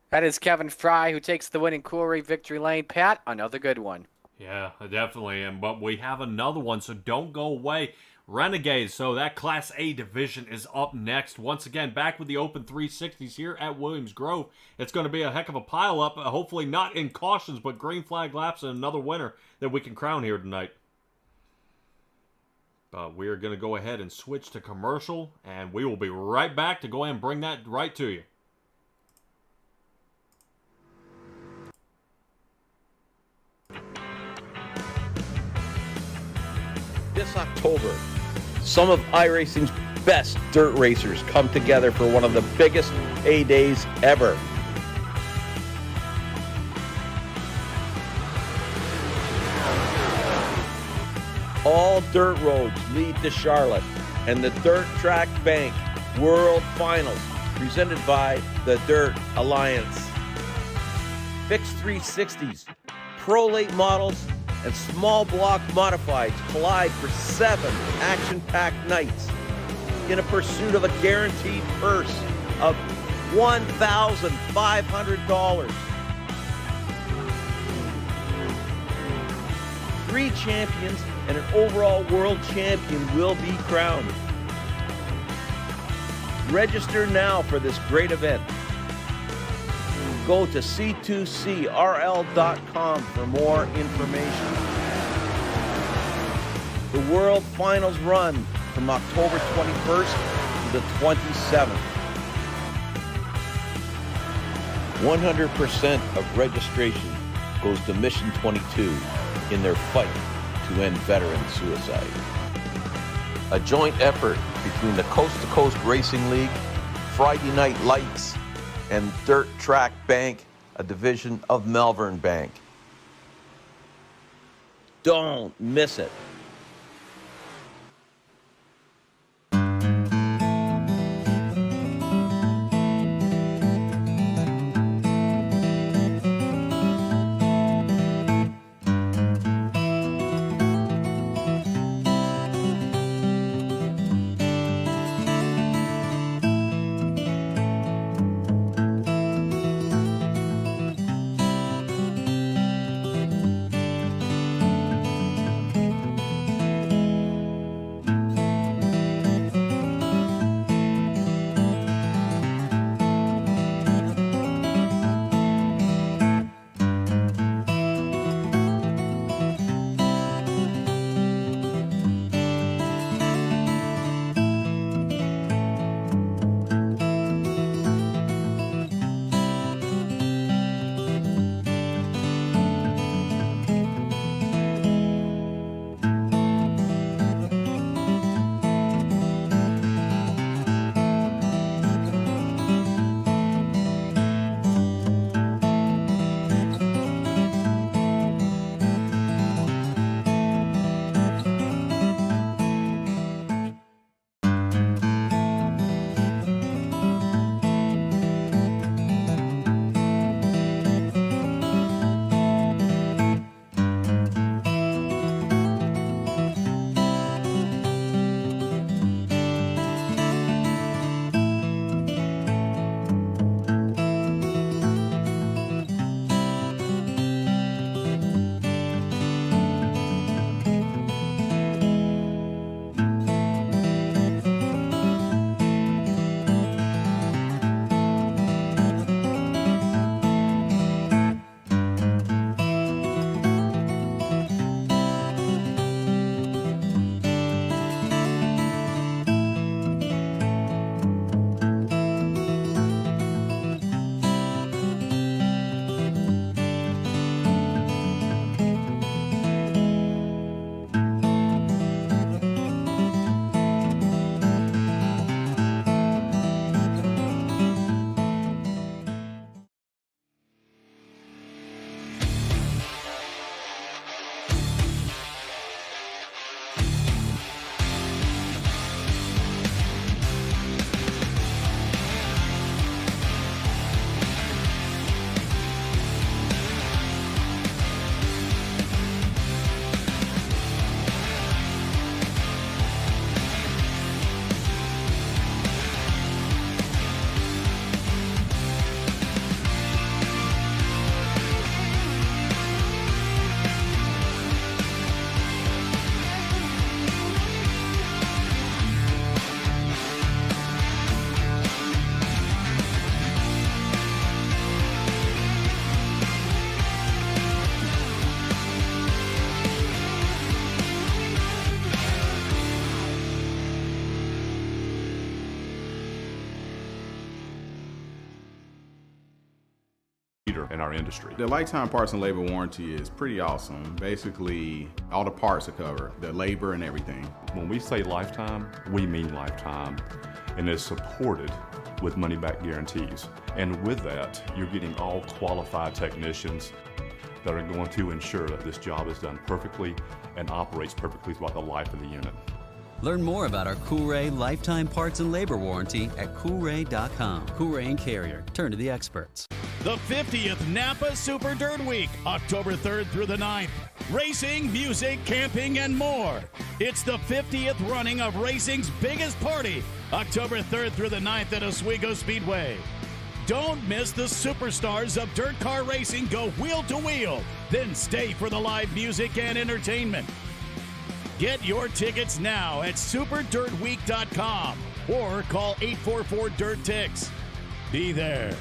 That is Kevin Fry, who takes the win in Coolray Victory Lane. Pat, another good one. Yeah, definitely. But we have another one, so don't go away. Renegades, so that Class A division is up next. Once again, back with the Open 360s here at Williams Grove. It's going to be a heck of a pile-up. Hopefully not in cautions, but green flag laps and another winner that we can crown here tonight. We are going to go ahead and switch to commercial, and we will be right back to go ahead and bring that right to you. This October, some of iRacing's best dirt racers come together for one of the biggest A-days ever. All dirt roads lead to Charlotte, and the Dirt Track Bank World Finals, presented by the Dirt Alliance. Fixed 360s, Pro Late models, and small block modifieds collide for 7 action-packed nights in a pursuit of a guaranteed purse of $1,500. 3 champions and an overall world champion will be crowned. Register now for this great event. Go to c2crl.com for more information. The World Finals run from October 21st to the 27th. 100% of registration goes to Mission 22 in their fight to end veteran suicide. A joint effort between the Coast2Coast Racing League, Friday Night Lights, and Dirt Track Bank, a division of Malvern Bank. Don't miss it. leader in our industry. The lifetime parts and labor warranty is pretty awesome. Basically, all the parts are covered, the labor and everything. When we say lifetime, we mean lifetime, and it's supported with money-back guarantees. And with that, you're getting all qualified technicians that are going to ensure that this job is done perfectly and operates perfectly throughout the life of the unit. Learn more about our Coolray lifetime parts and labor warranty at Coolray.com. Coolray and Carrier. Turn to the experts. The 50th Napa Super Dirt Week, October 3rd through the 9th. Racing, music, camping, and more. It's the 50th running of racing's biggest party, October 3rd through the 9th at Ohsweken Speedway. Don't miss the superstars of dirt car racing go wheel to wheel. Then stay for the live music and entertainment. Get your tickets now at superdirtweek.com or call 844-DIRT-TICKS. Be there.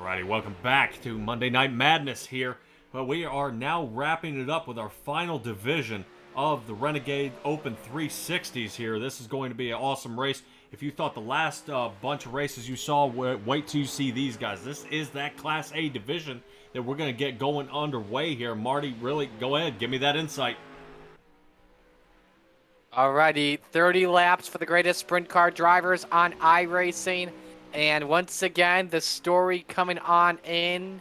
Alrighty, welcome back to Monday Night Madness here. But we are now wrapping it up with our final division of the Renegade Open 360s here. This is going to be an awesome race. If you thought the last bunch of races you saw, wait till you see these guys. This is that Class A division that we're going to get going underway here. Marty, really, go ahead. Give me that insight. Alrighty, 30 laps for the greatest sprint car drivers on iRacing. And once again, the story coming on in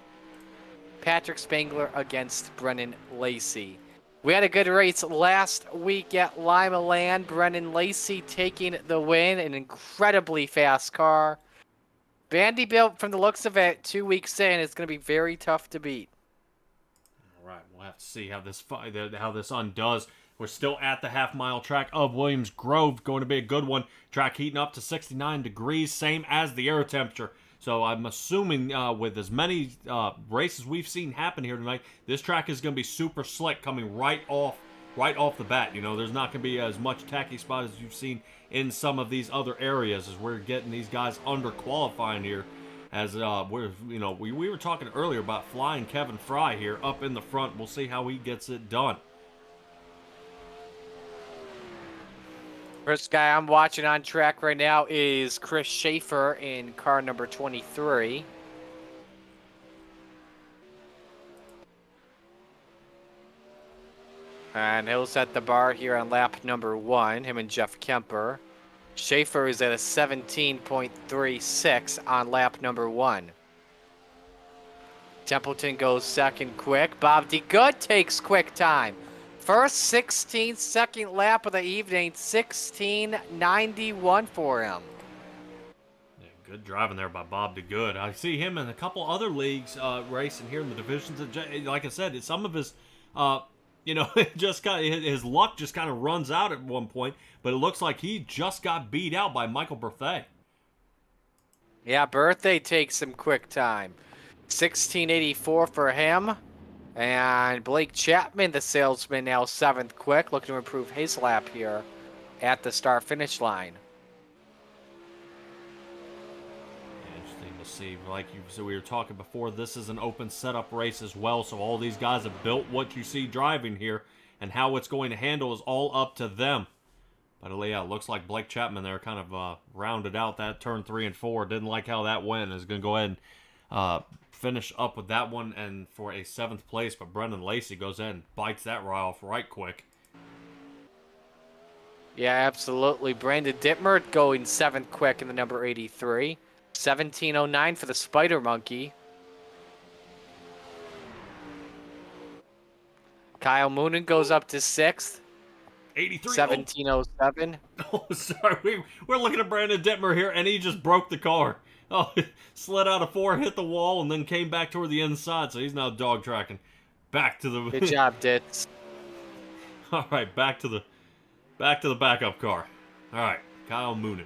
Patrick Spangler against Brennan Lacey. We had a good race last week at Lima Land. Brennan Lacey taking the win, an incredibly fast car. Vanderbilt, from the looks of it, 2 weeks in, it's going to be very tough to beat. All right, we'll have to see how this undoes. We're still at the half-mile track of Williams Grove. Going to be a good one. Track heating up to 69 degrees, same as the air temperature. So I'm assuming with as many races we've seen happen here tonight, this track is going to be super slick coming right off the bat. You know, there's not going to be as much tacky spot as you've seen in some of these other areas as we're getting these guys under qualifying here. As we were talking earlier about flying Kevin Fry here up in the front. We'll see how he gets it done. First guy I'm watching on track right now is Chris Schaefer in car number 23. And he'll set the bar here on lap number 1, him and Jeff Kemper. Schaefer is at a 17.36 on lap number 1. Templeton goes second quick. Bob DeGood takes quick time. First 16-second lap of the evening, 16:91 for him. Yeah, good driving there by Bob DeGood. I see him in a couple other leagues racing here in the divisions. Like I said, some of his, his luck just kind of runs out at one point. But it looks like he just got beat out by Michael Berthay. Yeah, Berthay takes some quick time. 16:84 for him. And Blake Chapman, the salesman, now 7th quick, looking to improve his lap here at the start-finish line. Interesting to see. Like we were talking before, this is an open setup race as well, so all these guys have built what you see driving here, and how it's going to handle is all up to them. But yeah, it looks like Blake Chapman there kind of rounded out that turn 3 and 4. Didn't like how that went. Is going to go ahead and finish up with that one and for a 7th place, but Brendan Lacey goes in and bites that right off right quick. Yeah, absolutely. Brandon Dittmer going 7th quick in the number 83. 17:09 for the Spider Monkey. Kyle Moonen goes up to 6th. 83. 17:07. Oh, sorry. We're looking at Brandon Dittmer here, and he just broke the car. Oh, slid out of 4, hit the wall, and then came back toward the inside. So he's now dog tracking back to the. Good job, Ditz. All right, back to the backup car. All right, Kyle Moonen.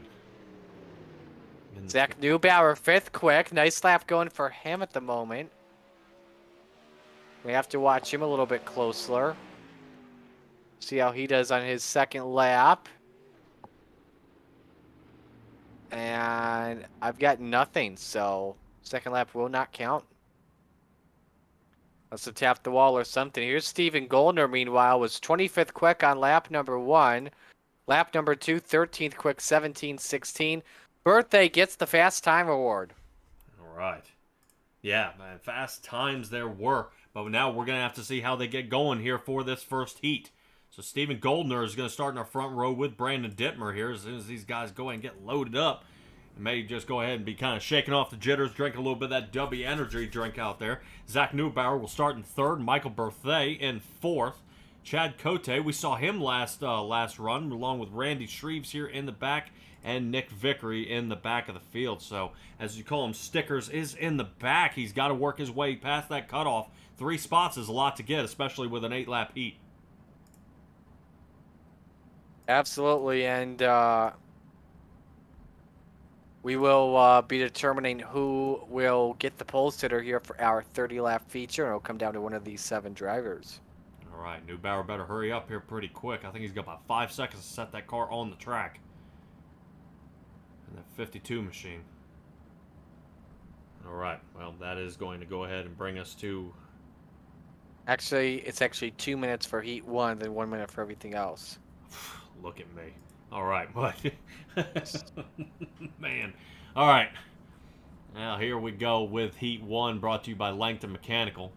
Zach Neubauer, 5th quick. Nice lap going for him at the moment. We have to watch him a little bit closer. See how he does on his 2nd lap. And I've got nothing, so 2nd lap will not count. Must have tapped the wall or something. Here's Steven Goldner, meanwhile, was 25th quick on lap number 1. Lap number 2, 13th quick, 17-16. Birthday gets the fast time award. All right. Yeah, man, fast times there were. But now we're going to have to see how they get going here for this first heat. So Steven Goldner is going to start in our front row with Brandon Dittmer here. As soon as these guys go ahead and get loaded up, and may just go ahead and be kind of shaking off the jitters, drinking a little bit of that W Energy drink out there. Zach Neubauer will start in 3rd. Michael Berthet in 4th. Chad Cote, we saw him last run, along with Randy Shreves here in the back, and Nick Vickery in the back of the field. So, as you call him, Stickers is in the back. He's got to work his way past that cutoff. 3 spots is a lot to get, especially with an 8-lap heat. Absolutely, and we will be determining who will get the pole sitter here for our 30-lap feature, and it'll come down to one of these 7 drivers. All right, Neubauer better hurry up here pretty quick. I think he's got about 5 seconds to set that car on the track. And that 52 machine. All right, well, that is going to go ahead and bring us to... Actually, it's actually 2 minutes for heat 1, then 1 minute for everything else. Look at me. All right, but... Man. All right. Now, here we go with heat 1, brought to you by Langton Mechanical.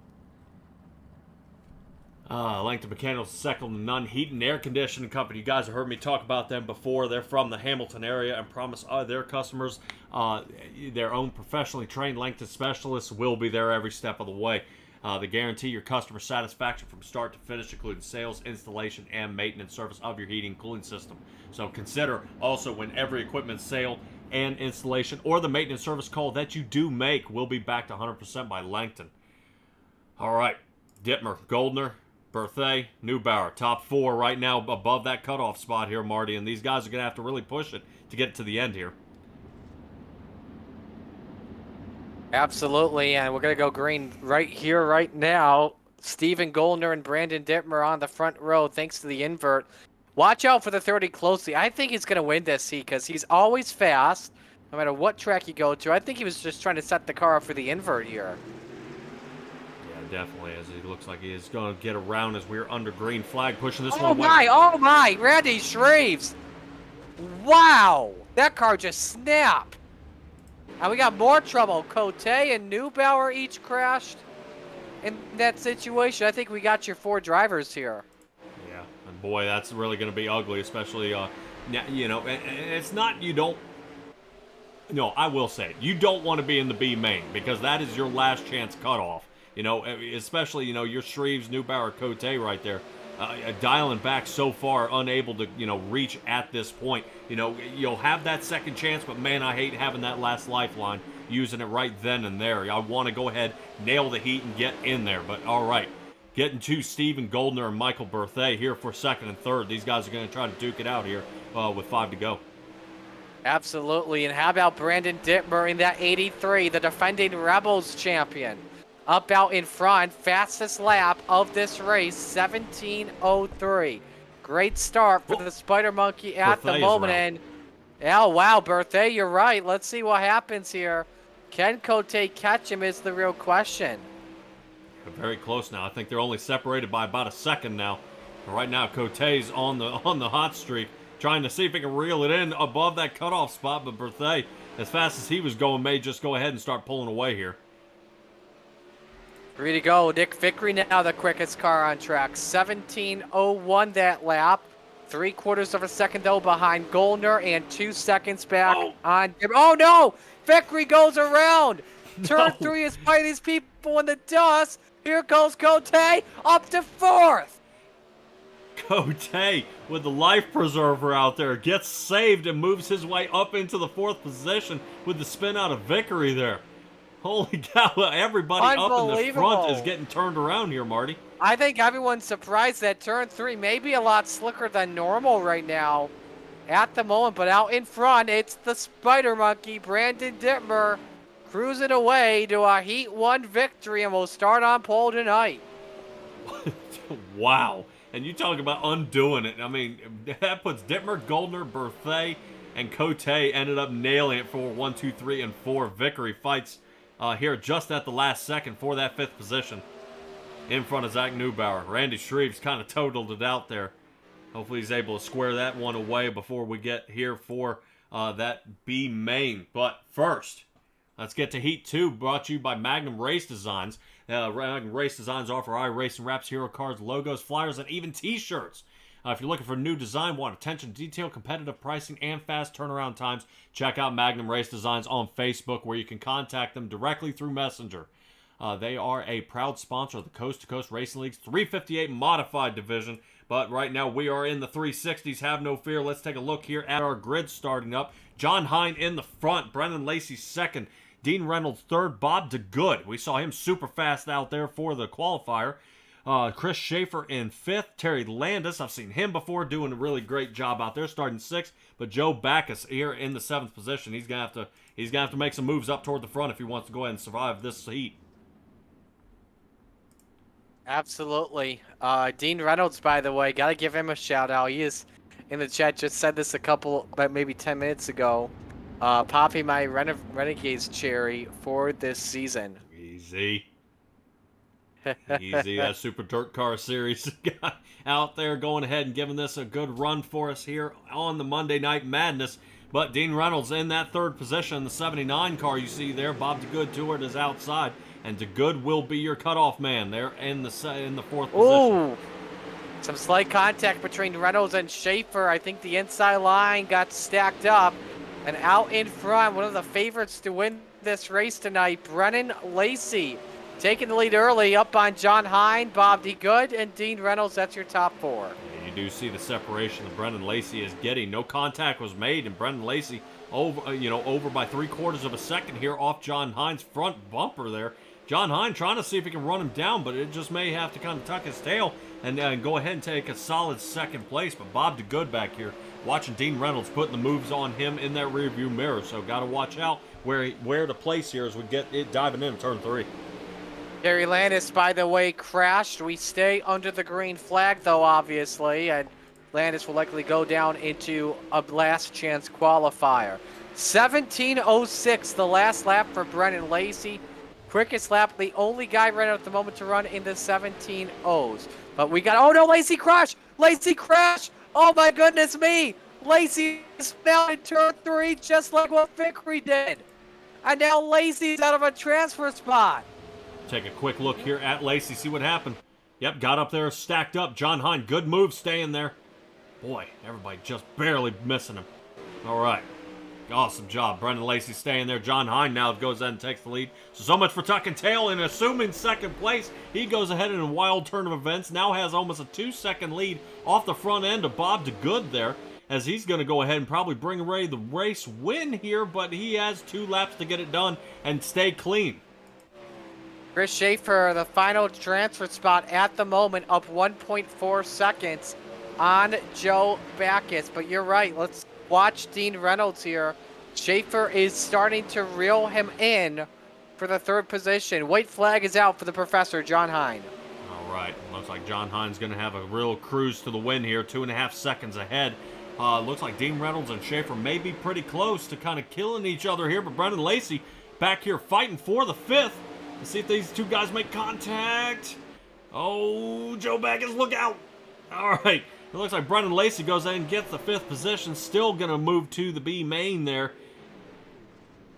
Langton Mechanical is second to none heat and air conditioning company. You guys have heard me talk about them before. They're from the Hamilton area and promise their customers their own professionally trained Langton specialists will be there every step of the way. They guarantee your customer satisfaction from start to finish, including sales, installation, and maintenance service of your heating and cooling system. So consider also when every equipment sale and installation or the maintenance service call that you do make will be backed 100% by Langton. All right, Dittmer, Goldner, Berthet, Neubauer, top 4 right now above that cutoff spot here, Marty, and these guys are going to have to really push it to get it to the end here. Absolutely, and we're going to go green right here, right now. Steven Goldner and Brandon Dittmer on the front row thanks to the invert. Watch out for the 30 closely. I think he's going to win this heat because he's always fast, no matter what track you go to. I think he was just trying to set the car up for the invert here. Yeah, definitely, as he looks like he is going to get around as we're under green flag, pushing this one Oh away. my, Randy Shreves. Wow, that car just snapped. And we got more trouble. Cote and Neubauer each crashed in that situation. I think we got your 4 drivers here. Yeah, and boy, that's really going to be ugly, especially, you know, it's not you don't, no, I will say it. You don't want to be in the B main because that is your last chance cutoff. You know, especially, you know, your Shreves, Neubauer, Cote right there. Dialing back so far, unable to, you know, reach at this point. You know, you'll have that second chance, but man, I hate having that last lifeline, using it right then and there. I want to go ahead, nail the heat, and get in there. But all right, getting to Steven Goldner and Michael Berthet here for 2nd and 3rd. These guys are going to try to duke it out here with 5 to go. Absolutely, and how about Brandon Dittmer in that 83, the defending Rebels champion? Up out in front, fastest lap of this race, 17:03. Great start for the Spider Monkey at the moment. And oh wow, Berthet, you're right. Let's see what happens here. Can Cote catch him is the real question. They're very close now. I think they're only separated by about a second now. But right now, Cote's on the hot streak, trying to see if he can reel it in above that cutoff spot. But Berthet, as fast as he was going, may just go ahead and start pulling away here. 3 to go. Nick Vickery now the quickest car on track. 17:01 that lap. 3/4 of a second though behind Goldner and 2 seconds back on. Oh no! Vickery goes around. Turn 3 is by these people in the dust. Here goes Cote up to 4th. Cote with the life preserver out there gets saved and moves his way up into the 4th position with the spin out of victory there. Holy cow, everybody up in the front is getting turned around here, Marty. I think everyone's surprised that turn 3 may be a lot slicker than normal right now at the moment, but out in front, it's the Spider Monkey, Brandon Dittmer, cruising away to a Heat 1 victory, and will start on pole tonight. Wow. And you talk about undoing it. I mean, that puts Dittmer, Goldner, Berthet, and Cote ended up nailing it for 1, 2, 3, and 4 victory fights here just at the last second for that 5th position in front of Zach Neubauer. Randy Shreves kind of totaled it out there. Hopefully he's able to square that one away before we get here for that B main. But first, let's get to Heat 2, brought to you by Magnum Race Designs. Magnum Race Designs offer iRacing wraps, hero cards, logos, flyers, and even t-shirts. If you're looking for new design, want attention to detail, competitive pricing, and fast turnaround times, check out Magnum Race Designs on Facebook, where you can contact them directly through Messenger. They are a proud sponsor of the Coast2Coast Racing League's 358 Modified Division. But right now we are in the 360s. Have no fear. Let's take a look here at our grid starting up. John Hine in the front. Brendan Lacey second. Dean Reynolds third. Bob DeGood. We saw him super fast out there for the qualifier. Chris Schaefer in 5th. Terry Landis, I've seen him before, doing a really great job out there, starting 6th. But Joe Backus here in the 7th position. He's gonna have to make some moves up toward the front if he wants to go ahead and survive this heat. Absolutely. Dean Reynolds, by the way, gotta give him a shout out. He is in the chat, just said this maybe 10 minutes ago. Popping my Renegades cherry for this season. Easy. Easy. That Super Dirt Car Series guy out there going ahead and giving this a good run for us here on the Monday Night Madness. But Dean Reynolds in that 3rd position, the 79 car you see there. Bob DeGood to it is outside. And DeGood will be your cutoff man there in the 4th position. Ooh, some slight contact between Reynolds and Schaefer. I think the inside line got stacked up. And out in front, one of the favorites to win this race tonight, Brennan Lacey. Taking the lead early up on John Hine, Bob DeGood, and Dean Reynolds. That's your top 4. And you do see the separation that Brendan Lacey is getting. No contact was made, and Brendan Lacey over by 3/4 of a second here off John Hine's front bumper there. John Hine trying to see if he can run him down, but it just may have to kind of tuck his tail and go ahead and take a solid 2nd place. But Bob DeGood back here watching Dean Reynolds putting the moves on him in that rearview mirror. So got to watch out where to place here as we get it diving in turn 3. Terry Landis, by the way, crashed. We stay under the green flag, though, obviously, and Landis will likely go down into a last chance qualifier. 17:06, the last lap for Brennan Lacey. Quickest lap, the only guy right at the moment to run in the 17:0s. But we got, oh no, Lacey crashed! Lacey crashed! Oh my goodness me! Lacey fell in turn 3 just like what Vickery did. And now Lacey's out of a transfer spot. Take a quick look here at Lacey, see what happened. Yep, got up there, stacked up. John Hine, good move staying there. Boy, everybody just barely missing him. All right. Awesome job. Brendan Lacey staying there. John Hine now goes ahead and takes the lead. So much for tucking tail and assuming 2nd place. He goes ahead in a wild turn of events. Now has almost a 2-second lead off the front end of Bob DeGood there, as he's going to go ahead and probably bring away the race win here, but he has 2 laps to get it done and stay clean. Chris Schaefer, the final transfer spot at the moment, up 1.4 seconds on Joe Backus. But you're right, let's watch Dean Reynolds here. Schaefer is starting to reel him in for the 3rd position. White flag is out for the professor, John Hine. All right, looks like John Hine's going to have a real cruise to the win here, 2.5 seconds ahead. Looks like Dean Reynolds and Schaefer may be pretty close to kind of killing each other here, but Brendan Lacey back here fighting for the 5th. Let's see if these 2 guys make contact. Oh, Joe Backus, look out. All right. It looks like Brendan Lacey goes in and gets the 5th position. Still going to move to the B main there.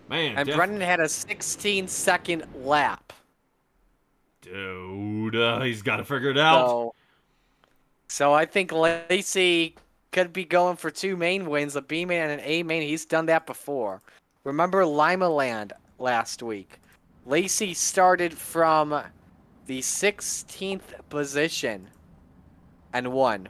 Man. And Brendan had a 16-second lap. Dude, he's got to figure it out. So I think Lacey could be going for 2 main wins, a B main and an A main. He's done that before. Remember Lima Land last week. Lacey started from the 16th position and won.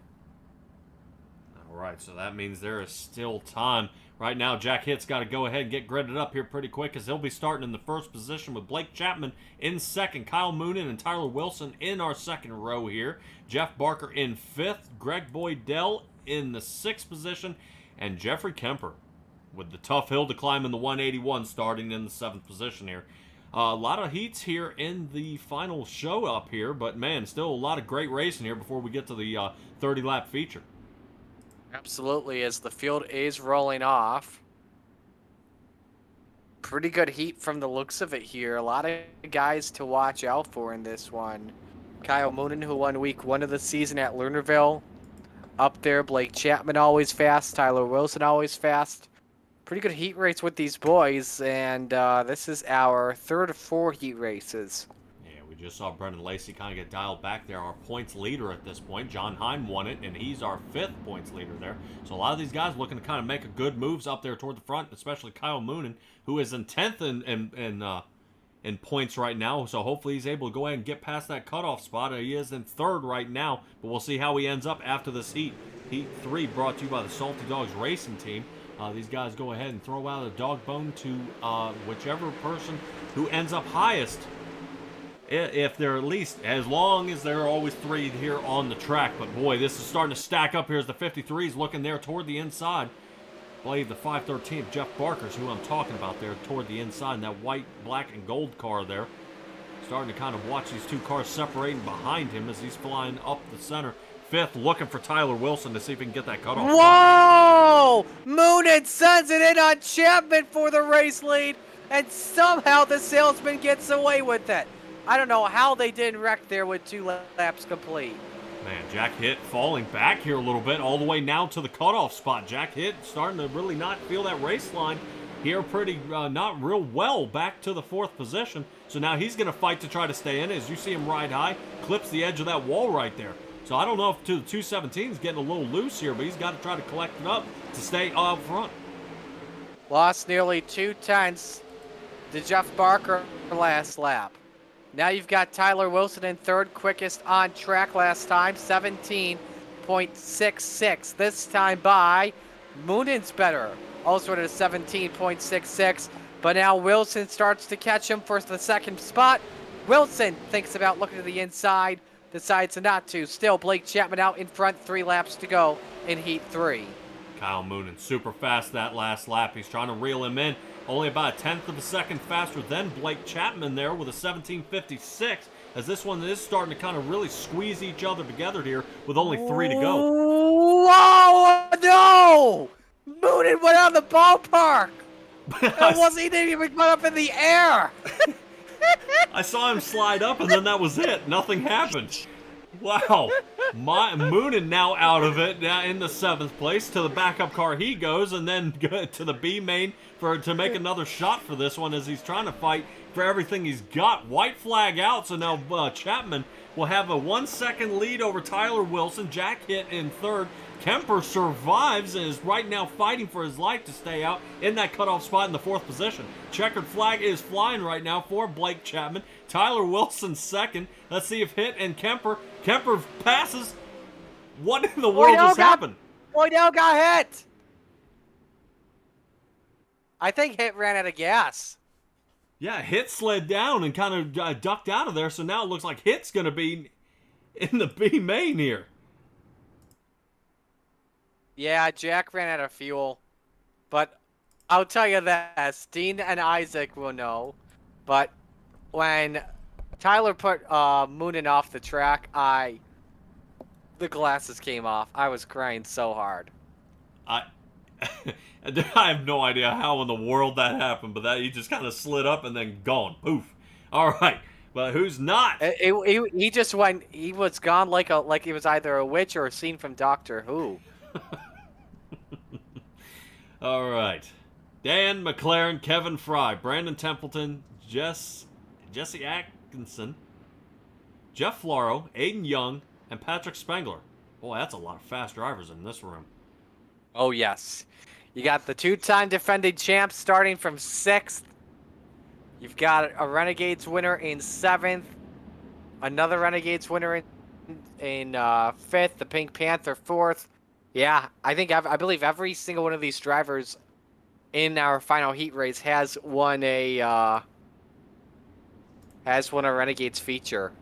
right, so that means there is still time. Right now, Jack Hitt's got to go ahead and get gridded up here pretty quick as he'll be starting in the first position with Blake Chapman in second, Kyle Moonen and Tyler Wilson in our second row here. Jeff Barker in fifth, Greg Boydell in the sixth position, and Jeffrey Kemper with the tough hill to climb in the 181 starting in the seventh position here. A lot of heats here in the final show up here, but man, still a lot of great racing here before we get to the 30-lap feature. Absolutely, as the field is rolling off. Pretty good heat from the looks of it here. A lot of guys to watch out for in this one. Kyle Moonen, who won week 1 of the season at Lernerville. Up there, Blake Chapman always fast. Tyler Wilson always fast. Pretty good heat race with these boys, and this is our third of 4 heat races. We just saw Brendan Lacey kind of get dialed back there, our points leader at this point. John Hine won it, and he's our 5th points leader there. So a lot of these guys looking to kind of make a good moves up there toward the front, especially Kyle Moonen, who is in 10th in points right now. So hopefully he's able to go ahead and get past that cutoff spot. He is in 3rd right now, but we'll see how he ends up after this heat. Heat 3 brought to you by the Salty Dogs Racing Team. These guys go ahead and throw out a dog bone to whichever person who ends up highest. If they're at least, as long as there are always 3 here on the track. But boy, this is starting to stack up here as the 53's looking there toward the inside. I believe the 513 Jeff Barker's who I'm talking about there toward the inside in that white, black, and gold car there. Starting to kind of watch these 2 cars separating behind him as he's flying up the center. 5th, looking for Tyler Wilson to see if he can get that cutoff. Whoa! Moonen sends it in on Chapman for the race lead, and somehow the salesman gets away with it. I don't know how they didn't wreck there with 2 laps complete. Man, Jack Hitt falling back here a little bit, all the way now to the cutoff spot. Jack Hitt starting to really not feel that race line here pretty, not real well back to the 4th position. So now he's going to fight to try to stay in. As you see him ride high, clips the edge of that wall right there. So I don't know if the 217 is getting a little loose here, but he's got to try to collect it up to stay up front. Lost nearly 2 tenths to Jeff Barker last lap. Now you've got Tyler Wilson in 3rd, quickest on track last time, 17.66. This time by Moonen's better, also at a 17.66. But now Wilson starts to catch him for the 2nd spot. Wilson thinks about looking to the inside, decides not to. Still, Blake Chapman out in front, 3 laps to go in Heat 3. Kyle Moonen super fast that last lap. He's trying to reel him in. Only about a 1/10 of a second faster than Blake Chapman there with a 17.56. As this one is starting to kind of really squeeze each other together here with only 3 to go. Whoa! No! Moonen went out of the ballpark! He didn't even go up in the air! I saw him slide up and then that was it. Nothing happened. Wow. Moonen now out of it, now in the 7th place. To the backup car he goes, and then to the B main to make another shot for this one as he's trying to fight for everything he's got. White flag out, so now Chapman will have a 1-second lead over Tyler Wilson. Jack Hitt in 3rd. Kemper survives and is right now fighting for his life to stay out in that cutoff spot in the 4th position. Checkered flag is flying right now for Blake Chapman. Tyler Wilson 2nd. Let's see if Hitt and Kemper passes. What in the world just happened? Boydell got hit. I think Hitt ran out of gas. Yeah, Hitt slid down and kind of ducked out of there, so now it looks like Hitt's going to be in the B main here. Yeah, Jack ran out of fuel. But I'll tell you this, Dean and Isaac will know. But when Tyler put Moonen off the track, the glasses came off. I was crying so hard. I have no idea how in the world that happened, but that he just kind of slid up and then gone. Poof. All right. But who's not? He just went. He was gone like he was either a witch or a scene from Doctor Who. All right. Dan McLaren, Kevin Fry, Brandon Templeton, Jesse Atkinson, Jeff Floro, Aiden Young, and Patrick Spengler. Boy, that's a lot of fast drivers in this room. Oh, yes. You got the 2-time defending champs starting from 6th. You've got a Renegades winner in 7th. Another Renegades winner in 5th. The Pink Panther 4th. Yeah, I believe every single one of these drivers in our final heat race has won a Renegades feature.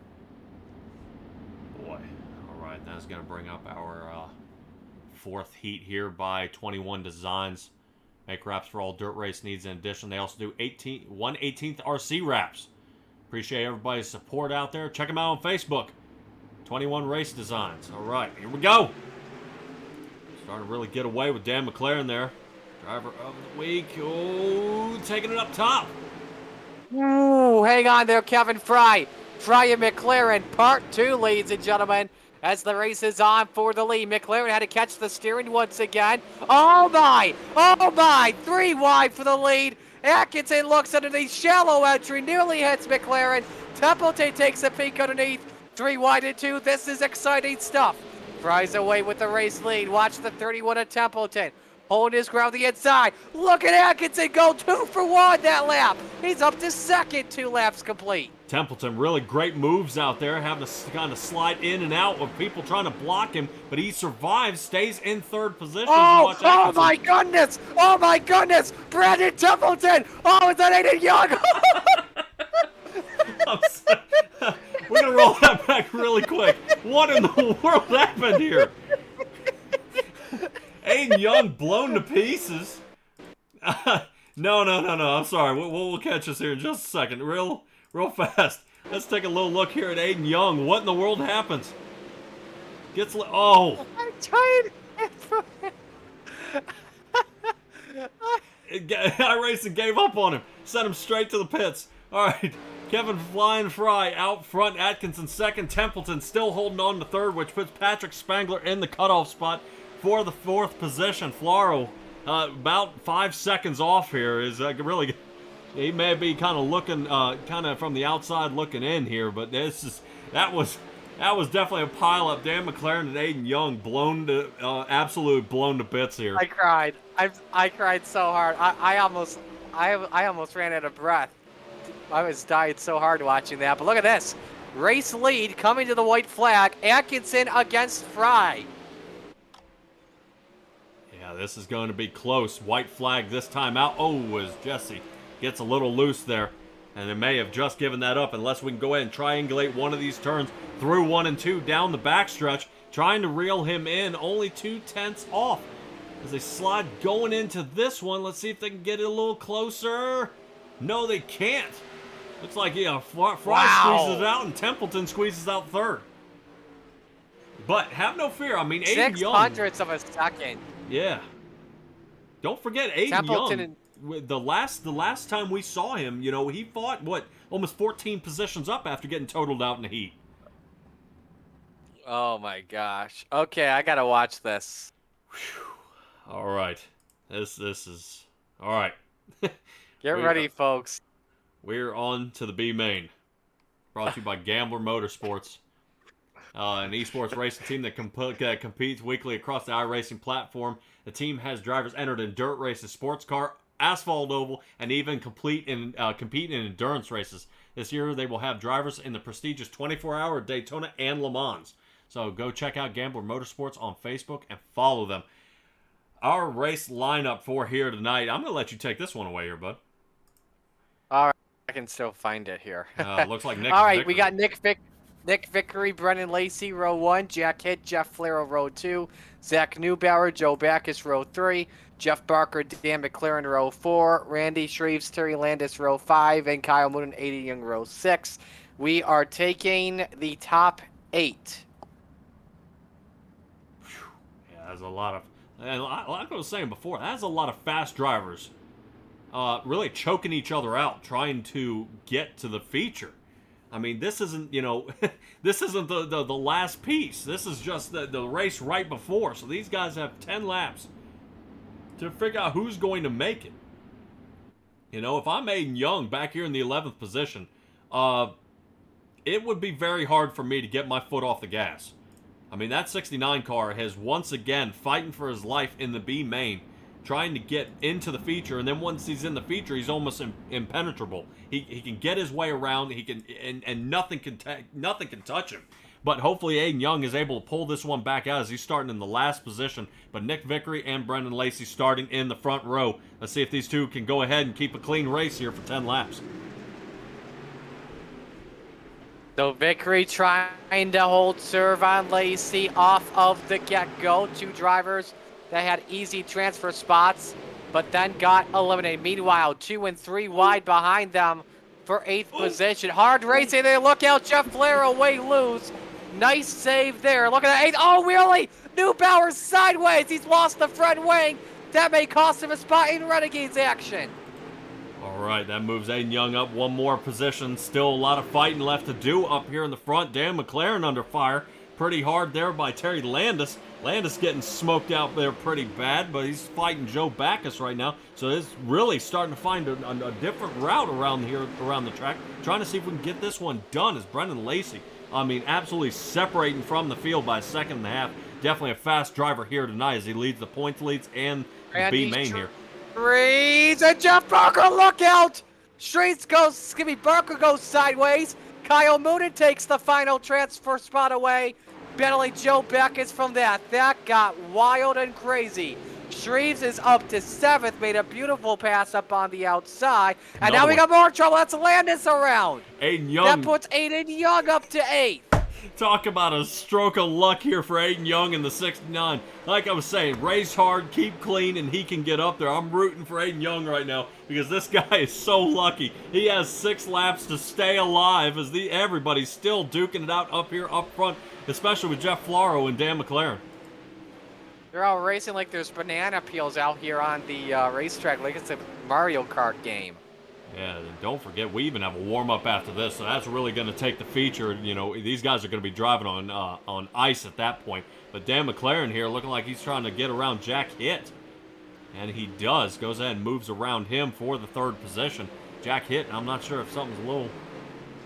Boy. All right, that's going to bring up our fourth heat here by 21 Designs. Make wraps for all dirt race needs. In addition, they also do 1/18th RC wraps. Appreciate everybody's support out there. Check them out on Facebook. 21 Race Designs. All right, here we go. Starting to really get away with Dan McLaren there. Driver of the week. Oh, taking it up top. Ooh, hang on there, Kevin Fry. Fry and McLaren, part 2, ladies and gentlemen. As the race is on for the lead, McLaren had to catch the steering once again. Oh my! 3 wide for the lead. Atkinson looks underneath, shallow entry, nearly hits McLaren. Templeton takes a peek underneath. 3 wide and 2. This is exciting stuff. Fries away with the race lead. Watch the 31 of Templeton. Holding his ground the inside. Look at Atkinson go 2 for 1 that lap. He's up to second, 2 laps complete. Templeton, really great moves out there, having to kind of slide in and out of people trying to block him, but he survives, stays in third position. Oh my goodness! Oh my goodness! Brandon Templeton! Oh, is that Aiden Young? We're going to roll that back really quick. What in the world happened here? Aiden Young blown to pieces. No. I'm sorry. We'll catch us here in just a second. Real fast. Let's take a little look here at Aiden Young. What in the world happens? Oh. I'm trying. iRacing gave up on him. Sent him straight to the pits. All right. Kevin Flying Fry out front. Atkinson second. Templeton still holding on to third, which puts Patrick Spangler in the cutoff spot for the 4th position. Floro about 5 seconds off here. Is really... He may be kind of looking, kind of from the outside looking in here, but that was definitely a pileup. Dan McLaren and Aiden Young absolute blown to bits here. I cried. I cried so hard. I almost ran out of breath. I was dying so hard watching that. But look at this, race lead coming to the white flag. Atkinson against Fry. Yeah, this is going to be close. White flag this time out. Oh, as Jesse gets a little loose there, and it may have just given that up unless we can go ahead and triangulate one of these turns through 1 and 2 down the backstretch, trying to reel him in, only 2/10 off as they slide going into this one. Let's see if they can get it a little closer. No, they can't. Looks like Fry squeezes it out and Templeton squeezes out third. But have no fear. I mean, Aiden Young. 0.06 of a second. Yeah. Don't forget Aiden Templeton Young. The last time we saw him, he fought almost 14 positions up after getting totaled out in the heat. Oh my gosh. Okay, I gotta watch this. All right, this is all right. Get ready, folks. We're on to the B main. Brought to you by Gambler Motorsports, an esports racing team that competes weekly across the iRacing platform. The team has drivers entered in dirt races, sports car, asphalt oval, and even compete in endurance races. This year, they will have drivers in the prestigious 24-hour Daytona and Le Mans. So go check out Gambler Motorsports on Facebook and follow them. Our race lineup for here tonight. I'm going to let you take this one away here, bud. All right, I can still find it here. Looks like Nick. All right, Vickery. we got Nick Vickery, Brennan Lacey, row 1, Jack Hitt, Jeff Flero, row 2, Zach Neubauer, Joe Backus, row 3, Jeff Barker, Dan McLaren, row 4, Randy Shreves, Terry Landis, row 5, and Kyle Moon and Aiden Young, row 6. We are taking the top 8. Yeah, that's a lot of, and like I was saying before, that's a lot of fast drivers really choking each other out, trying to get to the feature. I mean, this isn't, this isn't the last piece. This is just the race right before. So these guys have 10 laps to figure out who's going to make it. If I'm Aiden Young back here in the 11th position, it would be very hard for me to get my foot off the gas. I mean, that 69 car has once again fighting for his life in the B main, trying to get into the feature, and then once he's in the feature, he's almost impenetrable. He can get his way around. He can, and nothing can touch him. But hopefully Aiden Young is able to pull this one back out as he's starting in the last position. But Nick Vickery and Brendan Lacey starting in the front row. Let's see if these two can go ahead and keep a clean race here for 10 laps. So Vickery trying to hold serve on Lacey off of the get-go. Two drivers that had easy transfer spots, but then got eliminated. Meanwhile, 2 and 3 wide behind them for 8th position. Hard racing there. Look out, Jeff Flair away loose. Nice save there. Look at that. Oh, really? Neubauer sideways. He's lost the front wing. That may cost him a spot in Renegades action. All right, that moves Aiden Young up one more position. Still a lot of fighting left to do up here in the front. Dan McLaren under fire pretty hard there by Terry Landis. Landis getting smoked out there pretty bad, but he's fighting Joe Backus right now. So it's really starting to find a different route around here, around the track. Trying to see if we can get this one done as Brendan Lacey, absolutely separating from the field by a second and a half. Definitely a fast driver here tonight as he leads the points leads and the B main here. Streets and Jeff Barker, look out! Streets goes, Barker goes sideways. Kyle Moonen takes the final transfer spot away. Battling Joe Backus from that. That got wild and crazy. Shreves is up to 7th, made a beautiful pass up on the outside. And now we got more trouble. That's Landis around. Aiden Young. That puts Aiden Young up to 8th. Talk about a stroke of luck here for Aiden Young in the 69. Like I was saying, race hard, keep clean, and he can get up there. I'm rooting for Aiden Young right now because this guy is so lucky. He has 6 laps to stay alive as everybody's still duking it out up here up front, especially with Jeff Floro and Dan McLaren. They're all racing like there's banana peels out here on the racetrack, like it's a Mario Kart game. Yeah, and don't forget, we even have a warm-up after this, so that's really going to take the feature. You know, these guys are going to be driving on ice at that point. But Dan McLaren here looking like he's trying to get around Jack Hitt. And he does. Goes ahead and moves around him for the 3rd position. Jack Hitt, I'm not sure if something's a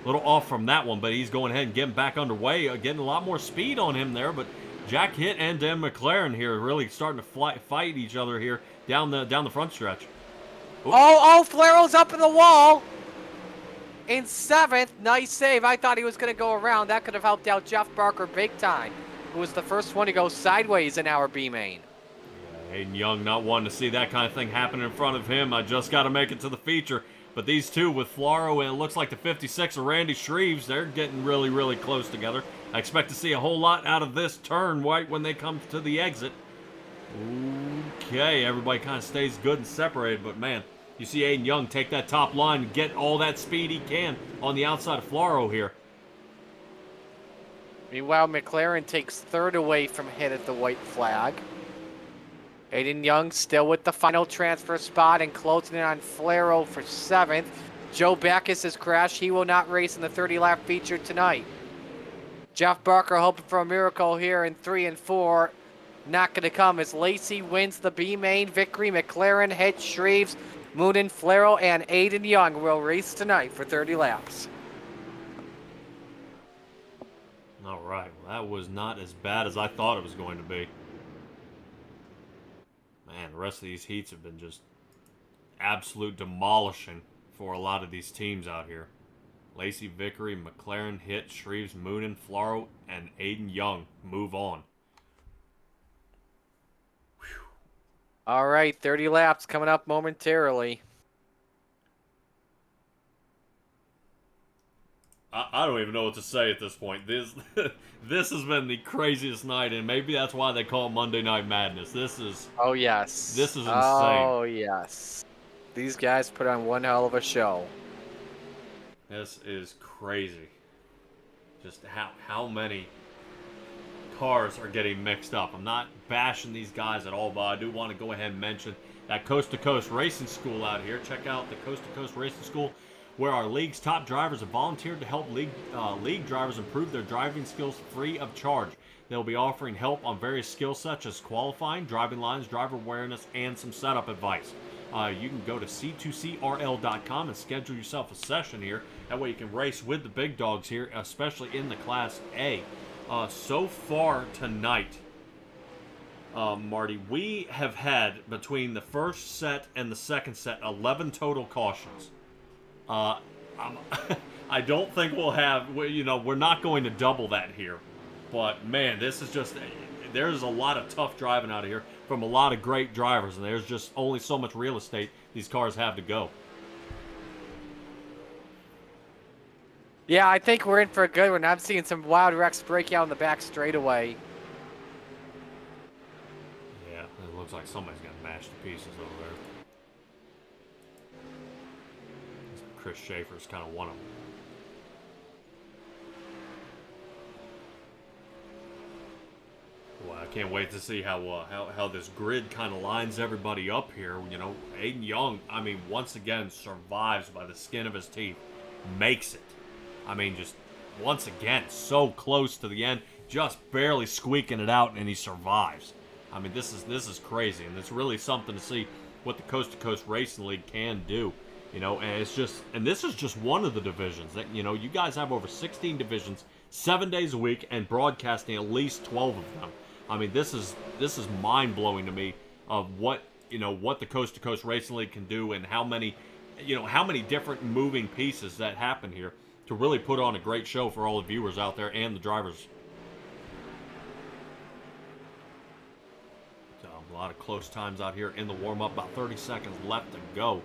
little off from that one, but he's going ahead and getting back underway. Getting a lot more speed on him there, but Jack Hitt and Dan McLaren here really starting to fight each other here down the front stretch. Oops. Oh, Flaro's up in the wall. In 7th, nice save. I thought he was going to go around. That could have helped out Jeff Barker big time, who was the first one to go sideways in our B main. Yeah, Aiden Young not wanting to see that kind of thing happen in front of him. I just got to make it to the feature. But these two with Floro and it looks like the 56 of Randy Shreves, they're getting really, really close together. I expect to see a whole lot out of this turn right when they come to the exit. Okay, everybody kind of stays good and separated, but man, you see Aiden Young take that top line and get all that speed he can on the outside of Floro here. Meanwhile, McLaren takes 3rd away from Hitt at the white flag. Aiden Young still with the final transfer spot and closing in on Floro for 7th. Joe Backus has crashed. He will not race in the 30-lap feature tonight. Jeff Barker hoping for a miracle here in 3 and 4. Not going to come as Lacey wins the B main. Vickery, McLaren, Hitt, Shreves, Moonen, Flero, and Aiden Young will race tonight for 30 laps. All right, well, that was not as bad as I thought it was going to be. Man, the rest of these heats have been just absolute demolishing for a lot of these teams out here. Lacey, Vickery, McLaren, Hitt, Shreves, Moonen, Floro, and Aiden Young move on. All right, 30 laps coming up momentarily. I don't even know what to say at this point. This has been the craziest night, and maybe that's why they call it Monday Night Madness. This is... Oh, yes. This is insane. Oh, yes. These guys put on one hell of a show. This is crazy. Just how many cars are getting mixed up. I'm not bashing these guys at all, but I do want to go ahead and mention that Coast2Coast Racing School out here. Check out the Coast2Coast Racing School, where our league's top drivers have volunteered to help league drivers improve their driving skills free of charge. They'll be offering help on various skills such as qualifying, driving lines, driver awareness, and some setup advice. You can go to c2crl.com and schedule yourself a session here. That way you can race with the big dogs here, especially in the Class A. So far tonight, Marty, we have had between the first set and the second set 11 total cautions. I don't think we'll have, we're not going to double that here. But, man, this is just, there's a lot of tough driving out of here from a lot of great drivers, and there's just only so much real estate these cars have to go. Yeah, I think we're in for a good one. I'm seeing some wild wrecks break out in the back straightaway. Yeah, it looks like somebody's got mashed to pieces over there. Chris Schaefer's kind of one of them. Well, I can't wait to see how this grid kind of lines everybody up here. Aiden Young, once again survives by the skin of his teeth, makes it. Just once again, so close to the end, just barely squeaking it out, and he survives. This is crazy, and it's really something to see what the Coast2Coast Racing League can do. And this is just one of the divisions that, you guys have over 16 divisions, 7 days a week, and broadcasting at least 12 of them. This is mind-blowing to me of what the Coast2Coast Racing League can do, and how many different moving pieces that happen here to really put on a great show for all the viewers out there and the drivers. So, a lot of close times out here in the warm-up, about 30 seconds left to go.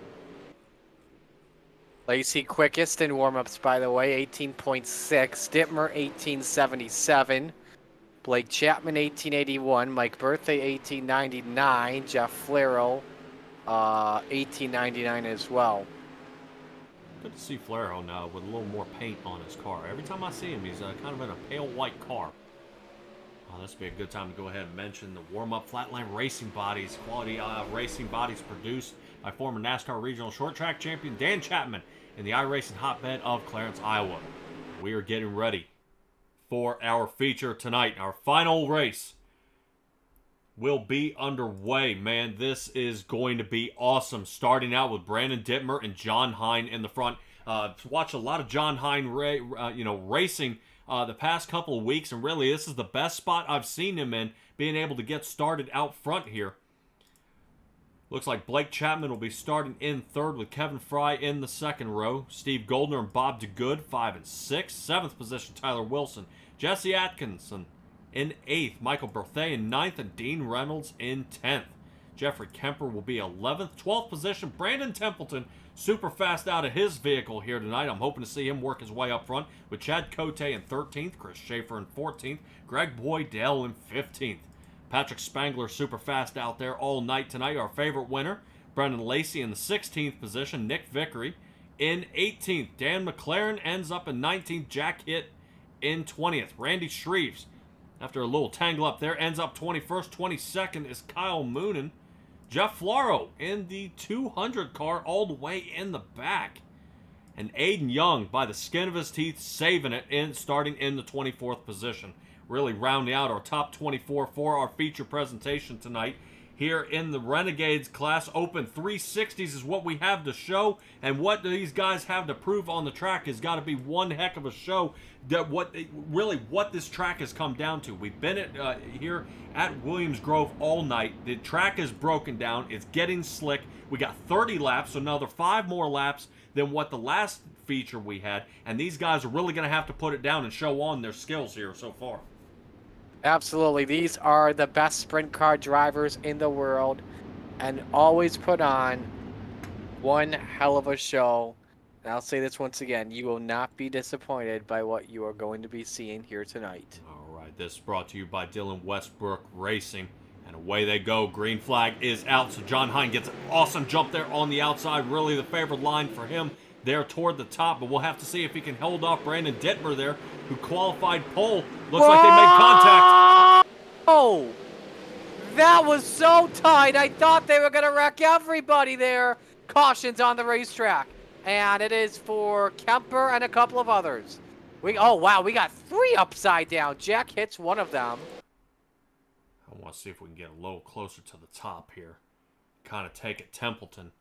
Lacey quickest in warm-ups, by the way, 18.6. Dittmer, 1877. Blake Chapman, 1881. Mike Birthday, 1899. Jeff Flero, 1899 as well. Good to see Flero now with a little more paint on his car. Every time I see him, he's kind of in a pale white car. This would be a good time to go ahead and mention the warm-up Flatline Racing Bodies. Quality racing bodies produced by former NASCAR Regional Short Track Champion Dan Chapman in the iRacing hotbed of Clarence, Iowa. We are getting ready for our feature tonight. Our final race will be underway. Man, this is going to be awesome. Starting out with Brandon Dittmer and John Hine in the front. Watch a lot of John Hine racing the past couple of weeks, and really this is the best spot I've seen him in, being able to get started out front here. Looks like Blake Chapman will be starting in third with Kevin Fry in the second row. Steve Goldner and Bob DeGood, 5 and 6. Seventh position, Tyler Wilson. Jesse Atkinson in 8th. Michael Berthet in 9th. And Dean Reynolds in 10th. Jeffrey Kemper will be 11th. 12th position, Brandon Templeton, super fast out of his vehicle here tonight. I'm hoping to see him work his way up front with Chad Cote in 13th. Chris Schaefer in 14th. Greg Boydell in 15th. Patrick Spangler super fast out there all night tonight. Our favorite winner, Brendan Lacey in the 16th position. Nick Vickery in 18th. Dan McLaren ends up in 19th. Jack Hitt in 20th. Randy Shreves, after a little tangle up there, ends up 21st. 22nd is Kyle Moonen. Jeff Floro in the 200 car all the way in the back. And Aiden Young, by the skin of his teeth, saving it and starting in the 24th position. Really rounding out our top 24 for our feature presentation tonight. Here in the Renegades class, Open 360s is what we have to show. And what these guys have to prove on the track has got to be one heck of a show. What this track has come down to. We've been here at Williams Grove all night. The track is broken down. It's getting slick. We got 30 laps, so another 5 more laps than what the last feature we had. And these guys are really going to have to put it down and show on their skills here so far. Absolutely. These are the best sprint car drivers in the world and always put on one hell of a show. And I'll say this once again, you will not be disappointed by what you are going to be seeing here tonight. All right, this is brought to you by Dylan Westbrook Racing. And away they go. Green flag is out, so John Hine gets an awesome jump there on the outside. Really the favored line for him there toward the top, but we'll have to see if he can hold off Brandon Dittmer there, who qualified pole. Looks like they made contact. Oh, that was so tight. I thought they were going to wreck everybody there. Cautions on the racetrack. And it is for Kemper and a couple of others. Oh, wow, we got 3 upside down. Jack hits one of them. I want to see if we can get a little closer to the top here. Kind of take it Templeton.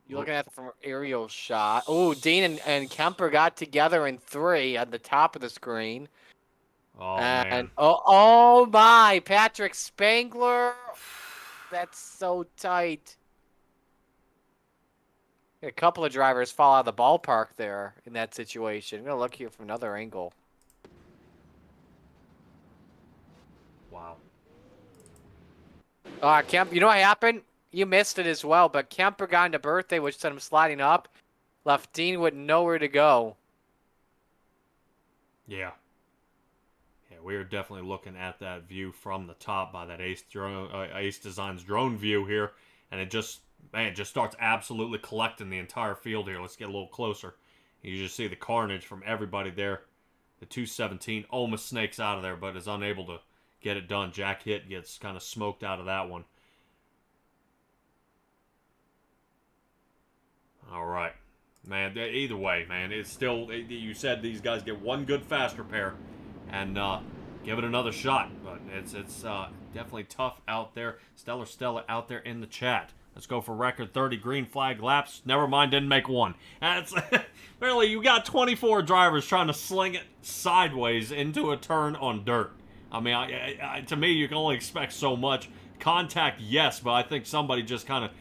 You're looking at it from an aerial shot. Oh, Dean and Kemper got together in 3 at the top of the screen. Oh, man. Oh my, Patrick Spangler. That's so tight. A couple of drivers fall out of the ballpark there in that situation. I'm going to look here from another angle. Wow. Kemp, you know what happened? You missed it as well, but Kemper got into birthday, which sent him sliding up. Left Dean with nowhere to go. Yeah. Yeah, we are definitely looking at that view from the top by that Ace Designs drone view here. And it just starts absolutely collecting the entire field here. Let's get a little closer. You just see the carnage from everybody there. The 217 almost snakes out of there, but is unable to get it done. Jack Hitt gets kind of smoked out of that one. All right. Man, either way, man, it's still, you said these guys get one good fast repair and give it another shot. But it's definitely tough out there. Stellar Stella out there in the chat. Let's go for record 30 green flag laps. Never mind, didn't make one. That's really, you got 24 drivers trying to sling it sideways into a turn on dirt. I mean, to me, you can only expect so much. Contact, yes, but I think somebody just kind of,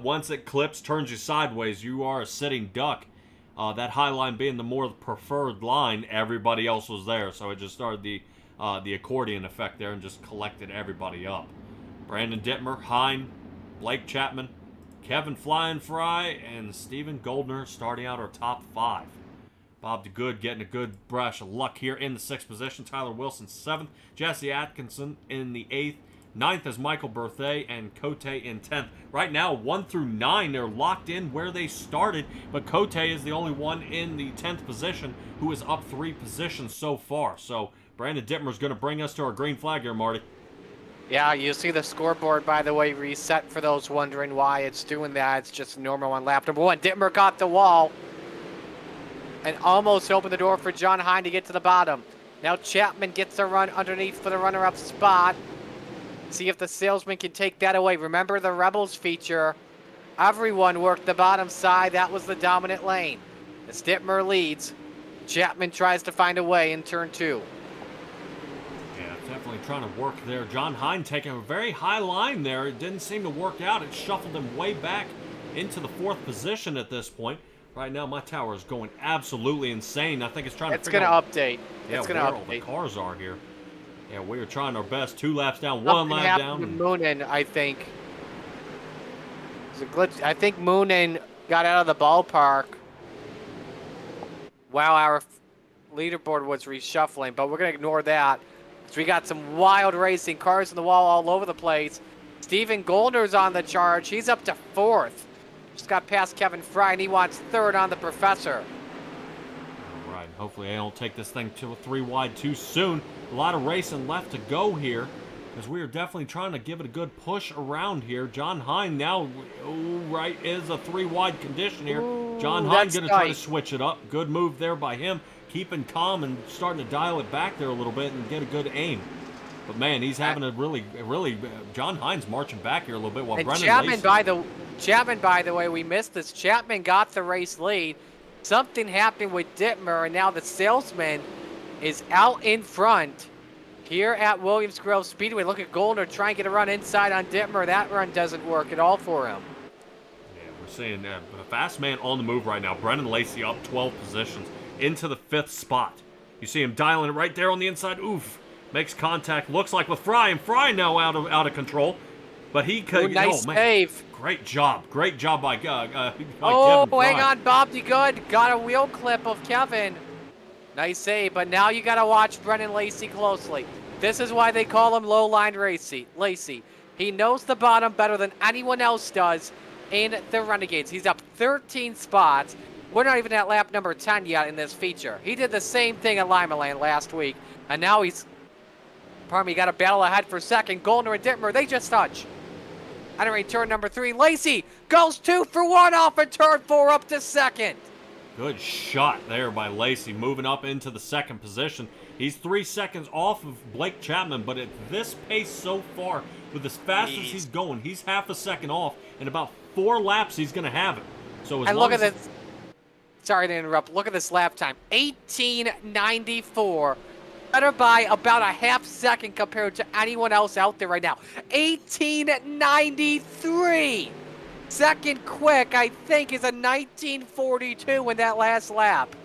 once it clips, turns you sideways, you are a sitting duck. That high line being the more preferred line, everybody else was there, so it just started the accordion effect there and just collected everybody up. Brandon Dittmer, Hine, Blake Chapman, Kevin Flying Fry, and Steven Goldner starting out our top 5. Bob DeGood getting a good brush of luck here in the 6th position. Tyler Wilson 7th. Jesse Atkinson in the 8th. 9th is Michael Berthet and Cote in 10th. Right now, 1 through 9, they're locked in where they started, but Cote is the only one in the 10th position who is up 3 positions so far. So Brandon Dittmer is going to bring us to our green flag here, Marty. Yeah, you see the scoreboard, by the way, reset for those wondering why it's doing that. It's just normal on lap number 1. Dittmer got the wall and almost opened the door for John Hine to get to the bottom. Now Chapman gets a run underneath for the runner-up spot. See if the salesman can take that away. Remember the Rebels feature. Everyone worked the bottom side. That was the dominant lane. As Dittmer leads, Chapman tries to find a way in turn 2. Yeah, definitely trying to work there. John Hine taking a very high line there. It didn't seem to work out. It shuffled him way back into the 4th position at this point. Right now, my tower is going absolutely insane. I think it's trying to figure out... It's going to update. Yeah, it's going to where update. all the cars are here. Yeah, we are trying our best. 2 laps down, 1 lap down. Something happened to Moonen, I think. It was a glitch. I think Moonen got out of the ballpark while our leaderboard was reshuffling, but we're going to ignore that. So we got some wild racing, cars in the wall all over the place. Steven Goldner's on the charge. He's up to 4th. Just got past Kevin Fry, and he wants 3rd on the Professor. All right, hopefully I don't take this thing to a 3 wide too soon. A lot of racing left to go here, as we are definitely trying to give it a good push around here. John Hine now, right, is a 3 wide condition here. John Hine going to try to switch it up. Good move there by him, keeping calm and starting to dial it back there a little bit and get a good aim. But man, he's having a really, John Hine's marching back here a little bit while Brennan Chapman, by the way, we missed this. Chapman got the race lead. Something happened with Dittmer, and now the salesman is out in front here at Williams Grove Speedway. Look at Goldner trying to get a run inside on Dittmer. That run doesn't work at all for him. Yeah, we're seeing a fast man on the move right now. Brennan Lacey up 12 positions into the 5th spot. You see him dialing it right there on the inside. Oof. Makes contact. Looks like with Fry, and Fry now out of control. But he could. Nice save. Great job by Kevin Fry. Hang on, Bob DeGood got a wheel clip of Kevin. Nice save, but now you got to watch Brennan Lacey closely. This is why they call him low-line Lacey. He knows the bottom better than anyone else does in the Renegades. He's up 13 spots. We're not even at lap number 10 yet in this feature. He did the same thing at Lima Land last week, and now he's, got a battle ahead for 2nd. Goldner and Dittmer, they just touch. Entering turn number 3, Lacey goes 2 for 1 off of turn 4 up to 2nd. Good shot there by Lacey, moving up into the 2nd position. He's 3 seconds off of Blake Chapman, but at this pace so far, with as fast as he's going, he's half a second off. In about 4 laps, he's going to have it. So and look at this. Sorry to interrupt. Look at this lap time. 18:94. Better by about a half second compared to anyone else out there right now. 18:93. Second quick, I think, is a 1942 in that last lap.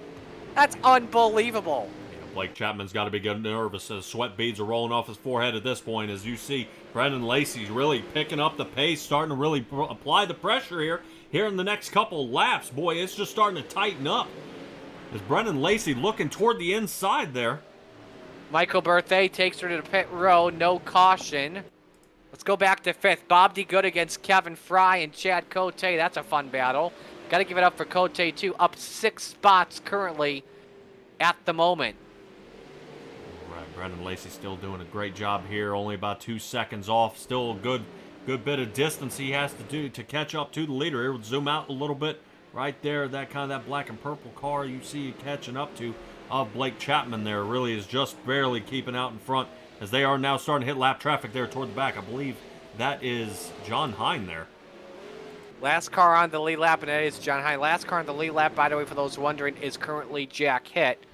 That's unbelievable. Blake Chapman's got to be getting nervous as sweat beads are rolling off his forehead at this point. As you see, Brendan Lacey's really picking up the pace, starting to really apply the pressure here in the next couple laps. Boy, it's just starting to tighten up. As Brendan Lacey looking toward the inside there. Michael Berthet takes her to the pit road, no caution. Let's go back to fifth. Bob DeGood against Kevin Fry and Chad Cote. That's a fun battle. Got to give it up for Cote, too. Up 6 spots currently at the moment. Right, Brendan Lacey still doing a great job here. Only about 2 seconds off. Still a good bit of distance he has to do to catch up to the leader. Here, we'll zoom out a little bit. Right there, that black and purple car you see catching up to Blake Chapman there really is just barely keeping out in front as they are now starting to hit lap traffic there toward the back. I believe that is John Hine there. Last car on the lead lap, and that is John Hine. Last car on the lead lap, by the way, for those wondering, is currently Jack Hitt.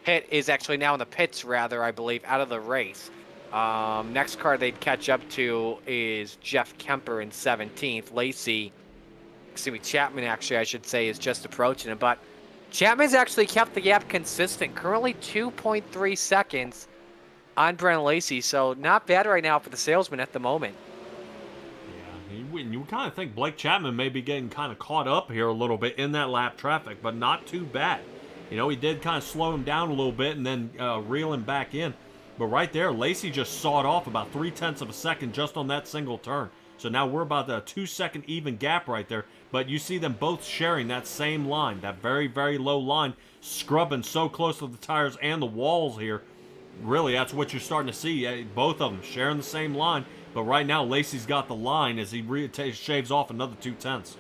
Hitt is actually now in the pits, rather, I believe, out of the race. Next car they'd catch up to is Jeff Kemper in 17th. Chapman, actually, I should say, is just approaching him. But Chapman's actually kept the gap consistent. Currently 2.3 seconds on Brendan Lacey. So not bad right now for the salesman at the moment. Yeah, you kind of think Blake Chapman may be getting kind of caught up here a little bit in that lap traffic, but not too bad. You know, he did kind of slow him down a little bit and then reel him back in. But right there, Lacey just sawed off about 0.3 of a second just on that single turn. So now we're about a 2-second even gap right there. But you see them both sharing that same line, that very, very low line, scrubbing so close to the tires and the walls here. Really, that's what you're starting to see. Both of them sharing the same line. But right now, Lacey's got the line as he shaves off another 0.2.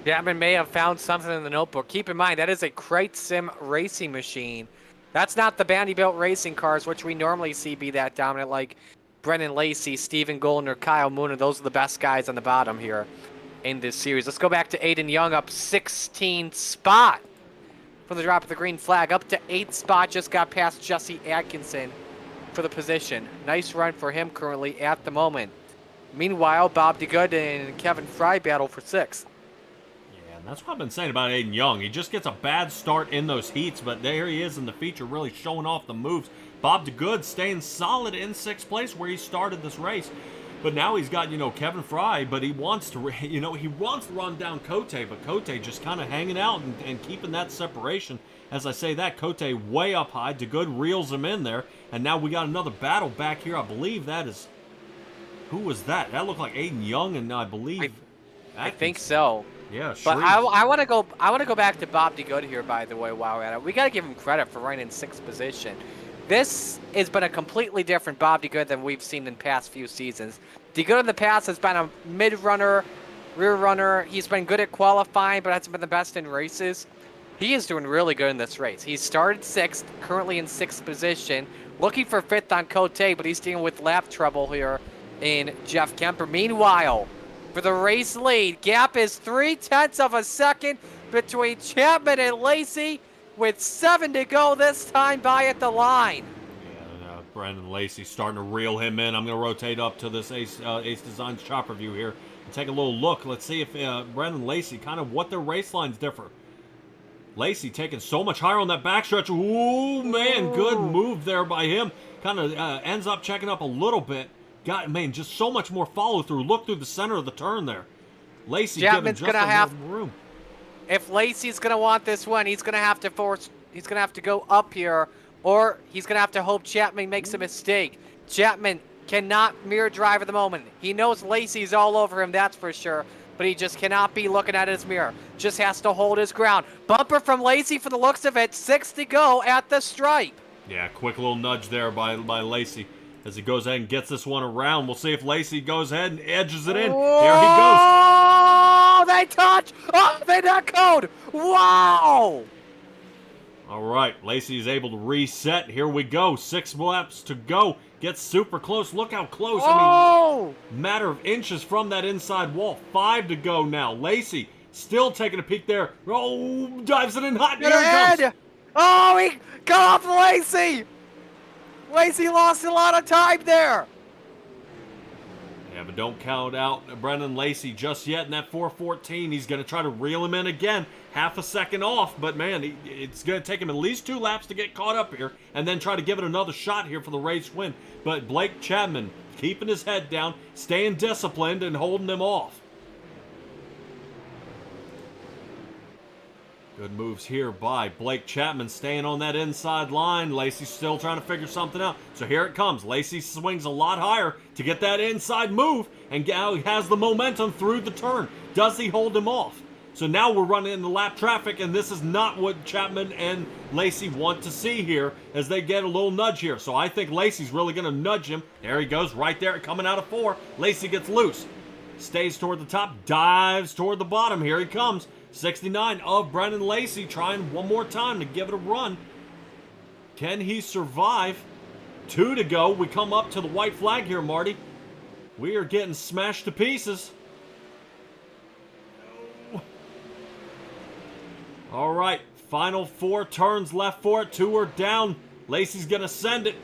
Chapman may have found something in the notebook. Keep in mind, that is a Crate Sim racing machine. That's not the Vanderbilt racing cars, which we normally see be that dominant, like Brendan Lacey, Stephen Goldner, Kyle Moon. Those are the best guys on the bottom here in this series. Let's go back to Aiden Young, up 16 spot from the drop of the green flag. Up to 8th spot, just got past Jesse Atkinson for the position. Nice run for him currently at the moment. Meanwhile, Bob DeGood and Kevin Fry battle for 6th. And that's what I've been saying about Aiden Young. He just gets a bad start in those heats, but there he is in the feature really showing off the moves. Bob DeGood staying solid in 6th place where he started this race. But now he's got, Kevin Fry, but he wants to, he wants to run down Cote, but Cote just kind of hanging out and keeping that separation. As I say that, Cote way up high. DeGood reels him in there, and now we got another battle back here. I believe that is, who was that? That looked like Aiden Young, and I believe. I think so. Yeah, but I want to go back to Bob DeGood here. By the way, while we're at it, we got to give him credit for running in 6th position. This has been a completely different Bob DeGood than we've seen in past few seasons. DeGood in the past has been a mid-runner, rear runner. He's been good at qualifying, but hasn't been the best in races. He is doing really good in this race. He started 6th, currently in 6th position, looking for 5th on Cote, but he's dealing with lap trouble here in Jeff Kemper. Meanwhile, for the race lead, gap is 0.3 of a second between Chapman and Lacey, with 7 to go this time by at the line. Yeah, Brendan Lacey starting to reel him in. I'm going to rotate up to this Ace Designs chopper view here and take a little look. Let's see if Brendan Lacey, kind of what their race lines differ. Lacey taking so much higher on that backstretch. Ooh, man, good move there by him. Kind of ends up checking up a little bit. Just so much more follow through. Look through the center of the turn there. Lacey giving just enough room. If Lacey's gonna want this one, he's gonna have to go up here, or he's gonna have to hope Chapman makes a mistake. Chapman cannot mirror drive at the moment. He knows Lacey's all over him, that's for sure, but he just cannot be looking at his mirror. Just has to hold his ground. Bumper from Lacey for the looks of it. 6 to go at the stripe. Yeah, quick little nudge there by Lacey as he goes ahead and gets this one around. We'll see if Lacey goes ahead and edges it in. Whoa! There he goes. Oh, they touch! Oh, they not code! Wow! All right, Lacey is able to reset. Here we go. 6 laps to go. Gets super close. Look how close. Oh! I mean, matter of inches from that inside wall. 5 to go now. Lacey still taking a peek there. Oh, dives it in hot. Here it comes. Oh, he got off Lacey! Lacey lost a lot of time there. Yeah, but don't count out Brendan Lacey just yet in that 4:14. He's going to try to reel him in again. Half a second off, but man, it's going to take him at least 2 laps to get caught up here and then try to give it another shot here for the race win. But Blake Chapman keeping his head down, staying disciplined, and holding him off. Good moves here by Blake Chapman, staying on that inside line. Lacey's still trying to figure something out. So here it comes. Lacey swings a lot higher to get that inside move, and now he has the momentum through the turn. Does he hold him off? So now we're running into lap traffic, and this is not what Chapman and Lacey want to see here as they get a little nudge here. So I think Lacey's really going to nudge him. There he goes, right there, coming out of 4. Lacey gets loose. Stays toward the top, dives toward the bottom. Here he comes. 69 of Brendan Lacey trying one more time to give it a run. Can he survive? 2 to go. We come up to the white flag here, Marty. We are getting smashed to pieces. All right, final 4 turns left for it. 2 are down. Lacey's going to send it.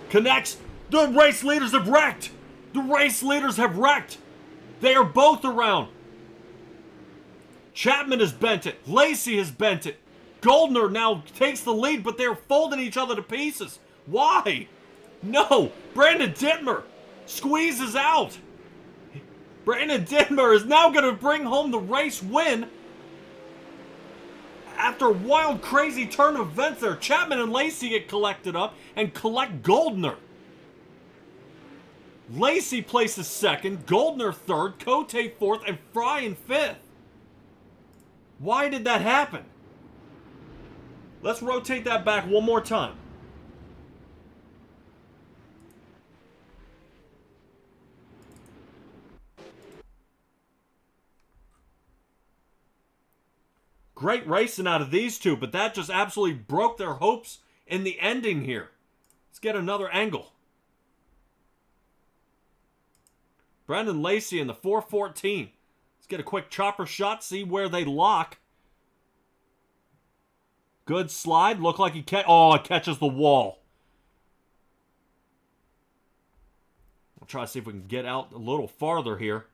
Connects. The race leaders have wrecked. The race leaders have wrecked. They are both around. Chapman has bent it. Lacey has bent it. Goldner now takes the lead, but they're folding each other to pieces. Why? No. Brandon Dittmer squeezes out. Brandon Dittmer is now going to bring home the race win. After a wild, crazy turn of events there, Chapman and Lacey get collected up and collect Goldner. Lacey places 2nd, Goldner 3rd, Cote 4th, and Fry in 5th. Why did that happen? Let's rotate that back one more time. Great racing out of these two, but that just absolutely broke their hopes in the ending here. Let's get another angle. Brendan Lacey in the 4:14. Let's get a quick chopper shot, see where they lock. Good slide. Look like he it catches the wall. We'll try to see if we can get out a little farther here.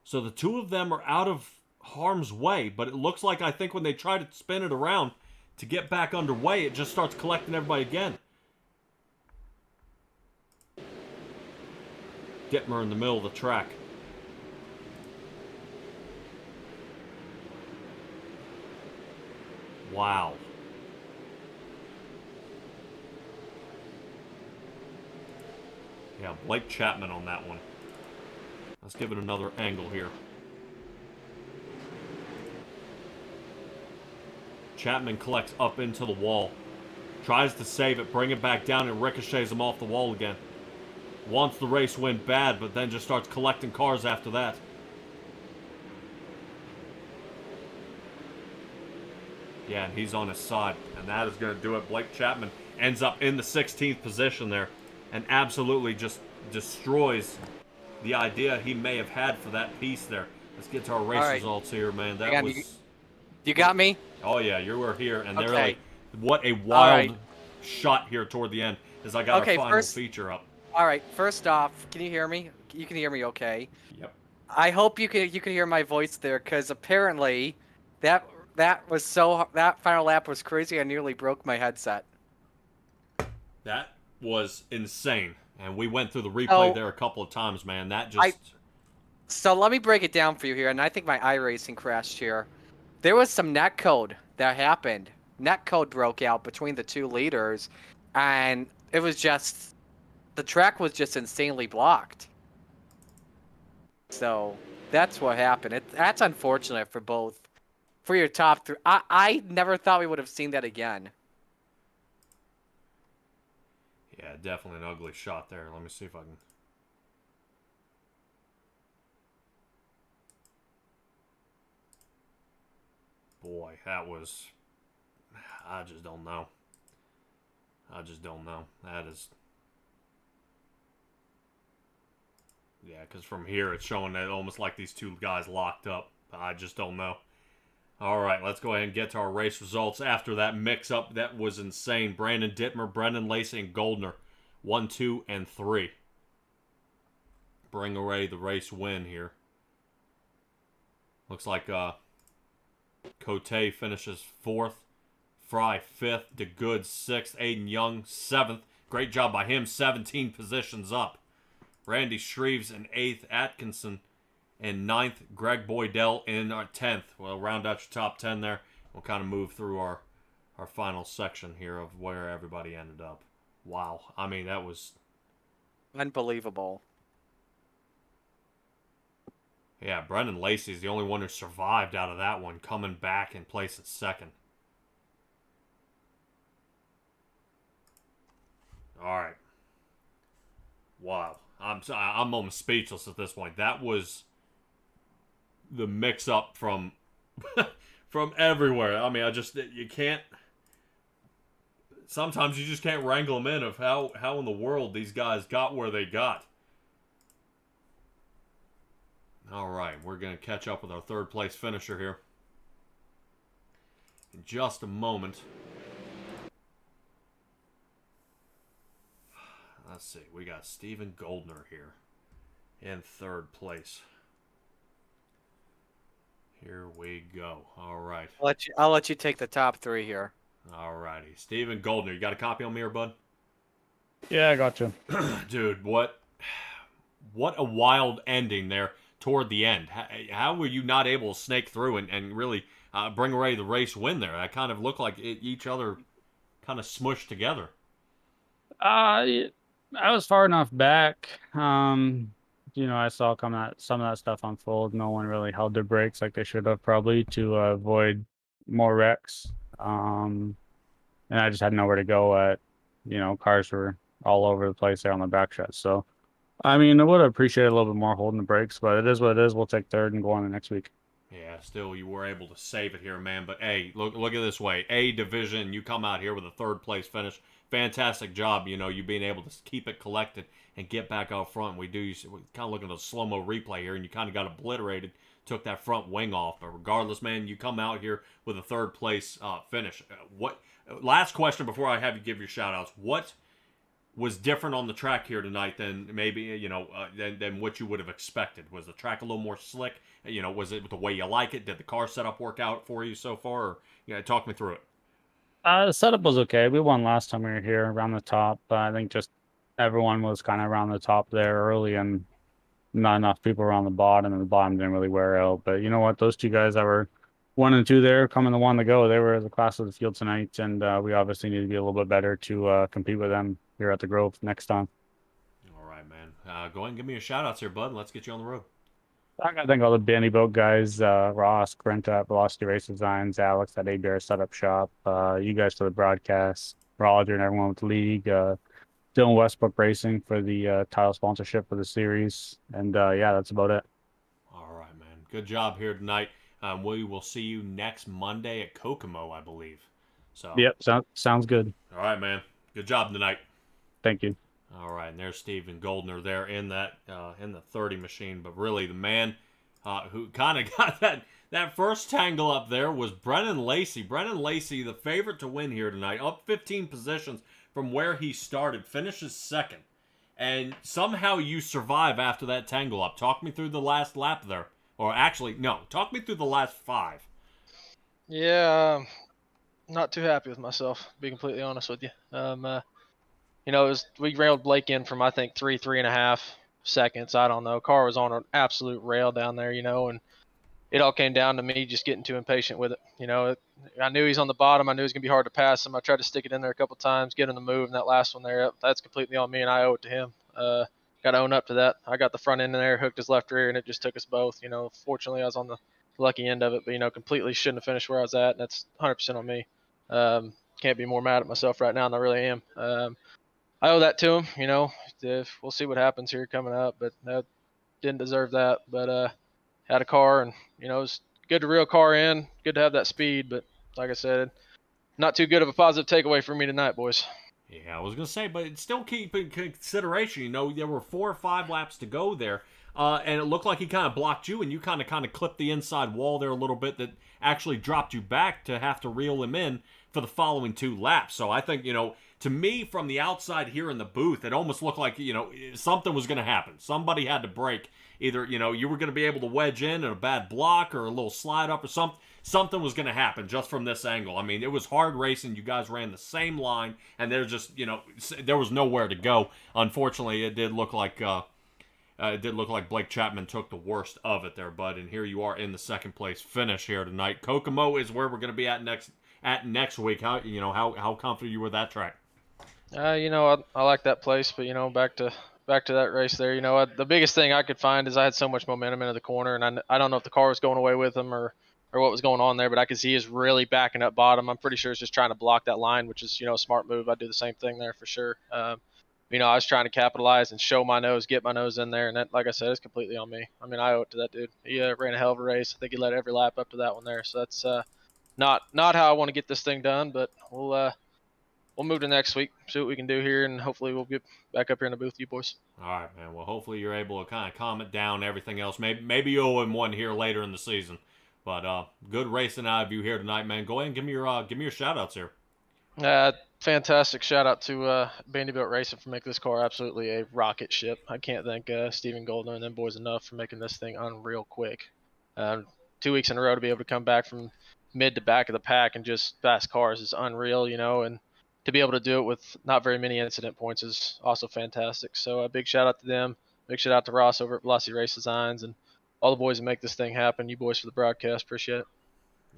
So the 2 of them are out of harm's way, but it looks like I think when they try to spin it around to get back underway, it just starts collecting everybody again. Dittmer in the middle of the track. Wow. Yeah, Blake Chapman on that one. Let's give it another angle here. Chapman collects up into the wall. Tries to save it, bring it back down, and ricochets him off the wall again. Wants the race win bad, but then just starts collecting cars after that. Yeah, and he's on his side, and that is going to do it. Blake Chapman ends up in the 16th position there and absolutely just destroys the idea he may have had for that piece there. Let's get to our race results here, man. That was... You got me? Oh, yeah, you were here, and they're like, what a wild shot here toward the end as I got our final feature up. All right, first off, can you hear me? You can hear me okay? Yep. I hope you can hear my voice there, because apparently that final lap was crazy. I nearly broke my headset. That was insane. And we went through the replay there a couple of times, man. That just... So let me break it down for you here, and I think my iRacing crashed here. There was some netcode that happened. Netcode broke out between the 2 leaders, and it was just... The track was just insanely blocked. So that's what happened. That's unfortunate for both. For your top 3. I never thought we would have seen that again. Yeah, definitely an ugly shot there. Let me see if I can... Boy, that was... I just don't know. That is... Yeah, because from here it's showing that almost like these 2 guys locked up. I just don't know. All right, let's go ahead and get to our race results after that mix-up. That was insane. Brandon Dittmer, Brendan Lacey, and Goldner 1, 2, and 3. Bring away the race win here. Looks like Cote finishes 4th. Fry 5th. DeGood 6th. Aiden Young 7th. Great job by him. 17 positions up. Randy Shreves in 8th. Atkinson in 9th. Greg Boydell in 10th. We'll round out your top 10 there. We'll kind of move through our final section here of where everybody ended up. Wow. I mean, that was unbelievable. Yeah, Brendan Lacey's the only one who survived out of that one, coming back in place at 2nd. All right. Wow. I'm almost speechless at this point. That was the mix-up from from everywhere. I mean, you can't. Sometimes you just can't wrangle them in of how in the world these guys got where they got. All right, we're going to catch up with our 3rd place finisher here in just a moment. Let's see, we got Steven Goldner here in 3rd place. Here we go. All right. I'll let you take the top 3 here. All righty. Steven Goldner, you got a copy on me, or bud? Yeah, I got you. Dude, what a wild ending there toward the end. How were you not able to snake through and really bring away the race win there? That kind of looked like each other kind of smushed together. I was far enough back. I saw some of that stuff unfold. No one really held their brakes like they should have, probably, to avoid more wrecks. And I just had nowhere to go at. Cars were all over the place there on the backstretch. So, I mean, I would have appreciated a little bit more holding the brakes, but it is what it is. We'll take 3rd and go on the next week. Yeah, still you were able to save it here, man. But hey, look at it this way. A division, you come out here with a 3rd place finish. Fantastic job, you being able to keep it collected and get back out front. We're kind of looking at a slow-mo replay here, and you kind of got obliterated, took that front wing off. But regardless, man, you come out here with a 3rd place finish. Last question before I have you give your shout-outs. What was different on the track here tonight than maybe, than what you would have expected? Was the track a little more slick? Was it the way you like it? Did the car setup work out for you so far? Or, talk me through it. The setup was okay. We won last time we were here around the top. I think just everyone was kind of around the top there early, and not enough people around the bottom, and the bottom didn't really wear out. But you know what? Those 2 guys that were 1 and 2 there, coming to 1 to go, they were the class of the field tonight, and we obviously need to be a little bit better to compete with them here at the Grove next time. All right, man. Go ahead and give me your shout-outs here, bud, and let's get you on the road. I gotta thank all the Bandy Boat guys, Ross, Brent at Velocity Race Designs, Alex at ABR Setup Shop, you guys for the broadcast, Roger and everyone with the league, Dylan Westbrook Racing for the title sponsorship for the series, and yeah, that's about it. All right, man. Good job here tonight. We will see you next Monday at Kokomo, I believe. So. Yep, sounds good. All right, man. Good job tonight. Thank you. All right, and there's Steven Goldner there in that in the 30 machine, but really the man who kind of got that first tangle up there was Brennan Lacey. Brennan Lacey, the favorite to win here tonight, up 15 positions from where he started, finishes 2nd, and somehow you survive after that tangle up. Talk me through the last lap there, or actually, no, talk me through the last 5. Yeah, not too happy with myself, to be completely honest with you. We railed Blake in from, I think, 3.5 seconds. I don't know. Car was on an absolute rail down there, and it all came down to me just getting too impatient with it. I knew he's on the bottom. I knew it was going to be hard to pass him. I tried to stick it in there a couple times, get him to move, and that last one there, that's completely on me, and I owe it to him. Got to own up to that. I got the front end in there, hooked his left rear, and it just took us both. Fortunately, I was on the lucky end of it, but, completely shouldn't have finished where I was at, and that's 100% on me. Can't be more mad at myself right now than I really am. I owe that to him, we'll see what happens here coming up, but didn't deserve that. But had a car, and it was good to reel car in, good to have that speed, but like I said, not too good of a positive takeaway for me tonight, boys. Yeah, I was gonna say, but still keep in consideration, there were 4 or 5 laps to go there, and it looked like he kind of blocked you, and you kind of clipped the inside wall there a little bit that actually dropped you back to have to reel him in for the following 2 laps. So I think, to me, from the outside here in the booth, it almost looked like, something was going to happen. Somebody had to break. Either, you were going to be able to wedge in a bad block or a little slide up or something. Something was going to happen just from this angle. I mean, it was hard racing. You guys ran the same line, and there's just, there was nowhere to go. Unfortunately, it did look like Blake Chapman took the worst of it there, bud. And here you are in the second place finish here tonight. Kokomo is where we're going to be at next week. How confident are you with that track? I like that place, but back to that race there. The biggest thing I could find is I had so much momentum into the corner, and I don't know if the car was going away with him or what was going on there, but I could see he was really backing up bottom. I'm pretty sure it's just trying to block that line, which is a smart move. I'd do the same thing there for sure. I was trying to capitalize and show my nose, get my nose in there, and that, like I said, is completely on me. I mean, I owe it to that dude. He ran a hell of a race. I think he led every lap up to that one there. So that's not how I want to get this thing done, but we'll move to next week, see what we can do here, and hopefully we'll get back up here in the booth with you boys. All right, man. Well, hopefully you're able to kind of calm it down, everything else. Maybe you'll win one here later in the season. But good racing out of you here tonight, man. Go ahead and give me your shout-outs here. Fantastic shout-out to Vanderbilt Racing for making this car absolutely a rocket ship. I can't thank Stephen Goldner and them boys enough for making this thing unreal quick. 2 weeks in a row to be able to come back from mid to back of the pack and just fast cars is unreal, and to be able to do it with not very many incident points is also fantastic. So a big shout out to them. Big shout out to Ross over at Velocity Race Designs and all the boys that make this thing happen. You boys for the broadcast. Appreciate it.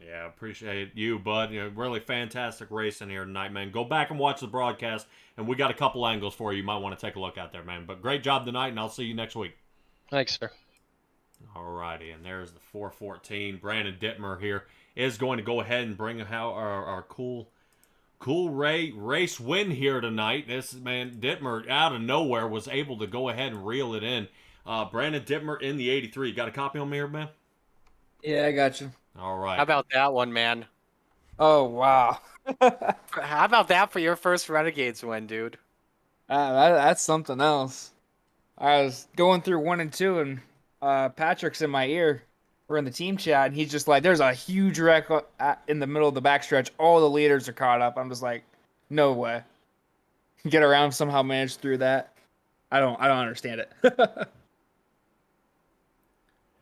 Yeah, appreciate you, bud. Really fantastic racing here tonight, man. Go back and watch the broadcast, and we got a couple angles for you. You might want to take a look out there, man. But great job tonight, and I'll see you next week. Thanks, sir. All righty, and there's the 414. Brandon Dittmer here is going to go ahead and bring out our cool race win here tonight. This man Dittmer out of nowhere was able to go ahead and reel it in. Brandon Dittmer in the 83. You got a copy on me here, man? Yeah, I got you. All right. How about that one, man? Oh, wow. How about that for your first Renegades win, dude? That's something else. I was going through 1 and 2, and Patrick's in my ear. We're in the team chat, and he's just like, there's a huge wreck in the middle of the backstretch. All the leaders are caught up. I'm just like, no way. Get around, somehow manage through that. I don't understand it.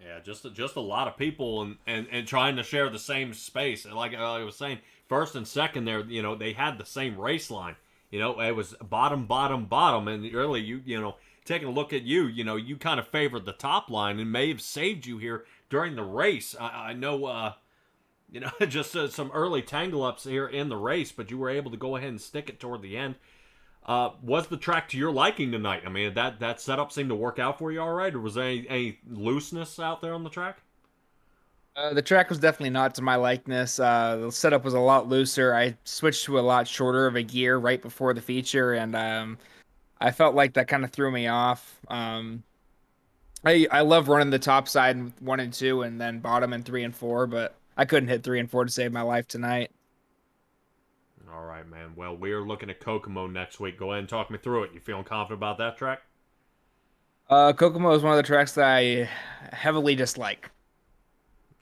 Yeah, just a lot of people and trying to share the same space. And like I was saying, first and second there, they had the same race line. It was bottom, and really you taking a look at you kind of favored the top line and may have saved you here during the race. I know, just some early tangle ups here in the race, but you were able to go ahead and stick it toward the end. Was the track to your liking tonight? I mean, that setup seemed to work out for you all right, or was there any looseness out there on the track? The track was definitely not to my likeness. The setup was a lot looser. I switched to a lot shorter of a gear right before the feature, and I felt like that kind of threw me off. I love running the top side in 1 and 2, and then bottom in 3 and 4, but I couldn't hit 3 and 4 to save my life tonight. All right, man. Well, we're looking at Kokomo next week. Go ahead and talk me through it. You feeling confident about that track? Kokomo is one of the tracks that I heavily dislike.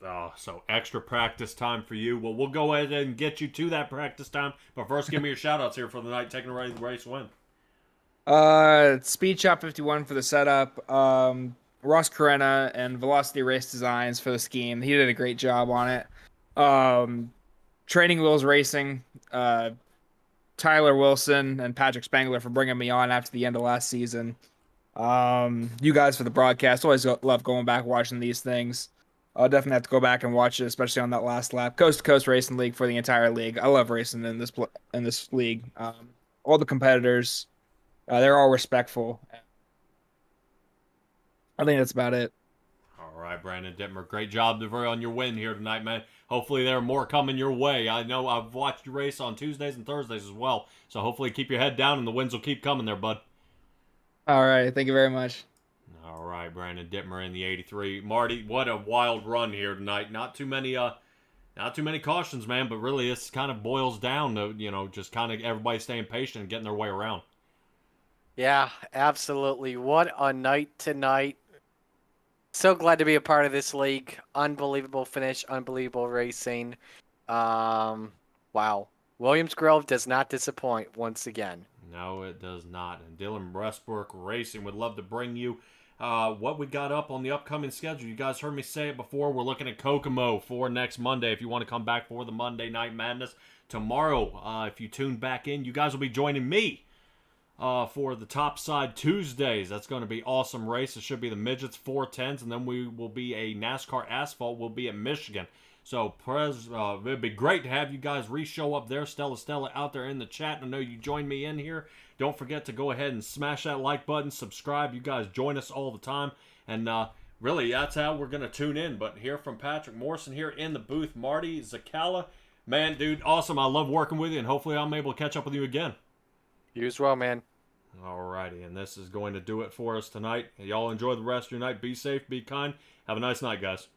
Oh, so extra practice time for you. Well, we'll go ahead and get you to that practice time. But first, give me your shout-outs here for the night, taking a race win. Speed Shop 51 for the setup. Ross Carena and Velocity Race Designs for the scheme. He did a great job on it. Training Wheels Racing, Tyler Wilson and Patrick Spangler for bringing me on after the end of last season. You guys for the broadcast. Always love going back watching these things. I'll definitely have to go back and watch it, especially on that last lap. Coast2Coast Racing League for the entire league. I love racing in this league. All the competitors, they're all respectful. I think that's about it. All right, Brandon Dittmer, great job on your win here tonight, man. Hopefully there are more coming your way. I know I've watched you race on Tuesdays and Thursdays as well, so hopefully keep your head down and the wins will keep coming there, bud. All right, thank you very much. All right, Brandon Dittmer in the 83. Marty, what a wild run here tonight. Not too many cautions, man, but really this kind of boils down to, just kind of everybody staying patient and getting their way around. Yeah, absolutely. What a night tonight. So glad to be a part of this league. Unbelievable finish, unbelievable racing. Wow. Williams Grove does not disappoint once again. No, it does not. And Dylan Westbrook Racing would love to bring you what we got up on the upcoming schedule. You guys heard me say it before. We're looking at Kokomo for next Monday. If you want to come back for the Monday Night Madness tomorrow, if you tune back in, you guys will be joining me for the Topside Tuesdays. That's going to be awesome race. It should be the midgets 410s, and then we will be a NASCAR Asphalt. We'll be at Michigan. So it'd be great to have you guys re-show up there. Stella out there in the chat. I know you joined me in here. Don't forget to go ahead and smash that like button, subscribe. You guys join us all the time. And really, that's how we're going to tune in. But hear from Patrick Morrison here in the booth. Marty Zakala. Man, dude, awesome. I love working with you, and hopefully I'm able to catch up with you again. You as well, man. Alrighty, and this is going to do it for us tonight. Y'all enjoy the rest of your night. Be safe, be kind. Have a nice night, guys.